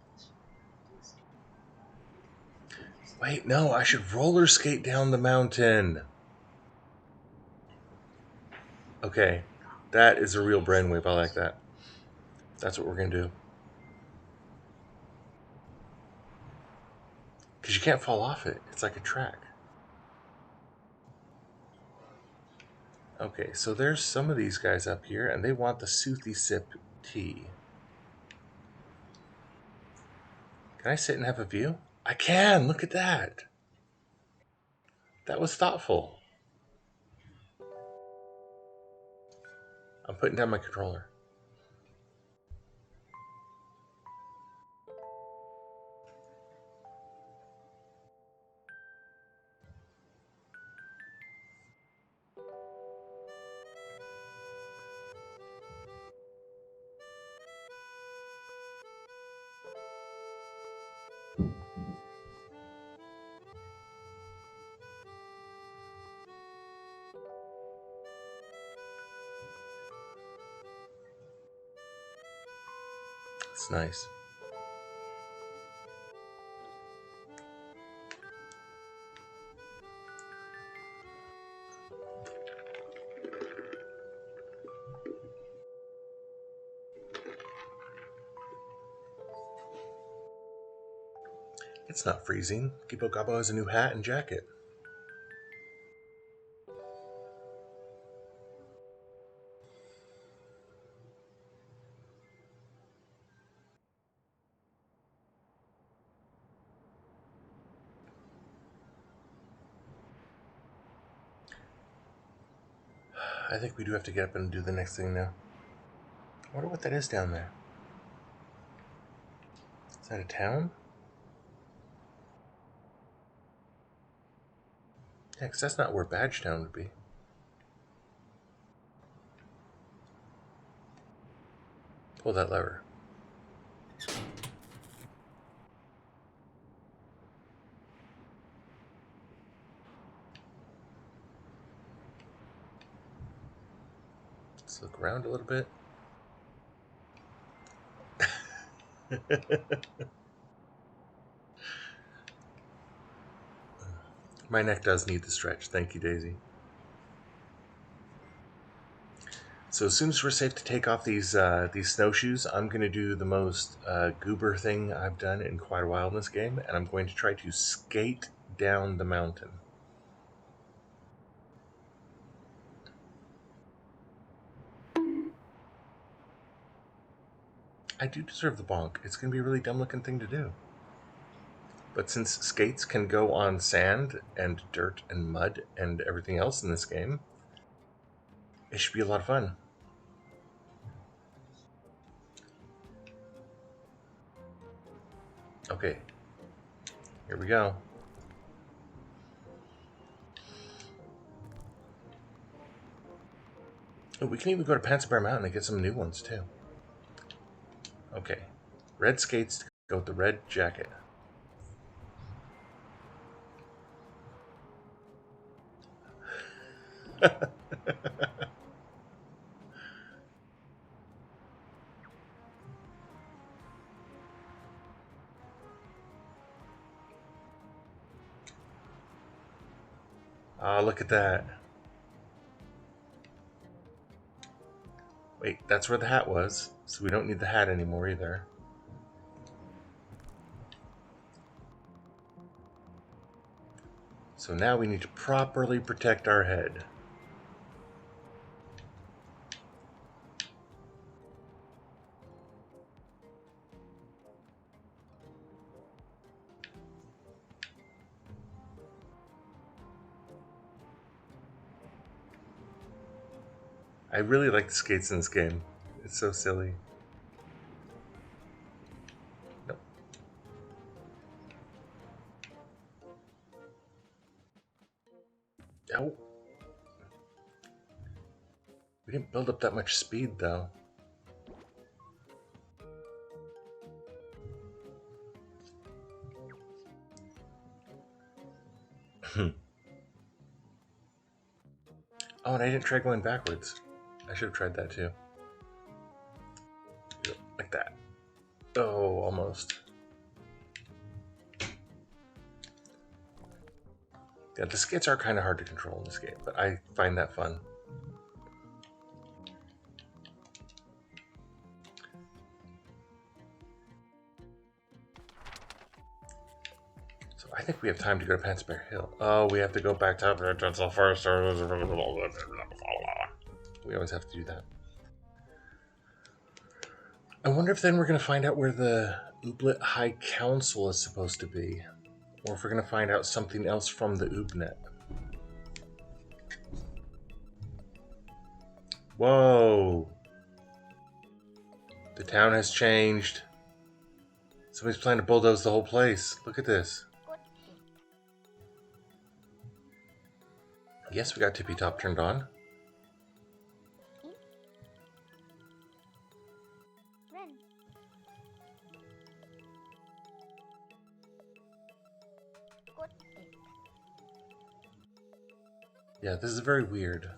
Wait, no, I should roller skate down the mountain. Okay, that is a real brainwave. I like that. That's what we're gonna do. Because you can't fall off it. It's like a track. Okay, so there's some of these guys up here, and they want the Soothie Sip tea. Can I sit and have a view? I can! Look at that! That was thoughtful. I'm putting down my controller. It's nice. It's not freezing. Gibbo Gobbo has a new hat and jacket. I think we do have to get up and do the next thing now. I wonder what that is down there. Is that a town? Yeah, because that's not where Badge Town would be. Pull that lever. Let's look around a little bit. My neck does need the stretch. Thank you, Daisy. So as soon as we're safe to take off these snowshoes, I'm going to do the most goober thing I've done in quite a while in this game, and I'm going to try to skate down the mountain. I do deserve the bonk. It's going to be a really dumb-looking thing to do. But since skates can go on sand and dirt and mud and everything else in this game, it should be a lot of fun. Okay, here we go. Oh, we can even go to Panzer Bear Mountain and get some new ones, too. Okay, red skates to go with the red jacket. Ah, look at that. Wait, that's where the hat was, so we don't need the hat anymore either. So now we need to properly protect our head. I really like the skates in this game. It's so silly. Nope. Oh. We didn't build up that much speed, though. Oh, and I didn't try going backwards. I should have tried that, too. Like that. Oh, almost. Yeah, the skates are kind of hard to control in this game, but I find that fun. I think we have time to go to Pansperry Hill. Oh, we have to go back to the first. We always have to do that. I wonder if then we're going to find out where the Ooblet High Council is supposed to be. Or if we're going to find out something else from the Oobnet. Whoa! The town has changed. Somebody's planning to bulldoze the whole place. Look at this. Yes, we got Tippy Top turned on. Yeah, this is very weird.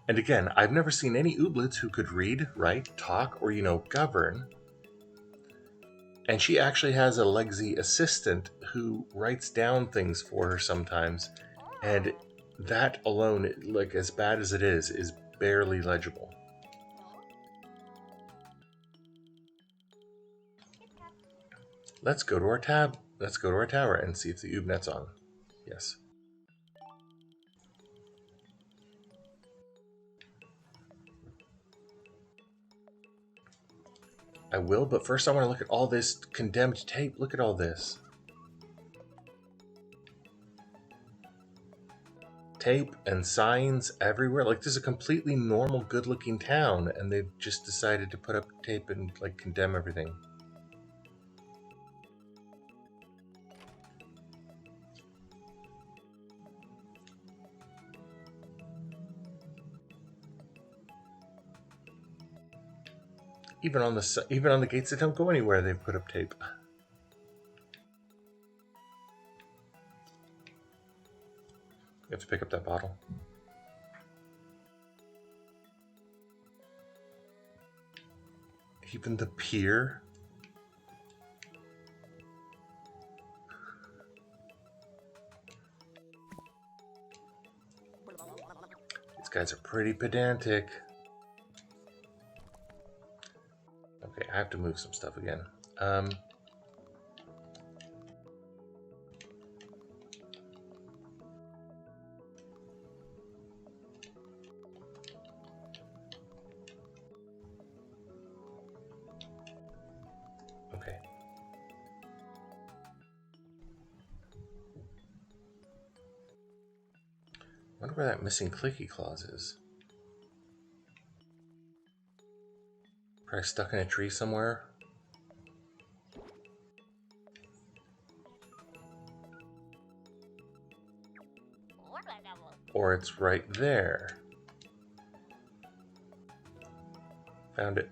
And again, I've never seen any Ooblets who could read, write, talk, or, govern. And she actually has a Legsy assistant who writes down things for her sometimes. And that alone, like as bad as it is barely legible. Let's go to our tab. Let's go to our tower and see if the Oobnet's on. Yes. I will, but first I want to look at all this condemned tape. Look at all this. Tape and signs everywhere. Like, this is a completely normal, good-looking town, and they've just decided to put up tape and, like, condemn everything. Even on the gates that don't go anywhere, they've put up tape. You have to pick up that bottle. Even the pier. These guys are pretty pedantic. Okay, I have to move some stuff again. Okay. I wonder where that missing clicky clause is. Probably stuck in a tree somewhere. Or it's right there. Found it.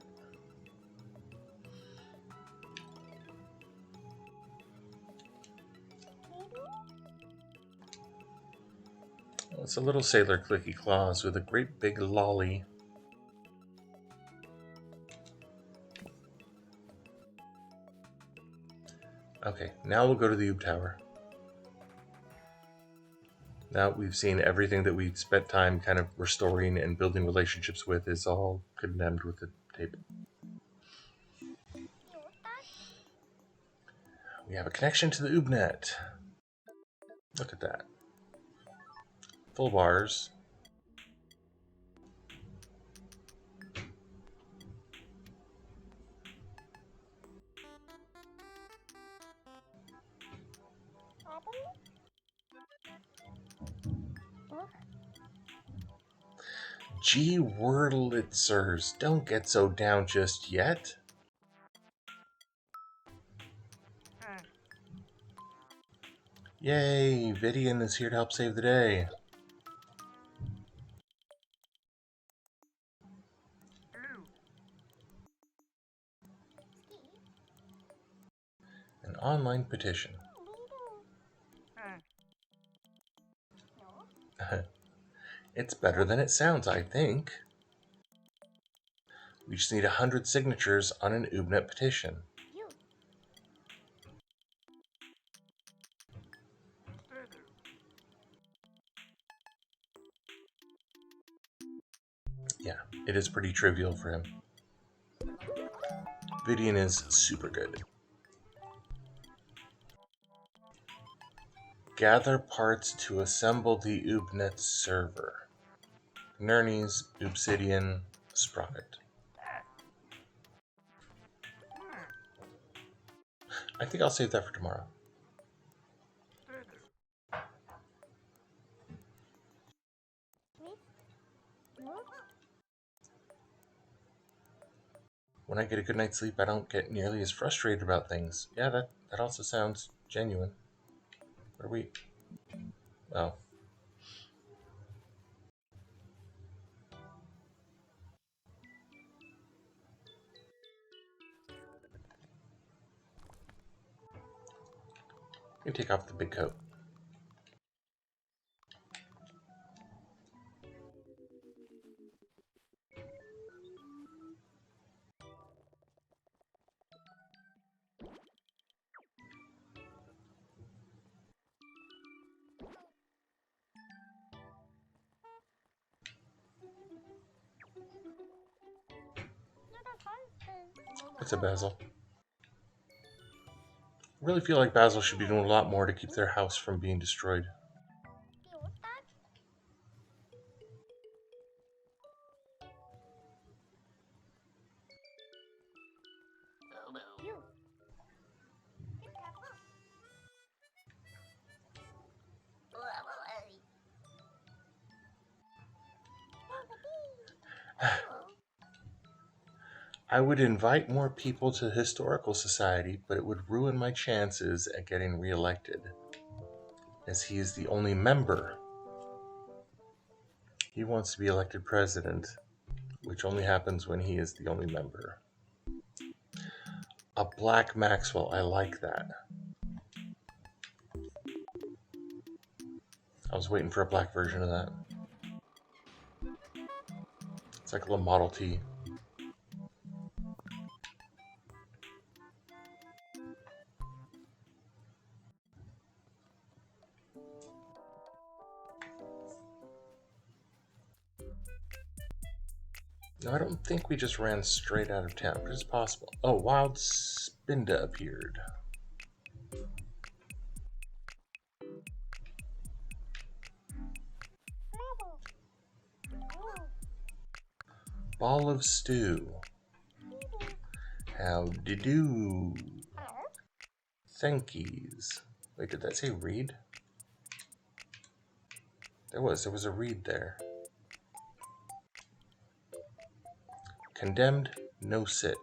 Well, it's a little sailor clicky claws with a great big lolly. Okay, now we'll go to the Oob Tower. Now we've seen everything that we spent time kind of restoring and building relationships with is all condemned with the tape. We have a connection to the Oobnet. Look at that. Full bars. Gee Wurlitzers, don't get so down just yet. Yay, Vidian is here to help save the day. An online petition. It's better than it sounds, I think. We just need 100 signatures on an Oobnet petition. Yeah, it is pretty trivial for him. Vidian is super good. Gather parts to assemble the Ooblets server. Nernies, Obsidian, Sprocket. I think I'll save that for tomorrow. When I get a good night's sleep, I don't get nearly as frustrated about things. Yeah, that also sounds genuine. Where are we? Oh. Let me take off the big coat. What's up, Basil? I really feel like Basil should be doing a lot more to keep their house from being destroyed. I would invite more people to the Historical Society, but it would ruin my chances at getting reelected, as he is the only member. He wants to be elected president, which only happens when he is the only member. A Black Maxwell, I like that. I was waiting for a black version of that. It's like a little Model T. No, I don't think we just ran straight out of town, but it's possible. Oh, Wild Spinda appeared. Ball of Stew. Howdy do. Thankies. Wait, did that say read? There was a read there. Condemned, no sit.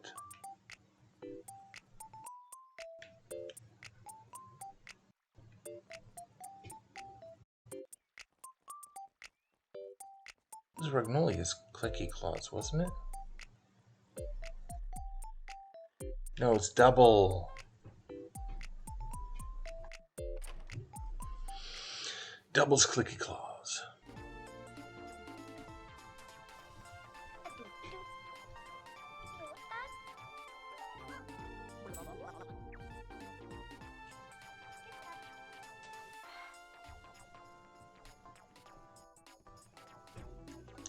It was Ragnolia's clicky claws, wasn't it? No, it's double. Double's clicky claws.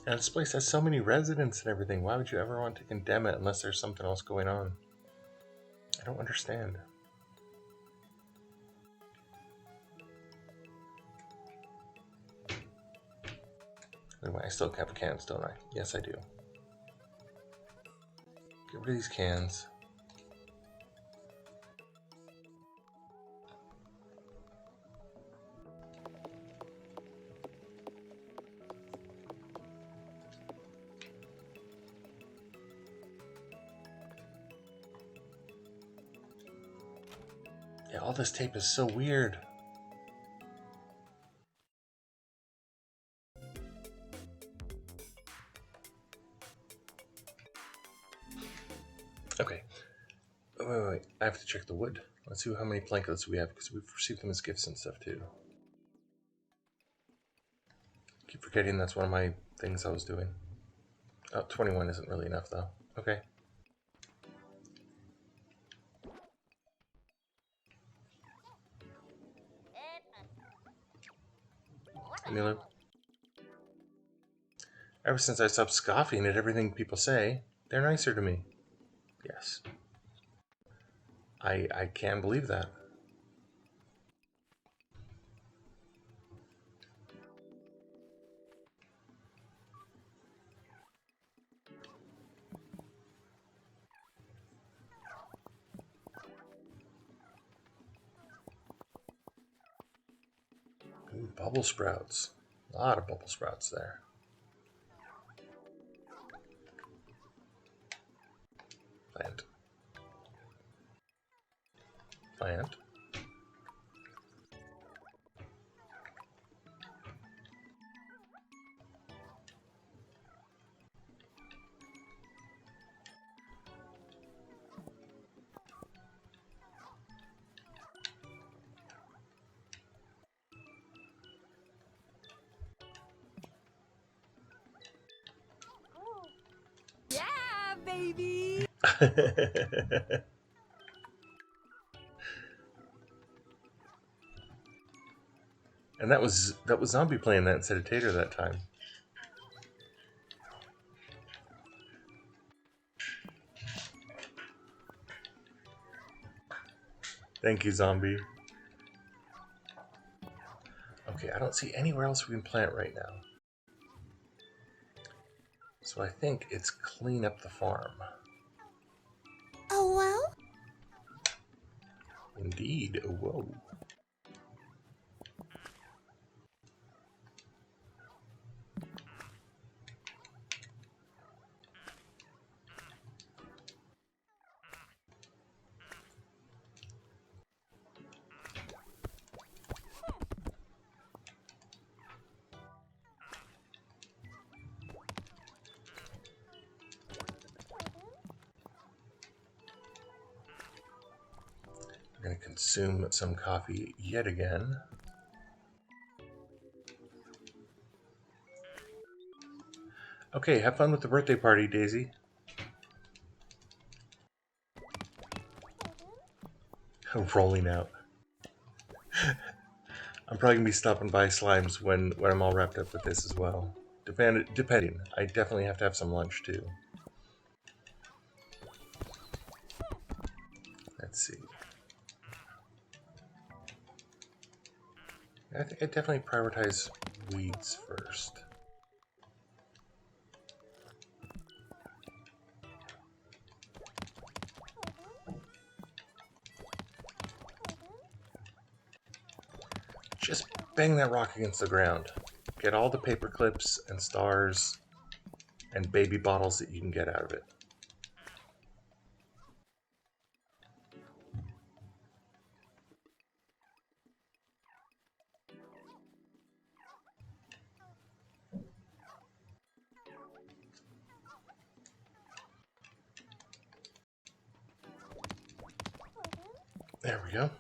And this place has so many residents and everything. Why would you ever want to condemn it unless there's something else going on? I don't understand. Anyway, I still have cans, don't I? Yes, I do. Get rid of these cans. Yeah, all this tape is so weird. Okay. Wait. I have to check the wood. Let's see how many planklets we have, because we've received them as gifts and stuff too. Keep forgetting that's one of my things I was doing. Oh, 21 isn't really enough though. Okay. Milo. Ever since I stopped scoffing at everything people say, they're nicer to me. Yes. I can't believe that. Ooh, bubble sprouts. A lot of bubble sprouts there. Plant. Plant. Yeah, baby. And that was Zombie playing that instead of Tater that time. Thank you, Zombie. Okay, I don't see anywhere else we can plant right now. So I think it's clean up the farm. Oh, well? Indeed. Whoa. I'm going to consume some coffee yet again. Okay, have fun with the birthday party, Daisy. Rolling out. I'm probably going to be stopping by Slimes when I'm all wrapped up with this as well. Depending. I definitely have to have some lunch, too. Let's see. I think I definitely prioritize weeds first. Just bang that rock against the ground. Get all the paper clips and stars and baby bottles that you can get out of it. There we go.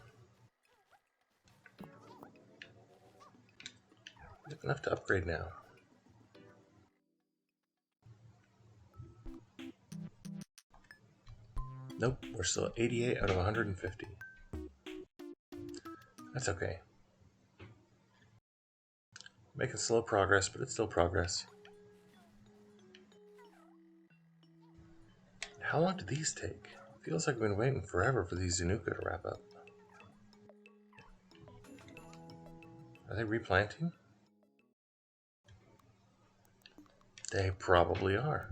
We have enough to upgrade now. Nope, we're still at 88 out of 150. That's okay. Making slow progress, but it's still progress. How long do these take? Feels like I've been waiting forever for these Zanuka to wrap up. Are they replanting? They probably are.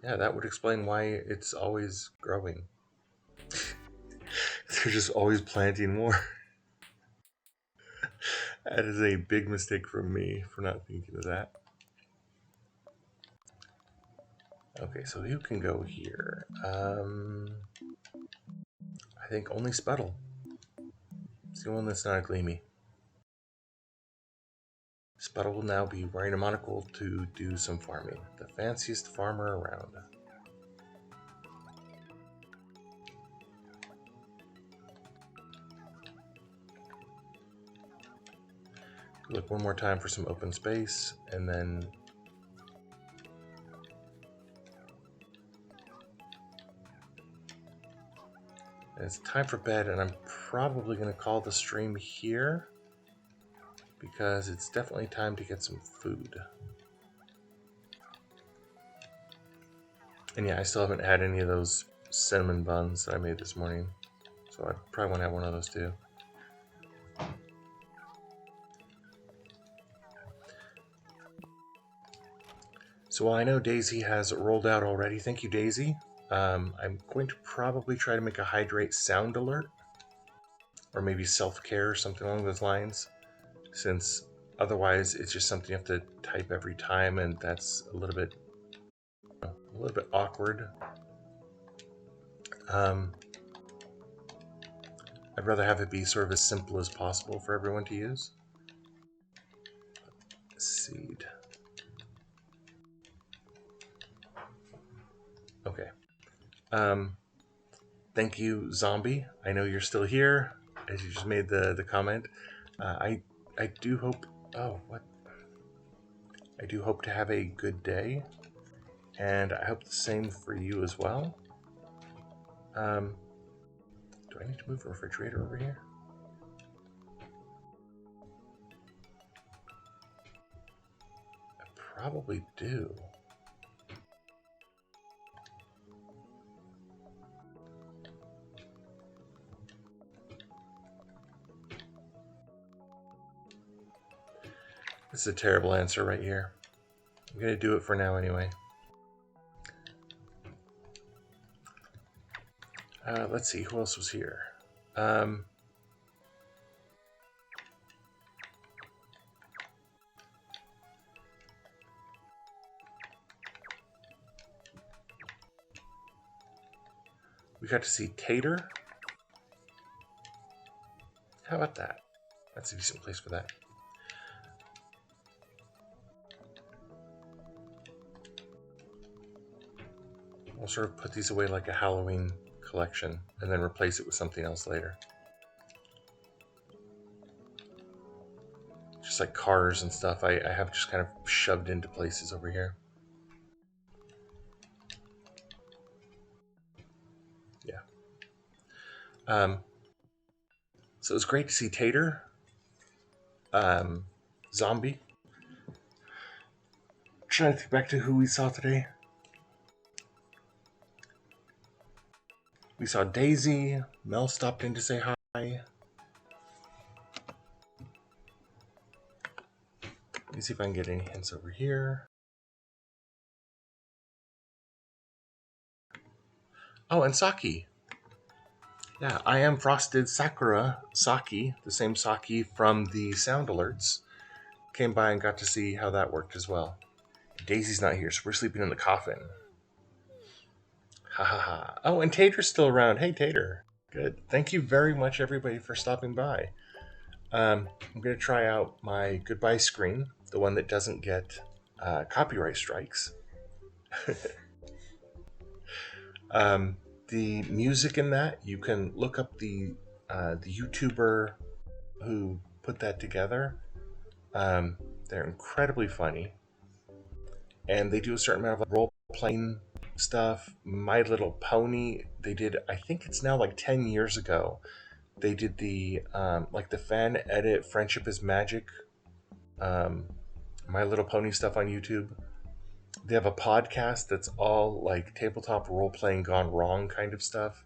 Yeah, that would explain why it's always growing. They're just always planting more. That is a big mistake from me for not thinking of that. Okay, so who can go here? I think only Sputtle. It's the one that's not a Gleamy. Sputtle will now be wearing a monocle to do some farming. The fanciest farmer around. Look one more time for some open space, and then it's time for bed, and I'm probably going to call the stream here because it's definitely time to get some food. And yeah, I still haven't had any of those cinnamon buns that I made this morning, So I probably want to have one of those too. So while I know Daisy has rolled out already, thank you, Daisy. I'm going to probably try to make a hydrate sound alert, or maybe self-care, something along those lines, since otherwise it's just something you have to type every time, and that's a little bit awkward. I'd rather have it be sort of as simple as possible for everyone to use. Seed. Okay. Thank you, Zombie. I know you're still here, as you just made the comment. I do hope. Oh, what? I do hope to have a good day, and I hope the same for you as well. Do I need to move the refrigerator over here? I probably do. This is a terrible answer right here. I'm going to do it for now anyway. Let's see, who else was here? We got to see Tater. How about that? That's a decent place for that. We'll sort of put these away like a Halloween collection and then replace it with something else later. Just like cars and stuff, I have just kind of shoved into places over here. Yeah. So it was great to see Tater. Zombie. Trying to think back to who we saw today. We saw Daisy. Mel stopped in to say hi. Let me see if I can get any hints over here. Oh, and Saki. Yeah, I am Frosted Sakura Saki, the same Saki from the sound alerts. Came by and got to see how that worked as well. Daisy's not here, so we're sleeping in the coffin. Ha ha ha. Oh, and Tater's still around. Hey, Tater. Good. Thank you very much, everybody, for stopping by. I'm going to try out my goodbye screen, the one that doesn't get copyright strikes. The music in that, you can look up the YouTuber who put that together. They're incredibly funny, and they do a certain amount of role-playing stuff. My Little Pony, they did, I think it's now like 10 years ago, they did the like the fan edit Friendship is Magic My Little Pony stuff on YouTube. They have a podcast that's all like tabletop role-playing gone wrong kind of stuff.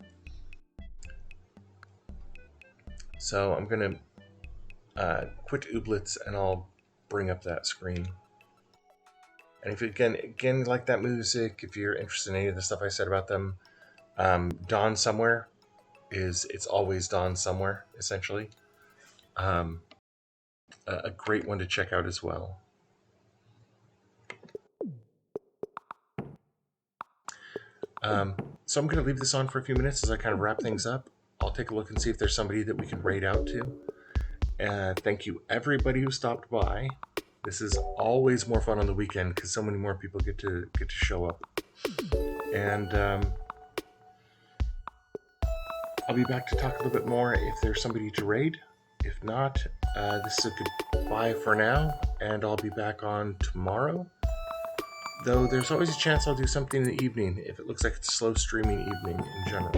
So I'm gonna quit Ooblets and I'll bring up that screen. And if you again like that music, if you're interested in any of the stuff I said about them, Dawn Somewhere it's always Dawn Somewhere, essentially. A great one to check out as well. So I'm going to leave this on for a few minutes as I kind of wrap things up. I'll take a look and see if there's somebody that we can raid out to. Thank you everybody who stopped by. This is always more fun on the weekend because so many more people get to show up. And I'll be back to talk a little bit more if there's somebody to raid. If not, this is a goodbye for now, and I'll be back on tomorrow. Though there's always a chance I'll do something in the evening if it looks like it's a slow streaming evening in general.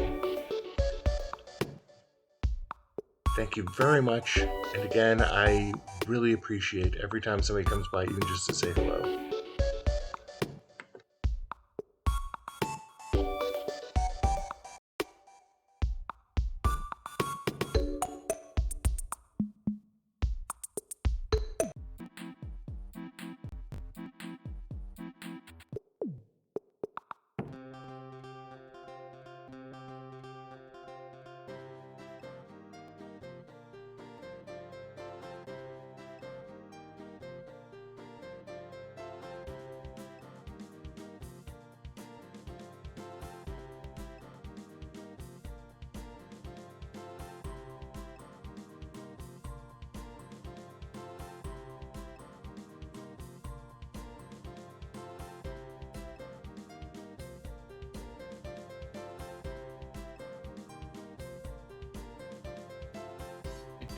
Thank you very much, and again, I really appreciate every time somebody comes by, even just to say hello.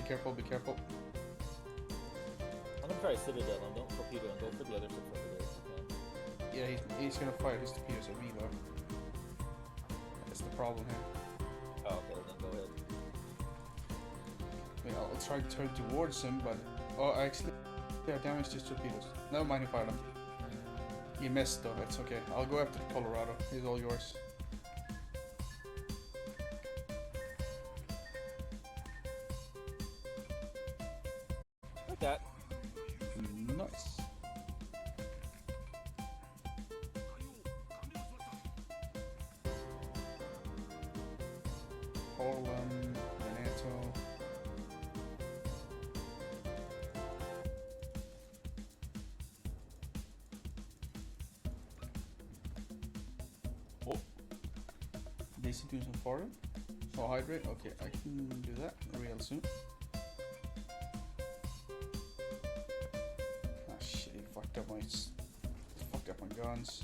careful, be careful. I'm gonna try Citadel and don't torpedo and go for the other 6 over there if you can. Yeah, he's gonna fire his torpedoes at me though. That's the problem here. Oh, okay, then go ahead. I mean, I'll try to turn towards him, but oh, actually, yeah, damaged his torpedoes. Never mind, he fired them. He missed though. It's okay. I'll go after Colorado. He's all yours. Like that. Nice. Harlem, Veneto. Oh, DC doing some foreign. So hydrate. Okay, I can do that real soon. Ah shit, he fucked up my guns.